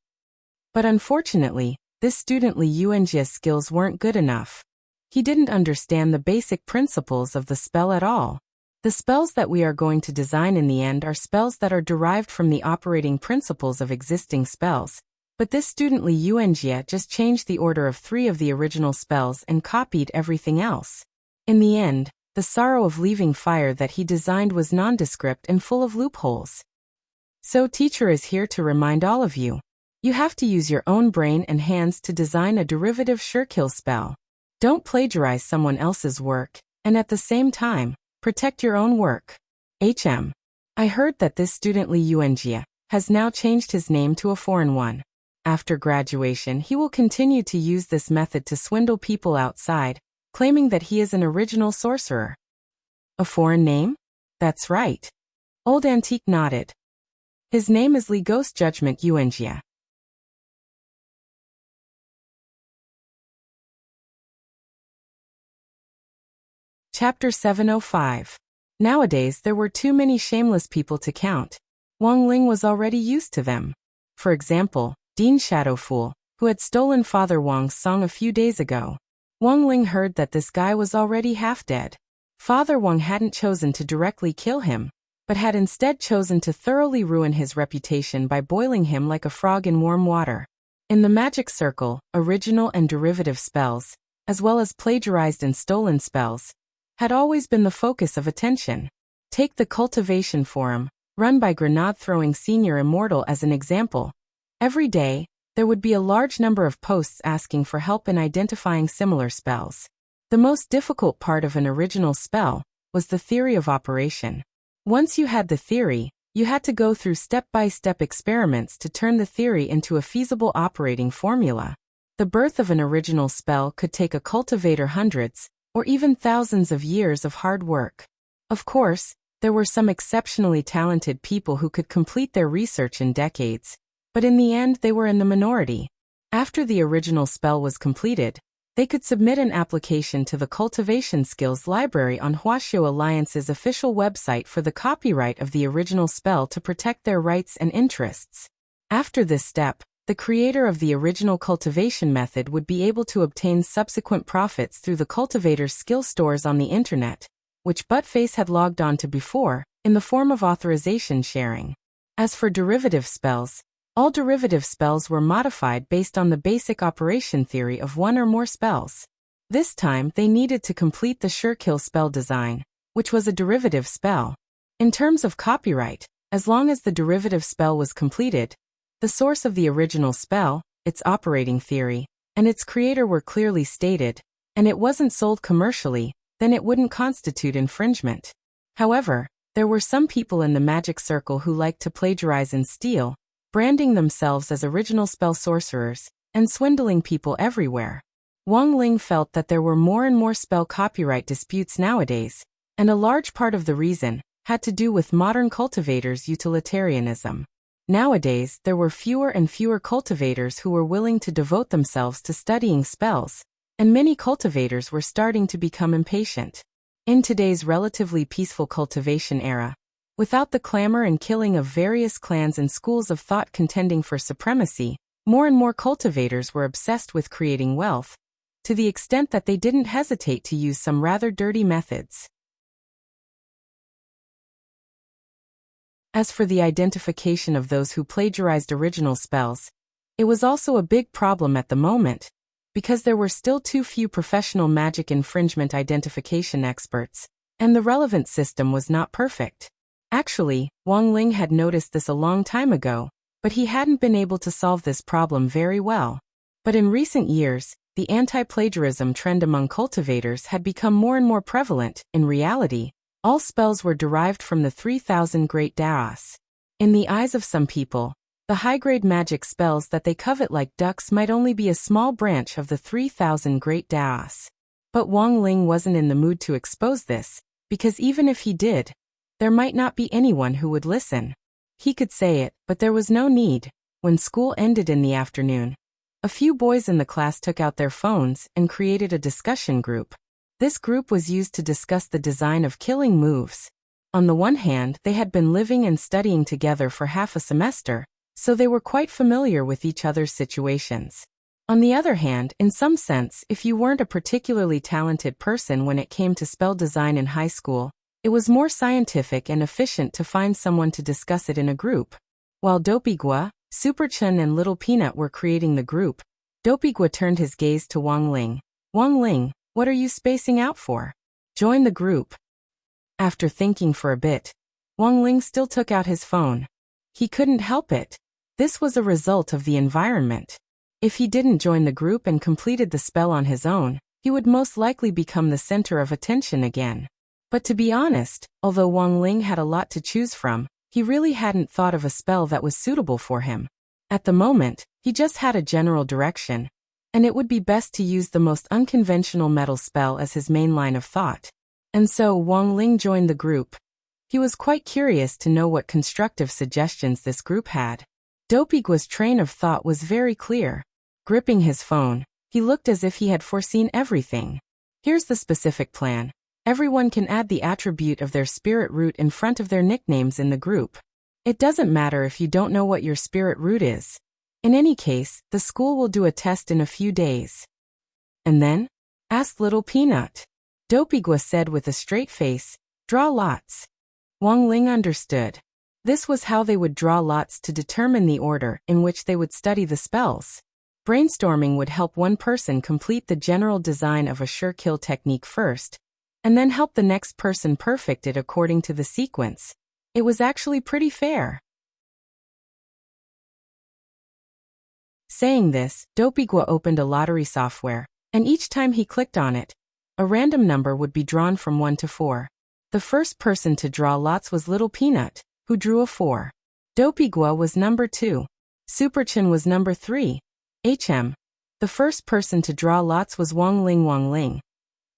But unfortunately, this student Li Yuanjia's skills weren't good enough. He didn't understand the basic principles of the spell at all. The spells that we are going to design in the end are spells that are derived from the operating principles of existing spells, but this student Li Yuanjia just changed the order of 3 of the original spells and copied everything else. In the end, the Sorrow of Leaving Fire that he designed was nondescript and full of loopholes. So teacher is here to remind all of you. You have to use your own brain and hands to design a derivative surekill spell. Don't plagiarize someone else's work, and at the same time, protect your own work. I heard that this student Li Yuanjia has now changed his name to a foreign one. After graduation, he will continue to use this method to swindle people outside, claiming that he is an original sorcerer. A foreign name? That's right. Old Antique nodded. His name is Li Ghost Judgment Yuanjia. Chapter 705. Nowadays there were too many shameless people to count. Wang Ling was already used to them. For example, Dean Shadowfool, who had stolen Father Wang's song a few days ago. Wang Ling heard that this guy was already half dead. Father Wang hadn't chosen to directly kill him, but had instead chosen to thoroughly ruin his reputation by boiling him like a frog in warm water. In the magic circle, original and derivative spells, as well as plagiarized and stolen spells, had always been the focus of attention. Take the Cultivation Forum, run by Grenade-throwing Senior Immortal as an example. Every day, there would be a large number of posts asking for help in identifying similar spells. The most difficult part of an original spell was the theory of operation. Once you had the theory, you had to go through step-by-step experiments to turn the theory into a feasible operating formula. The birth of an original spell could take a cultivator hundreds, or even thousands of years of hard work. Of course, there were some exceptionally talented people who could complete their research in decades, but in the end they were in the minority. After the original spell was completed, they could submit an application to the Cultivation Skills Library on Huaxiu Alliance's official website for the copyright of the original spell to protect their rights and interests. After this step, the creator of the original cultivation method would be able to obtain subsequent profits through the cultivator's skill stores on the internet, which Buttface had logged on to before, in the form of authorization sharing. As for derivative spells, all derivative spells were modified based on the basic operation theory of one or more spells. This time they needed to complete the surekill spell design, which was a derivative spell. In terms of copyright, as long as the derivative spell was completed, the source of the original spell, its operating theory, and its creator were clearly stated, and it wasn't sold commercially, then it wouldn't constitute infringement. However, there were some people in the magic circle who liked to plagiarize and steal, branding themselves as original spell sorcerers, and swindling people everywhere. Wang Ling felt that there were more and more spell copyright disputes nowadays, and a large part of the reason had to do with modern cultivators' utilitarianism. Nowadays, there were fewer and fewer cultivators who were willing to devote themselves to studying spells, and many cultivators were starting to become impatient. In today's relatively peaceful cultivation era, without the clamor and killing of various clans and schools of thought contending for supremacy, more and more cultivators were obsessed with creating wealth, to the extent that they didn't hesitate to use some rather dirty methods. As for the identification of those who plagiarized original spells, it was also a big problem at the moment, because there were still too few professional magic infringement identification experts, and the relevant system was not perfect. Actually, Wang Ling had noticed this a long time ago, but he hadn't been able to solve this problem very well. But in recent years, the anti-plagiarism trend among cultivators had become more and more prevalent. In reality, all spells were derived from the 3,000 Great Daos. In the eyes of some people, the high-grade magic spells that they covet like ducks might only be a small branch of the 3,000 Great Daos. But Wang Ling wasn't in the mood to expose this, because even if he did, there might not be anyone who would listen. He could say it, but there was no need. When school ended in the afternoon, a few boys in the class took out their phones and created a discussion group. This group was used to discuss the design of killing moves. On the one hand, they had been living and studying together for half a semester, so they were quite familiar with each other's situations. On the other hand, in some sense, if you weren't a particularly talented person when it came to spell design in high school, it was more scientific and efficient to find someone to discuss it in a group. While Dopigwa, Superchun and Little Peanut were creating the group, Dopigwa turned his gaze to Wang Ling. Wang Ling, what are you spacing out for? Join the group. After thinking for a bit, Wang Ling still took out his phone. He couldn't help it. This was a result of the environment. If he didn't join the group and completed the spell on his own, he would most likely become the center of attention again. But to be honest, although Wang Ling had a lot to choose from, he really hadn't thought of a spell that was suitable for him. At the moment, he just had a general direction, and it would be best to use the most unconventional metal spell as his main line of thought. And so Wang Ling joined the group. He was quite curious to know what constructive suggestions this group had. Dopigwa's train of thought was very clear. Gripping his phone, he looked as if he had foreseen everything. Here's the specific plan. Everyone can add the attribute of their spirit root in front of their nicknames in the group. It doesn't matter if you don't know what your spirit root is. In any case, the school will do a test in a few days. And then? Asked Little Peanut. Dopigwa said with a straight face, draw lots. Wang Ling understood. This was how they would draw lots to determine the order in which they would study the spells. Brainstorming would help one person complete the general design of a sure kill technique first, and then help the next person perfect it according to the sequence. It was actually pretty fair. Saying this, Dopigwa opened a lottery software, and each time he clicked on it, a random number would be drawn from 1 to 4. The first person to draw lots was Little Peanut, who drew a 4. Dopigwa was number 2. Superchin was number 3. The first person to draw lots was Wang Ling. Wang Ling.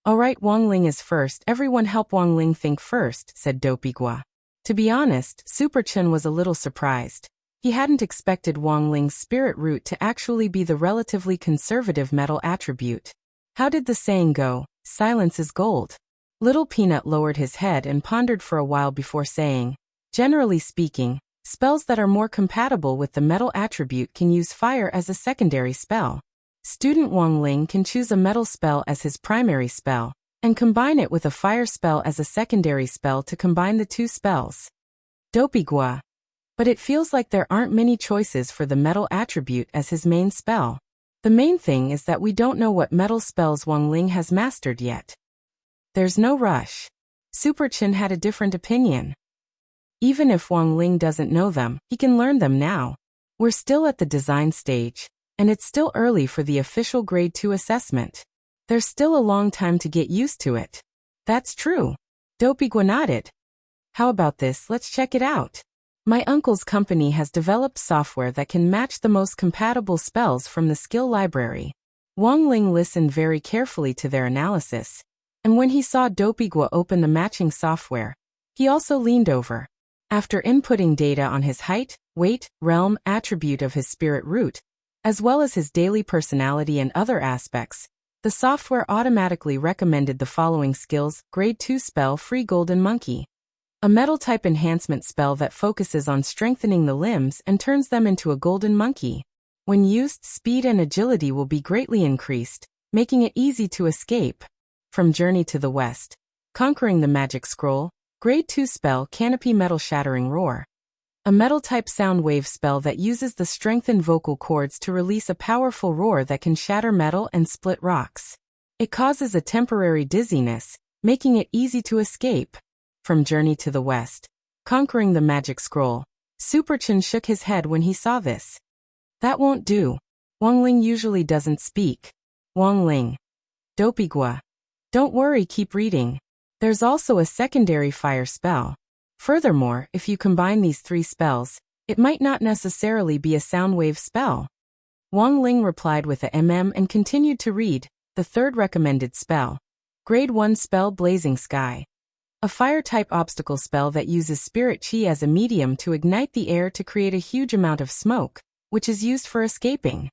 Alright, Wang Ling is first. Everyone help Wang Ling think first, said Dopigwa. To be honest, Superchin was a little surprised. He hadn't expected Wang Ling's spirit root to actually be the relatively conservative metal attribute. How did the saying go? Silence is gold. Little Peanut lowered his head and pondered for a while before saying, generally speaking, spells that are more compatible with the metal attribute can use fire as a secondary spell. Student Wang Ling can choose a metal spell as his primary spell, and combine it with a fire spell as a secondary spell to combine the two spells. Dopigwa. But it feels like there aren't many choices for the metal attribute as his main spell. The main thing is that we don't know what metal spells Wang Ling has mastered yet. There's no rush. Superchin had a different opinion. Even if Wang Ling doesn't know them, he can learn them now. We're still at the design stage, and it's still early for the official Grade 2 assessment. There's still a long time to get used to it. That's true. Dopigwa nodded. How about this? Let's check it out. My uncle's company has developed software that can match the most compatible spells from the skill library. Wang Ling listened very carefully to their analysis, and when he saw Dopigwa open the matching software, he also leaned over. After inputting data on his height, weight, realm, attribute of his spirit root, as well as his daily personality and other aspects, the software automatically recommended the following skills: Grade 2 spell Free Golden Monkey. A metal-type enhancement spell that focuses on strengthening the limbs and turns them into a golden monkey. When used, speed and agility will be greatly increased, making it easy to escape. From Journey to the West. Conquering the Magic Scroll. Grade 2 spell Canopy Metal Shattering Roar. A metal-type sound wave spell that uses the strengthened vocal cords to release a powerful roar that can shatter metal and split rocks. It causes a temporary dizziness, making it easy to escape. From Journey to the West. Conquering the Magic Scroll. Superchin shook his head when he saw this. That won't do. Wang Ling usually doesn't speak. Wang Ling. Dopigwa. Don't worry, keep reading. There's also a secondary fire spell. Furthermore, if you combine these 3 spells, it might not necessarily be a sound wave spell. Wang Ling replied with a and continued to read. The third recommended spell, Grade 1 spell Blazing Sky. A fire-type obstacle spell that uses spirit chi as a medium to ignite the air to create a huge amount of smoke, which is used for escaping.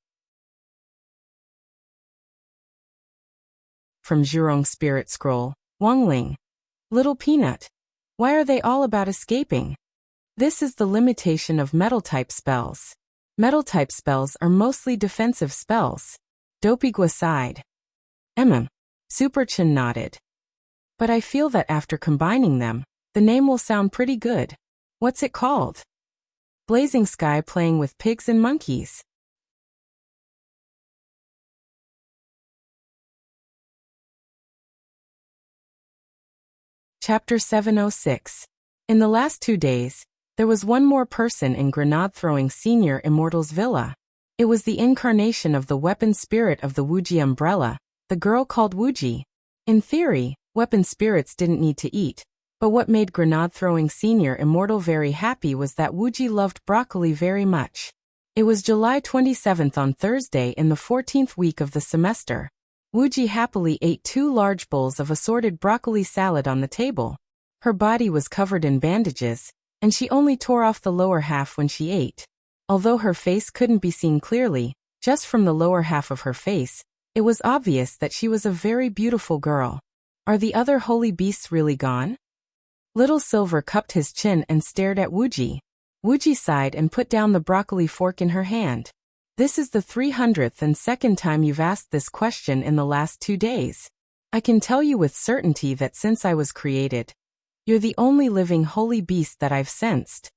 From Zhurong Spirit Scroll, Wang Ling. Little Peanut. Why are they all about escaping? This is the limitation of metal-type spells. Metal-type spells are mostly defensive spells. Dopigua sighed. Superchin nodded. But I feel that after combining them, the name will sound pretty good. What's it called? Blazing Sky Playing with Pigs and Monkeys. Chapter 706. In the last 2 days, there was one more person in grenade-throwing Senior Immortal's villa. It was the incarnation of the weapon spirit of the Wuji umbrella, the girl called Wuji. In theory, weapon spirits didn't need to eat, but what made grenade-throwing Senior Immortal very happy was that Wuji loved broccoli very much. It was July 27th on Thursday in the 14th week of the semester. Wuji happily ate 2 large bowls of assorted broccoli salad on the table. Her body was covered in bandages, and she only tore off the lower half when she ate. Although her face couldn't be seen clearly, just from the lower half of her face, it was obvious that she was a very beautiful girl. Are the other holy beasts really gone? Little Silver cupped his chin and stared at Wuji. Wuji sighed and put down the broccoli fork in her hand. This is the 302nd time you've asked this question in the last 2 days. I can tell you with certainty that since I was created, you're the only living holy beast that I've sensed.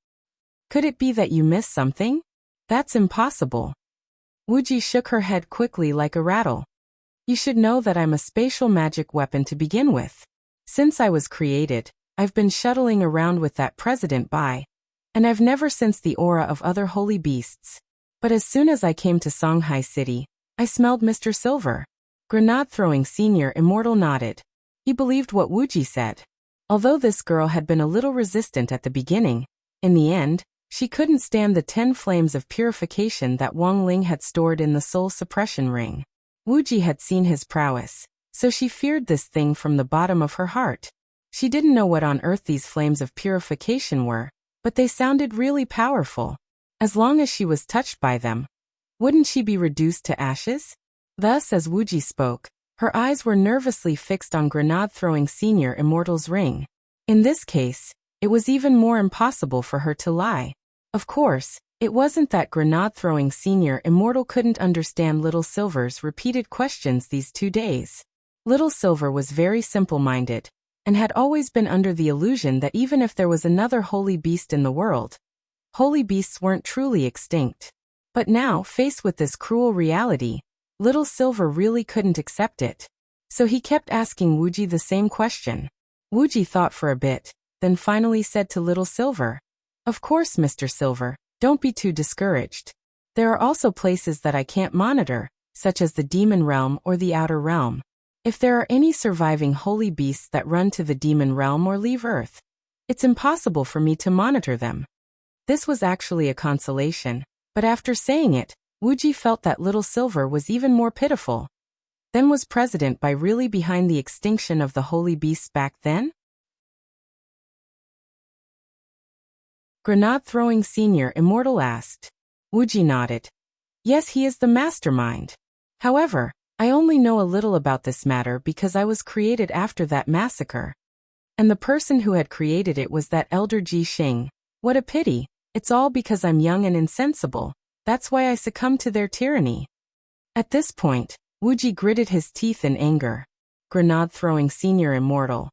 Could it be that you missed something? That's impossible. Wuji shook her head quickly like a rattle. You should know that I'm a spatial magic weapon to begin with. Since I was created, I've been shuttling around with that President Bai, and I've never sensed the aura of other holy beasts. But as soon as I came to Songhai City, I smelled Mr. Silver. Grenade-throwing Senior Immortal nodded. He believed what Wuji said. Although this girl had been a little resistant at the beginning, in the end, she couldn't stand the 10 flames of purification that Wang Ling had stored in the soul suppression ring. Wuji had seen his prowess, so she feared this thing from the bottom of her heart. She didn't know what on earth these flames of purification were, but they sounded really powerful. As long as she was touched by them, wouldn't she be reduced to ashes? Thus, as Wuji spoke, her eyes were nervously fixed on grenade-throwing Senior Immortal's ring. In this case, it was even more impossible for her to lie. Of course, it wasn't that grenade-throwing Senior Immortal couldn't understand Little Silver's repeated questions these 2 days. Little Silver was very simple-minded, and had always been under the illusion that even if there was another holy beast in the world, holy beasts weren't truly extinct. But now, faced with this cruel reality, Little Silver really couldn't accept it. So he kept asking Wuji the same question. Wuji thought for a bit, then finally said to Little Silver, "Of course, Mr. Silver, don't be too discouraged. There are also places that I can't monitor, such as the Demon Realm or the Outer Realm. If there are any surviving holy beasts that run to the Demon Realm or leave Earth, it's impossible for me to monitor them." This was actually a consolation, but after saying it, Wuji felt that Little Silver was even more pitiful. Then was President Bai really behind the extinction of the holy beasts back then? Grenade-throwing Senior Immortal asked. Wuji nodded. Yes, he is the mastermind. However, I only know a little about this matter because I was created after that massacre. And the person who had created it was that elder Ji Xing. What a pity. It's all because I'm young and insensible. That's why I succumbed to their tyranny. At this point, Wuji gritted his teeth in anger. Grenade-throwing Senior Immortal.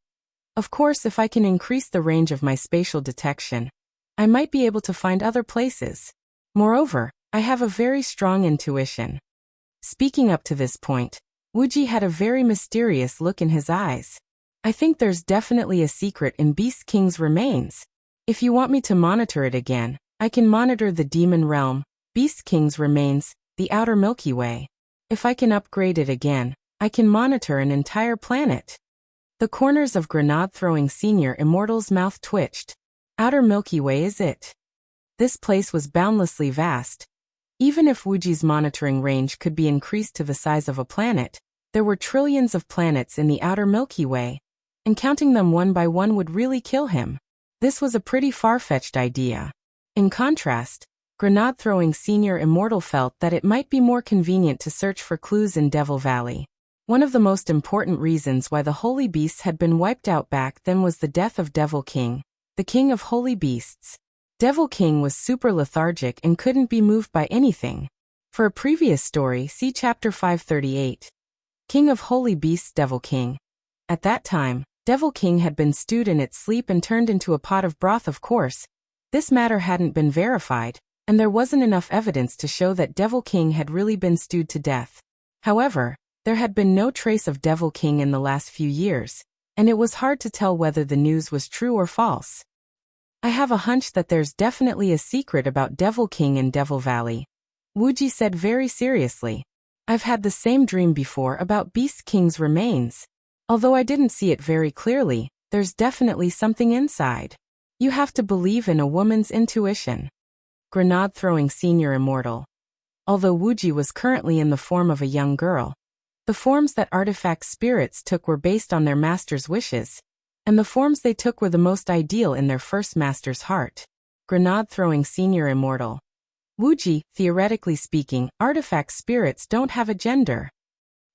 Of course, if I can increase the range of my spatial detection, I might be able to find other places. Moreover, I have a very strong intuition. Speaking up to this point, Wuji had a very mysterious look in his eyes. I think there's definitely a secret in Beast King's remains. If you want me to monitor it again, I can monitor the Demon Realm, Beast King's remains, the Outer Milky Way. If I can upgrade it again, I can monitor an entire planet. The corners of Grenade-throwing Senior Immortal's mouth twitched. Outer Milky Way is it? This place was boundlessly vast. Even if Wuji's monitoring range could be increased to the size of a planet, There were trillions of planets in the outer Milky Way, and counting them one by one would really kill him. This was a pretty far-fetched idea. In contrast, Grenade-throwing Senior Immortal felt that it might be more convenient to search for clues in Devil Valley. One of the most important reasons why the holy beasts had been wiped out back then was the death of Devil King, the king of holy beasts. Devil King was super lethargic and couldn't be moved by anything. For a previous story, see Chapter 538. King of Holy Beasts Devil King. At that time, Devil King had been stewed in its sleep and turned into a pot of broth. Of course, this matter hadn't been verified, and there wasn't enough evidence to show that Devil King had really been stewed to death. However, there had been no trace of Devil King in the last few years, and it was hard to tell whether the news was true or false. I have a hunch that there's definitely a secret about Devil King in Devil Valley, Wuji said very seriously. I've had the same dream before about Beast King's remains. Although I didn't see it very clearly, there's definitely something inside. You have to believe in a woman's intuition. Grenade-throwing Senior Immortal. Although Wuji was currently in the form of a young girl, the forms that artifact spirits took were based on their master's wishes, and the forms they took were the most ideal in their first master's heart. Grenade-throwing Senior Immortal. Wuji, theoretically speaking, artifact spirits don't have a gender.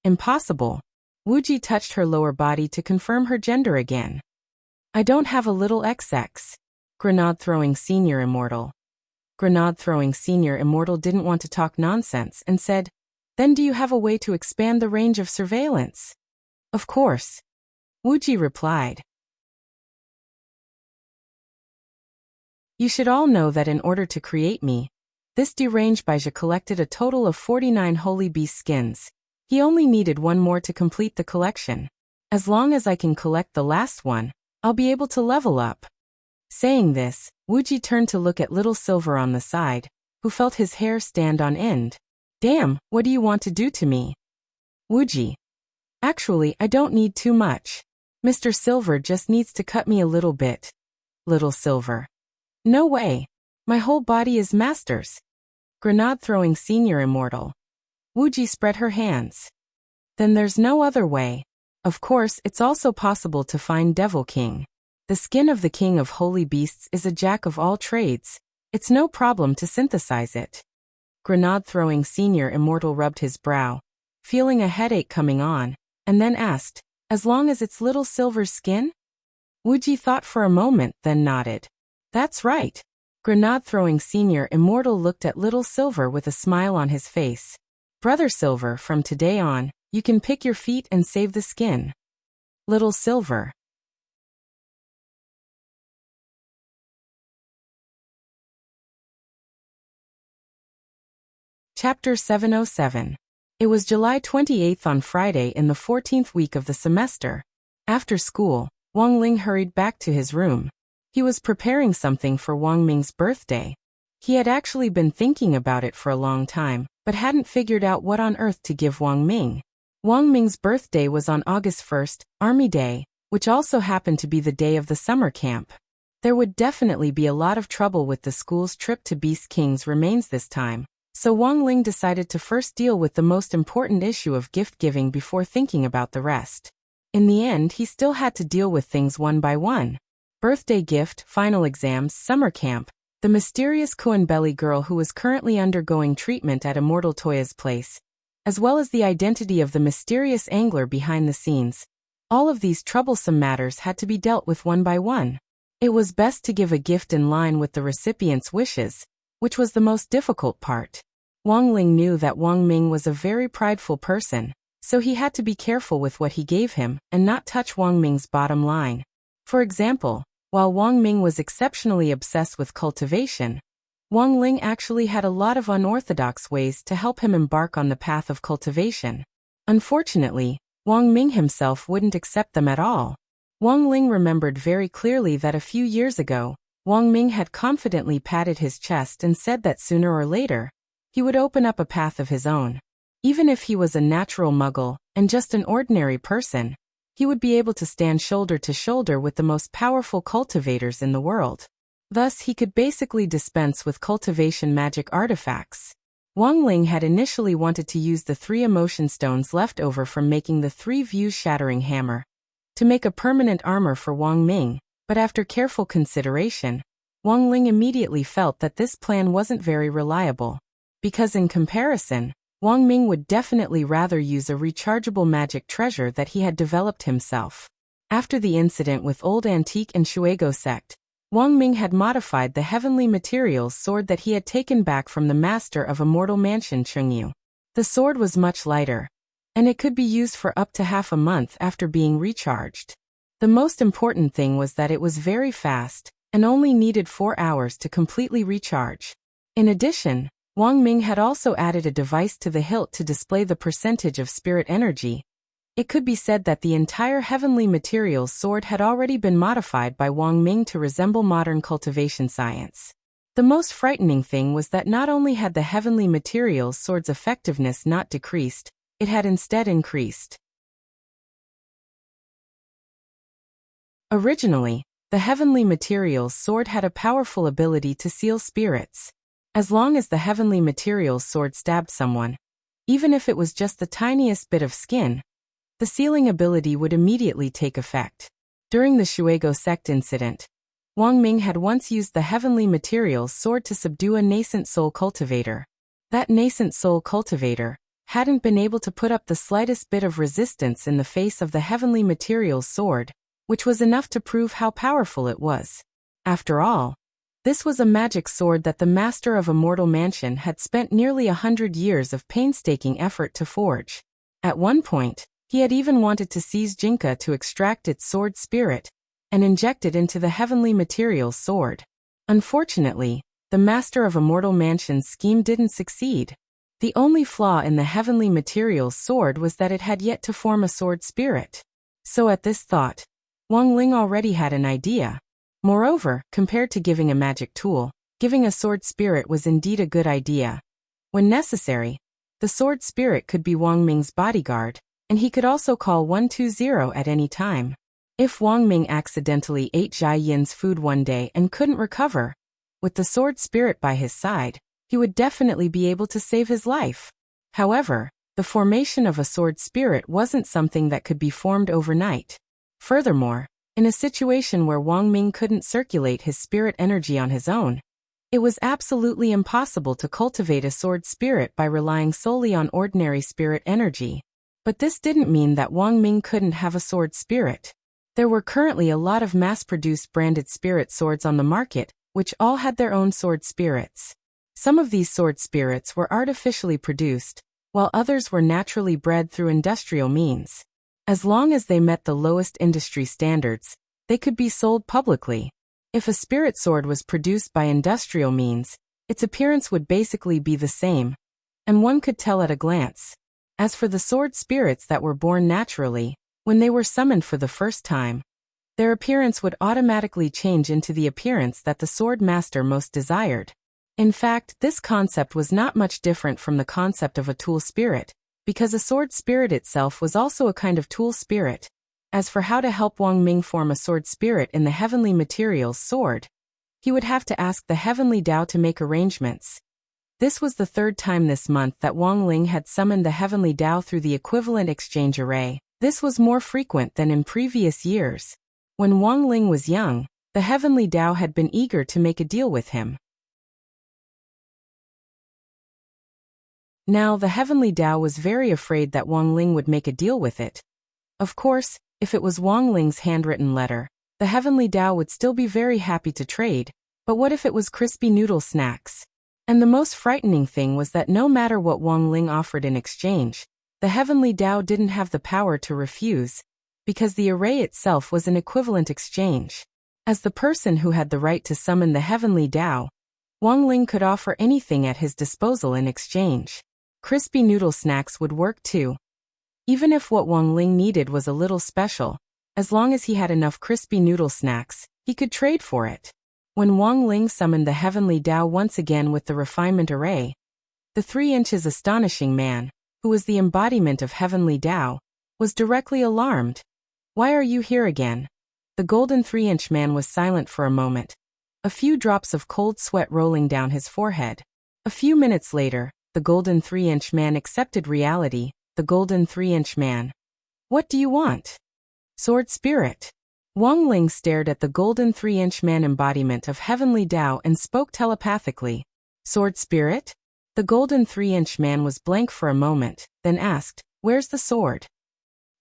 Impossible. Wuji touched her lower body to confirm her gender again. I don't have a little XX. Grenade-throwing Senior Immortal. Grenade-throwing Senior Immortal didn't want to talk nonsense and said, then do you have a way to expand the range of surveillance? Of course. Wuji replied. You should all know that in order to create me, this deranged Baija collected a total of 49 holy beast skins. He only needed one more to complete the collection. As long as I can collect the last one, I'll be able to level up. Saying this, Wuji turned to look at Little Silver on the side, who felt his hair stand on end. Damn, what do you want to do to me? Wuji. Actually, I don't need too much. Mr. Silver just needs to cut me a little bit. Little Silver. No way. My whole body is master's. Grenade-throwing Senior Immortal. Wuji spread her hands. Then there's no other way. Of course, it's also possible to find Devil King. The skin of the King of Holy Beasts is a jack of all trades. It's no problem to synthesize it. Grenade-throwing Senior Immortal rubbed his brow, feeling a headache coming on, and then asked, as long as it's Little Silver's skin? Wuji thought for a moment, then nodded. That's right. Grenade-throwing Senior Immortal looked at Little Silver with a smile on his face. Brother Silver, from today on, you can pick your feet and save the skin. Little Silver. Chapter 707. It was July 28th on Friday in the 14th week of the semester. After school, Wang Ling hurried back to his room. He was preparing something for Wang Ming's birthday. He had actually been thinking about it for a long time, but hadn't figured out what on earth to give Wang Ming. Wang Ming's birthday was on August 1st, Army Day, which also happened to be the day of the summer camp. There would definitely be a lot of trouble with the school's trip to Beast King's remains this time, so Wang Ling decided to first deal with the most important issue of gift giving before thinking about the rest. In the end, he still had to deal with things one by one. Birthday gift, final exams, summer camp, the mysterious Kuan-belly girl who was currently undergoing treatment at Immortal Toya's place, as well as the identity of the mysterious angler behind the scenes. All of these troublesome matters had to be dealt with one by one. It was best to give a gift in line with the recipient's wishes, which was the most difficult part. Wang Ling knew that Wang Ming was a very prideful person, so he had to be careful with what he gave him and not touch Wang Ming's bottom line. For example, while Wang Ming was exceptionally obsessed with cultivation, Wang Ling actually had a lot of unorthodox ways to help him embark on the path of cultivation. Unfortunately, Wang Ming himself wouldn't accept them at all. Wang Ling remembered very clearly that a few years ago, Wang Ming had confidently patted his chest and said that sooner or later, he would open up a path of his own. Even if he was a natural muggle and just an ordinary person, he would be able to stand shoulder to shoulder with the most powerful cultivators in the world. Thus, he could basically dispense with cultivation magic artifacts. Wang Ling had initially wanted to use the 3 emotion stones left over from making the 3 views-shattering hammer to make a permanent armor for Wang Ming, but after careful consideration, Wang Ling immediately felt that this plan wasn't very reliable. Because in comparison, Wang Ming would definitely rather use a rechargeable magic treasure that he had developed himself. After the incident with Old Antique and Shuego sect, Wang Ming had modified the heavenly materials sword that he had taken back from the master of Immortal Mansion Chengyu. The sword was much lighter, and it could be used for up to half a month after being recharged. The most important thing was that it was very fast, and only needed 4 hours to completely recharge. In addition, Wang Ming had also added a device to the hilt to display the percentage of spirit energy. It could be said that the entire heavenly materials sword had already been modified by Wang Ming to resemble modern cultivation science. The most frightening thing was that not only had the heavenly materials sword's effectiveness not decreased, it had instead increased. Originally, the heavenly materials sword had a powerful ability to seal spirits. As long as the heavenly materials sword stabbed someone, even if it was just the tiniest bit of skin, the sealing ability would immediately take effect. During the Shuego sect incident, Wang Ming had once used the heavenly materials sword to subdue a nascent soul cultivator. That nascent soul cultivator hadn't been able to put up the slightest bit of resistance in the face of the heavenly materials sword, which was enough to prove how powerful it was. After all, this was a magic sword that the master of Immortal Mansion had spent nearly 100 years of painstaking effort to forge. At one point, he had even wanted to seize Jinka to extract its sword spirit and inject it into the heavenly materials sword. Unfortunately, the master of Immortal Mansion's scheme didn't succeed. The only flaw in the heavenly materials sword was that it had yet to form a sword spirit. So at this thought, Wang Ling already had an idea. Moreover, compared to giving a magic tool, giving a sword spirit was indeed a good idea. When necessary, the sword spirit could be Wang Ming's bodyguard, and he could also call 120 at any time. If Wang Ming accidentally ate Jia Yin's food one day and couldn't recover, with the sword spirit by his side, he would definitely be able to save his life. However, the formation of a sword spirit wasn't something that could be formed overnight. Furthermore, in a situation where Wang Ming couldn't circulate his spirit energy on his own, it was absolutely impossible to cultivate a sword spirit by relying solely on ordinary spirit energy. But this didn't mean that Wang Ming couldn't have a sword spirit. There were currently a lot of mass-produced branded spirit swords on the market, which all had their own sword spirits. Some of these sword spirits were artificially produced, while others were naturally bred through industrial means. As long as they met the lowest industry standards, they could be sold publicly. If a spirit sword was produced by industrial means, its appearance would basically be the same, and one could tell at a glance. As for the sword spirits that were born naturally, when they were summoned for the first time, their appearance would automatically change into the appearance that the sword master most desired. In fact, this concept was not much different from the concept of a tool spirit, because a sword spirit itself was also a kind of tool spirit. As for how to help Wang Ming form a sword spirit in the heavenly materials sword, he would have to ask the heavenly Tao to make arrangements. This was the 3rd time this month that Wang Ling had summoned the heavenly Tao through the equivalent exchange array. This was more frequent than in previous years. When Wang Ling was young, the heavenly Tao had been eager to make a deal with him. Now the heavenly Tao was very afraid that Wang Ling would make a deal with it. Of course, if it was Wang Ling's handwritten letter, the heavenly Tao would still be very happy to trade, but what if it was crispy noodle snacks? And the most frightening thing was that no matter what Wang Ling offered in exchange, the heavenly Tao didn't have the power to refuse, because the array itself was an equivalent exchange. As the person who had the right to summon the heavenly Tao, Wang Ling could offer anything at his disposal in exchange. Crispy noodle snacks would work too. Even if what Wang Ling needed was a little special, as long as he had enough crispy noodle snacks, he could trade for it. When Wang Ling summoned the heavenly Tao once again with the refinement array, the 3 inches astonishing man, who was the embodiment of heavenly Tao, was directly alarmed. "Why are you here again?" The golden 3-inch man was silent for a moment, a few drops of cold sweat rolling down his forehead. A few minutes later, The golden 3-inch man accepted reality. The golden 3-inch man. What do you want? Sword spirit. Wang Ling stared at the golden 3-inch man embodiment of heavenly Tao and spoke telepathically. Sword spirit? The golden 3-inch man was blank for a moment, then asked, where's the sword?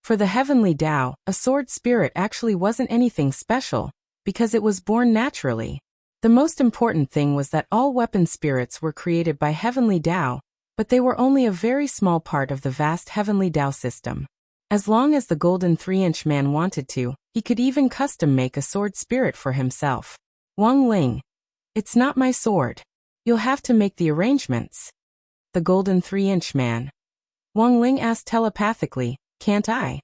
For the heavenly Tao, a sword spirit actually wasn't anything special, because it was born naturally. The most important thing was that all weapon spirits were created by heavenly Tao, but they were only a very small part of the vast heavenly Tao system. As long as the golden 3-inch man wanted to, he could even custom make a sword spirit for himself. Wang Ling. It's not my sword. You'll have to make the arrangements. The golden 3-inch man. Wang Ling asked telepathically, can't I?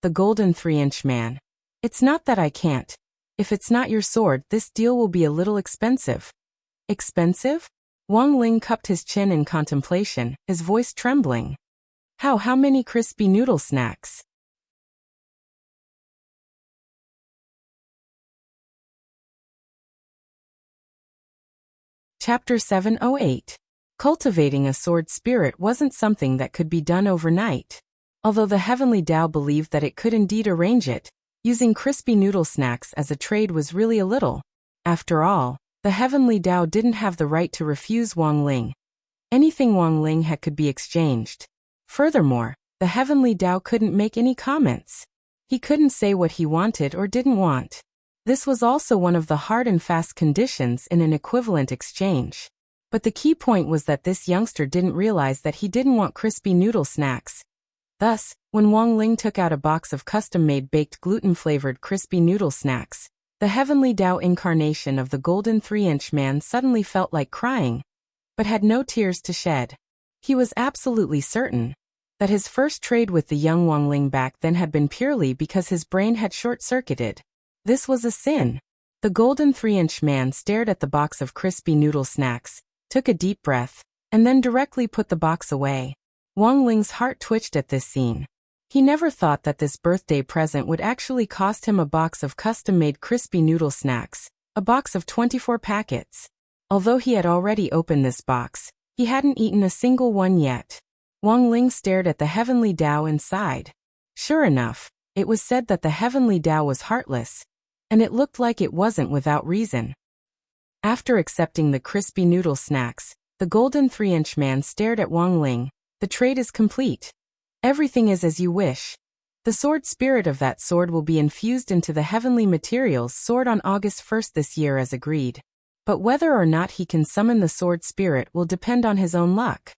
The golden 3-inch man. It's not that I can't. If it's not your sword, this deal will be a little expensive. Expensive? Wang Ling cupped his chin in contemplation, his voice trembling. How many crispy noodle snacks? Chapter 708. Cultivating a sword spirit wasn't something that could be done overnight. Although the heavenly Tao believed that it could indeed arrange it, using crispy noodle snacks as a trade was really a little. After all, the heavenly Tao didn't have the right to refuse Wang Ling. Anything Wang Ling had could be exchanged. Furthermore, the heavenly Tao couldn't make any comments. He couldn't say what he wanted or didn't want. This was also one of the hard and fast conditions in an equivalent exchange. But the key point was that this youngster didn't realize that he didn't want crispy noodle snacks. Thus, when Wang Ling took out a box of custom-made baked gluten-flavored crispy noodle snacks, the heavenly Tao incarnation of the golden 3-inch man suddenly felt like crying, but had no tears to shed. He was absolutely certain that his first trade with the young Wang Ling back then had been purely because his brain had short-circuited. This was a sin. The golden 3-inch man stared at the box of crispy noodle snacks, took a deep breath, and then directly put the box away. Wang Ling's heart twitched at this scene. He never thought that this birthday present would actually cost him a box of custom-made crispy noodle snacks, a box of 24 packets. Although he had already opened this box, he hadn't eaten a single one yet. Wang Ling stared at the heavenly Tao and sighed. Sure enough, it was said that the heavenly Tao was heartless, and it looked like it wasn't without reason. After accepting the crispy noodle snacks, the golden 3-inch man stared at Wang Ling. The trade is complete. Everything is as you wish. The sword spirit of that sword will be infused into the heavenly materials sword on August 1st this year as agreed. But whether or not he can summon the sword spirit will depend on his own luck.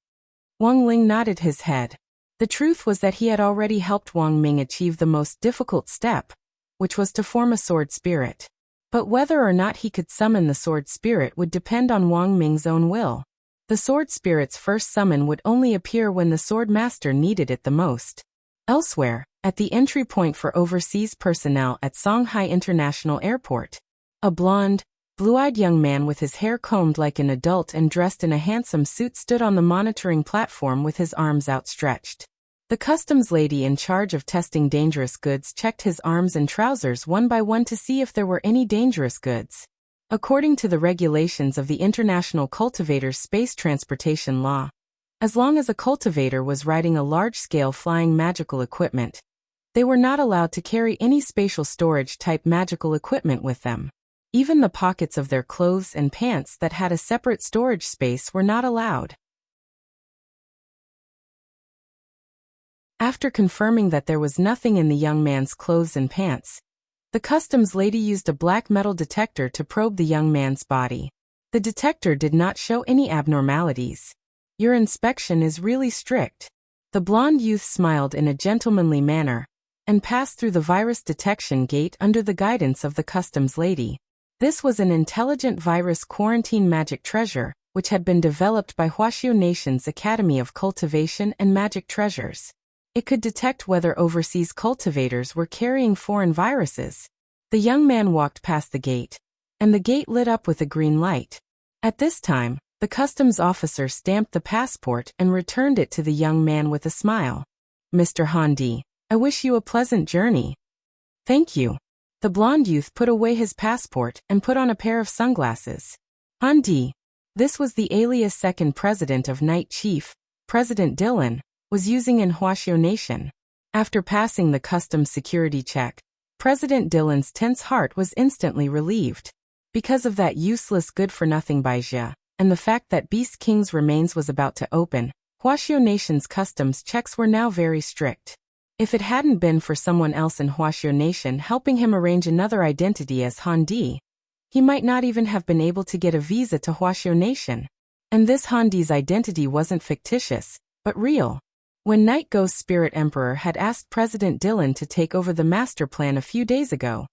Wang Ling nodded his head. The truth was that he had already helped Wang Ming achieve the most difficult step, which was to form a sword spirit. But whether or not he could summon the sword spirit would depend on Wang Ming's own will. The sword spirit's first summon would only appear when the sword master needed it the most. Elsewhere, at the entry point for overseas personnel at Shanghai International Airport, a blonde, blue-eyed young man with his hair combed like an adult and dressed in a handsome suit stood on the monitoring platform with his arms outstretched. The customs lady in charge of testing dangerous goods checked his arms and trousers one by one to see if there were any dangerous goods. According to the regulations of the International Cultivator's Space Transportation Law, as long as a cultivator was riding a large-scale flying magical equipment, they were not allowed to carry any spatial storage-type magical equipment with them. Even the pockets of their clothes and pants that had a separate storage space were not allowed. After confirming that there was nothing in the young man's clothes and pants, the customs lady used a black metal detector to probe the young man's body. The detector did not show any abnormalities. Your inspection is really strict. The blonde youth smiled in a gentlemanly manner and passed through the virus detection gate under the guidance of the customs lady. This was an intelligent virus quarantine magic treasure, which had been developed by Huaxiu Nation's Academy of Cultivation and Magic Treasures. It could detect whether overseas cultivators were carrying foreign viruses. The young man walked past the gate, and the gate lit up with a green light. At this time, the customs officer stamped the passport and returned it to the young man with a smile. Mr. Handi, I wish you a pleasant journey. Thank you. The blonde youth put away his passport and put on a pair of sunglasses. Handi, This was the alias second president of Night Chief, President Dillon, was using in Huaxiao Nation. After passing the customs security check, President Dillon's tense heart was instantly relieved. Because of that useless good-for-nothing Baijia, and the fact that Beast King's remains was about to open, Huaxiao Nation's customs checks were now very strict. If it hadn't been for someone else in Huaxiao Nation helping him arrange another identity as Han Di, he might not even have been able to get a visa to Huaxiao Nation. And this Han Di's identity wasn't fictitious, but real. When Night Ghost Spirit Emperor had asked President Dillon to take over the master plan a few days ago,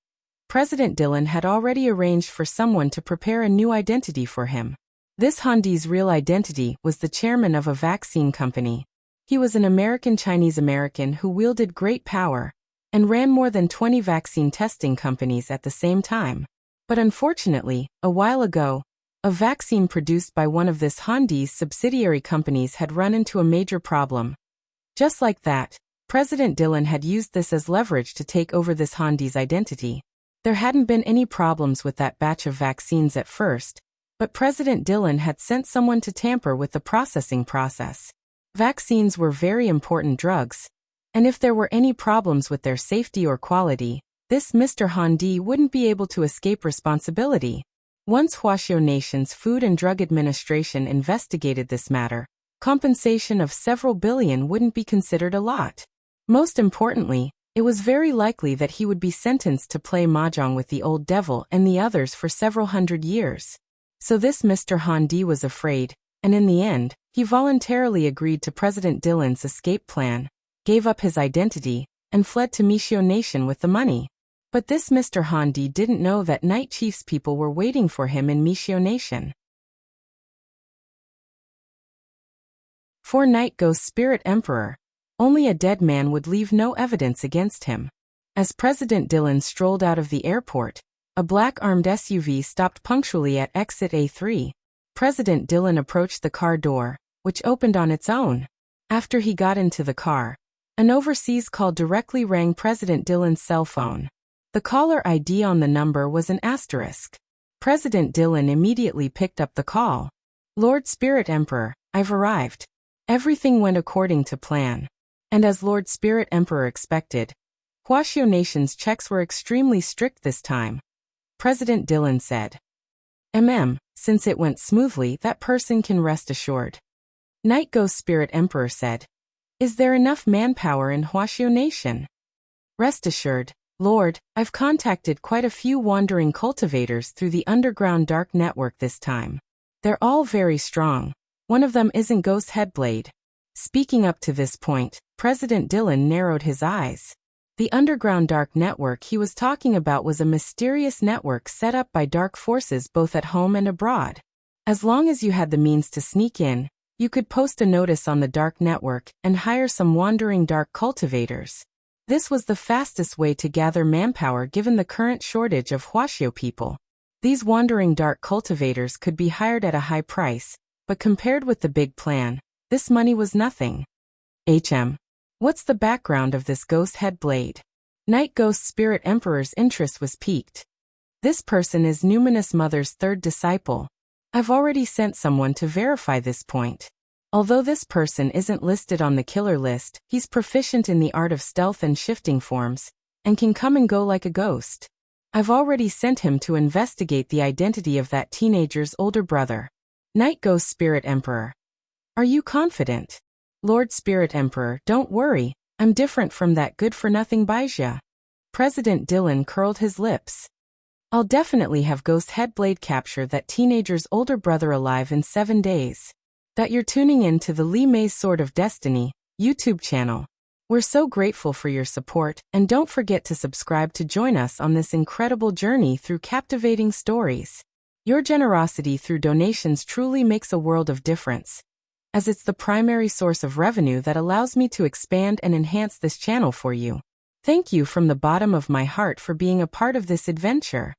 President Dillon had already arranged for someone to prepare a new identity for him. This Han Di's real identity was the chairman of a vaccine company. He was an American-Chinese-American who wielded great power and ran more than 20 vaccine testing companies at the same time. But unfortunately, a while ago, a vaccine produced by one of this Han Di's subsidiary companies had run into a major problem. Just like that, President Dillon had used this as leverage to take over this Han Di's identity. There hadn't been any problems with that batch of vaccines at first, but President Dillon had sent someone to tamper with the processing process. Vaccines were very important drugs, and if there were any problems with their safety or quality, this Mr. Han Di wouldn't be able to escape responsibility. Once Huaxiao Nation's Food and Drug Administration investigated this matter, compensation of several billion wouldn't be considered a lot. Most importantly, it was very likely that he would be sentenced to play mahjong with the old devil and the others for several hundred years. So this Mr. Han Di was afraid, and in the end, he voluntarily agreed to President Dillon's escape plan, gave up his identity, and fled to Huaxiao Nation with the money. But this Mr. Han Di didn't know that Night Chief's people were waiting for him in Huaxiao Nation. For Night Ghost Spirit Emperor, only a dead man would leave no evidence against him. As President Dillon strolled out of the airport, a black armed SUV stopped punctually at exit A3. President Dillon approached the car door, which opened on its own. After he got into the car, an overseas call directly rang President Dillon's cell phone. The caller ID on the number was an asterisk. President Dillon immediately picked up the call. Lord Spirit Emperor, I've arrived. Everything went according to plan. And as Lord Spirit Emperor expected, Huaxiao Nation's checks were extremely strict this time. President Dillon said. Since it went smoothly, that person can rest assured. Night Ghost Spirit Emperor said. Is there enough manpower in Huaxiao Nation? Rest assured, Lord, I've contacted quite a few wandering cultivators through the underground dark network this time. They're all very strong. One of them isn't Ghost Headblade. Speaking up to this point, President Dillon narrowed his eyes. The underground dark network he was talking about was a mysterious network set up by dark forces both at home and abroad. As long as you had the means to sneak in, you could post a notice on the dark network and hire some wandering dark cultivators. This was the fastest way to gather manpower given the current shortage of Huaxiao people. These wandering dark cultivators could be hired at a high price, but compared with the big plan, this money was nothing. What's the background of this Ghost Headblade? Night Ghost Spirit Emperor's interest was piqued. This person is Numinous Mother's third disciple. I've already sent someone to verify this point. Although this person isn't listed on the killer list, he's proficient in the art of stealth and shifting forms, and can come and go like a ghost. I've already sent him to investigate the identity of that teenager's older brother. Night Ghost Spirit Emperor. Are you confident? Lord Spirit Emperor, don't worry, I'm different from that good-for-nothing Baijia. President Dillon curled his lips. I'll definitely have Ghost Headblade capture that teenager's older brother alive in 7 days. That you're tuning in to the Li Mei's Sword of Destiny YouTube channel. We're so grateful for your support, and don't forget to subscribe to join us on this incredible journey through captivating stories. Your generosity through donations truly makes a world of difference, as it's the primary source of revenue that allows me to expand and enhance this channel for you. Thank you from the bottom of my heart for being a part of this adventure.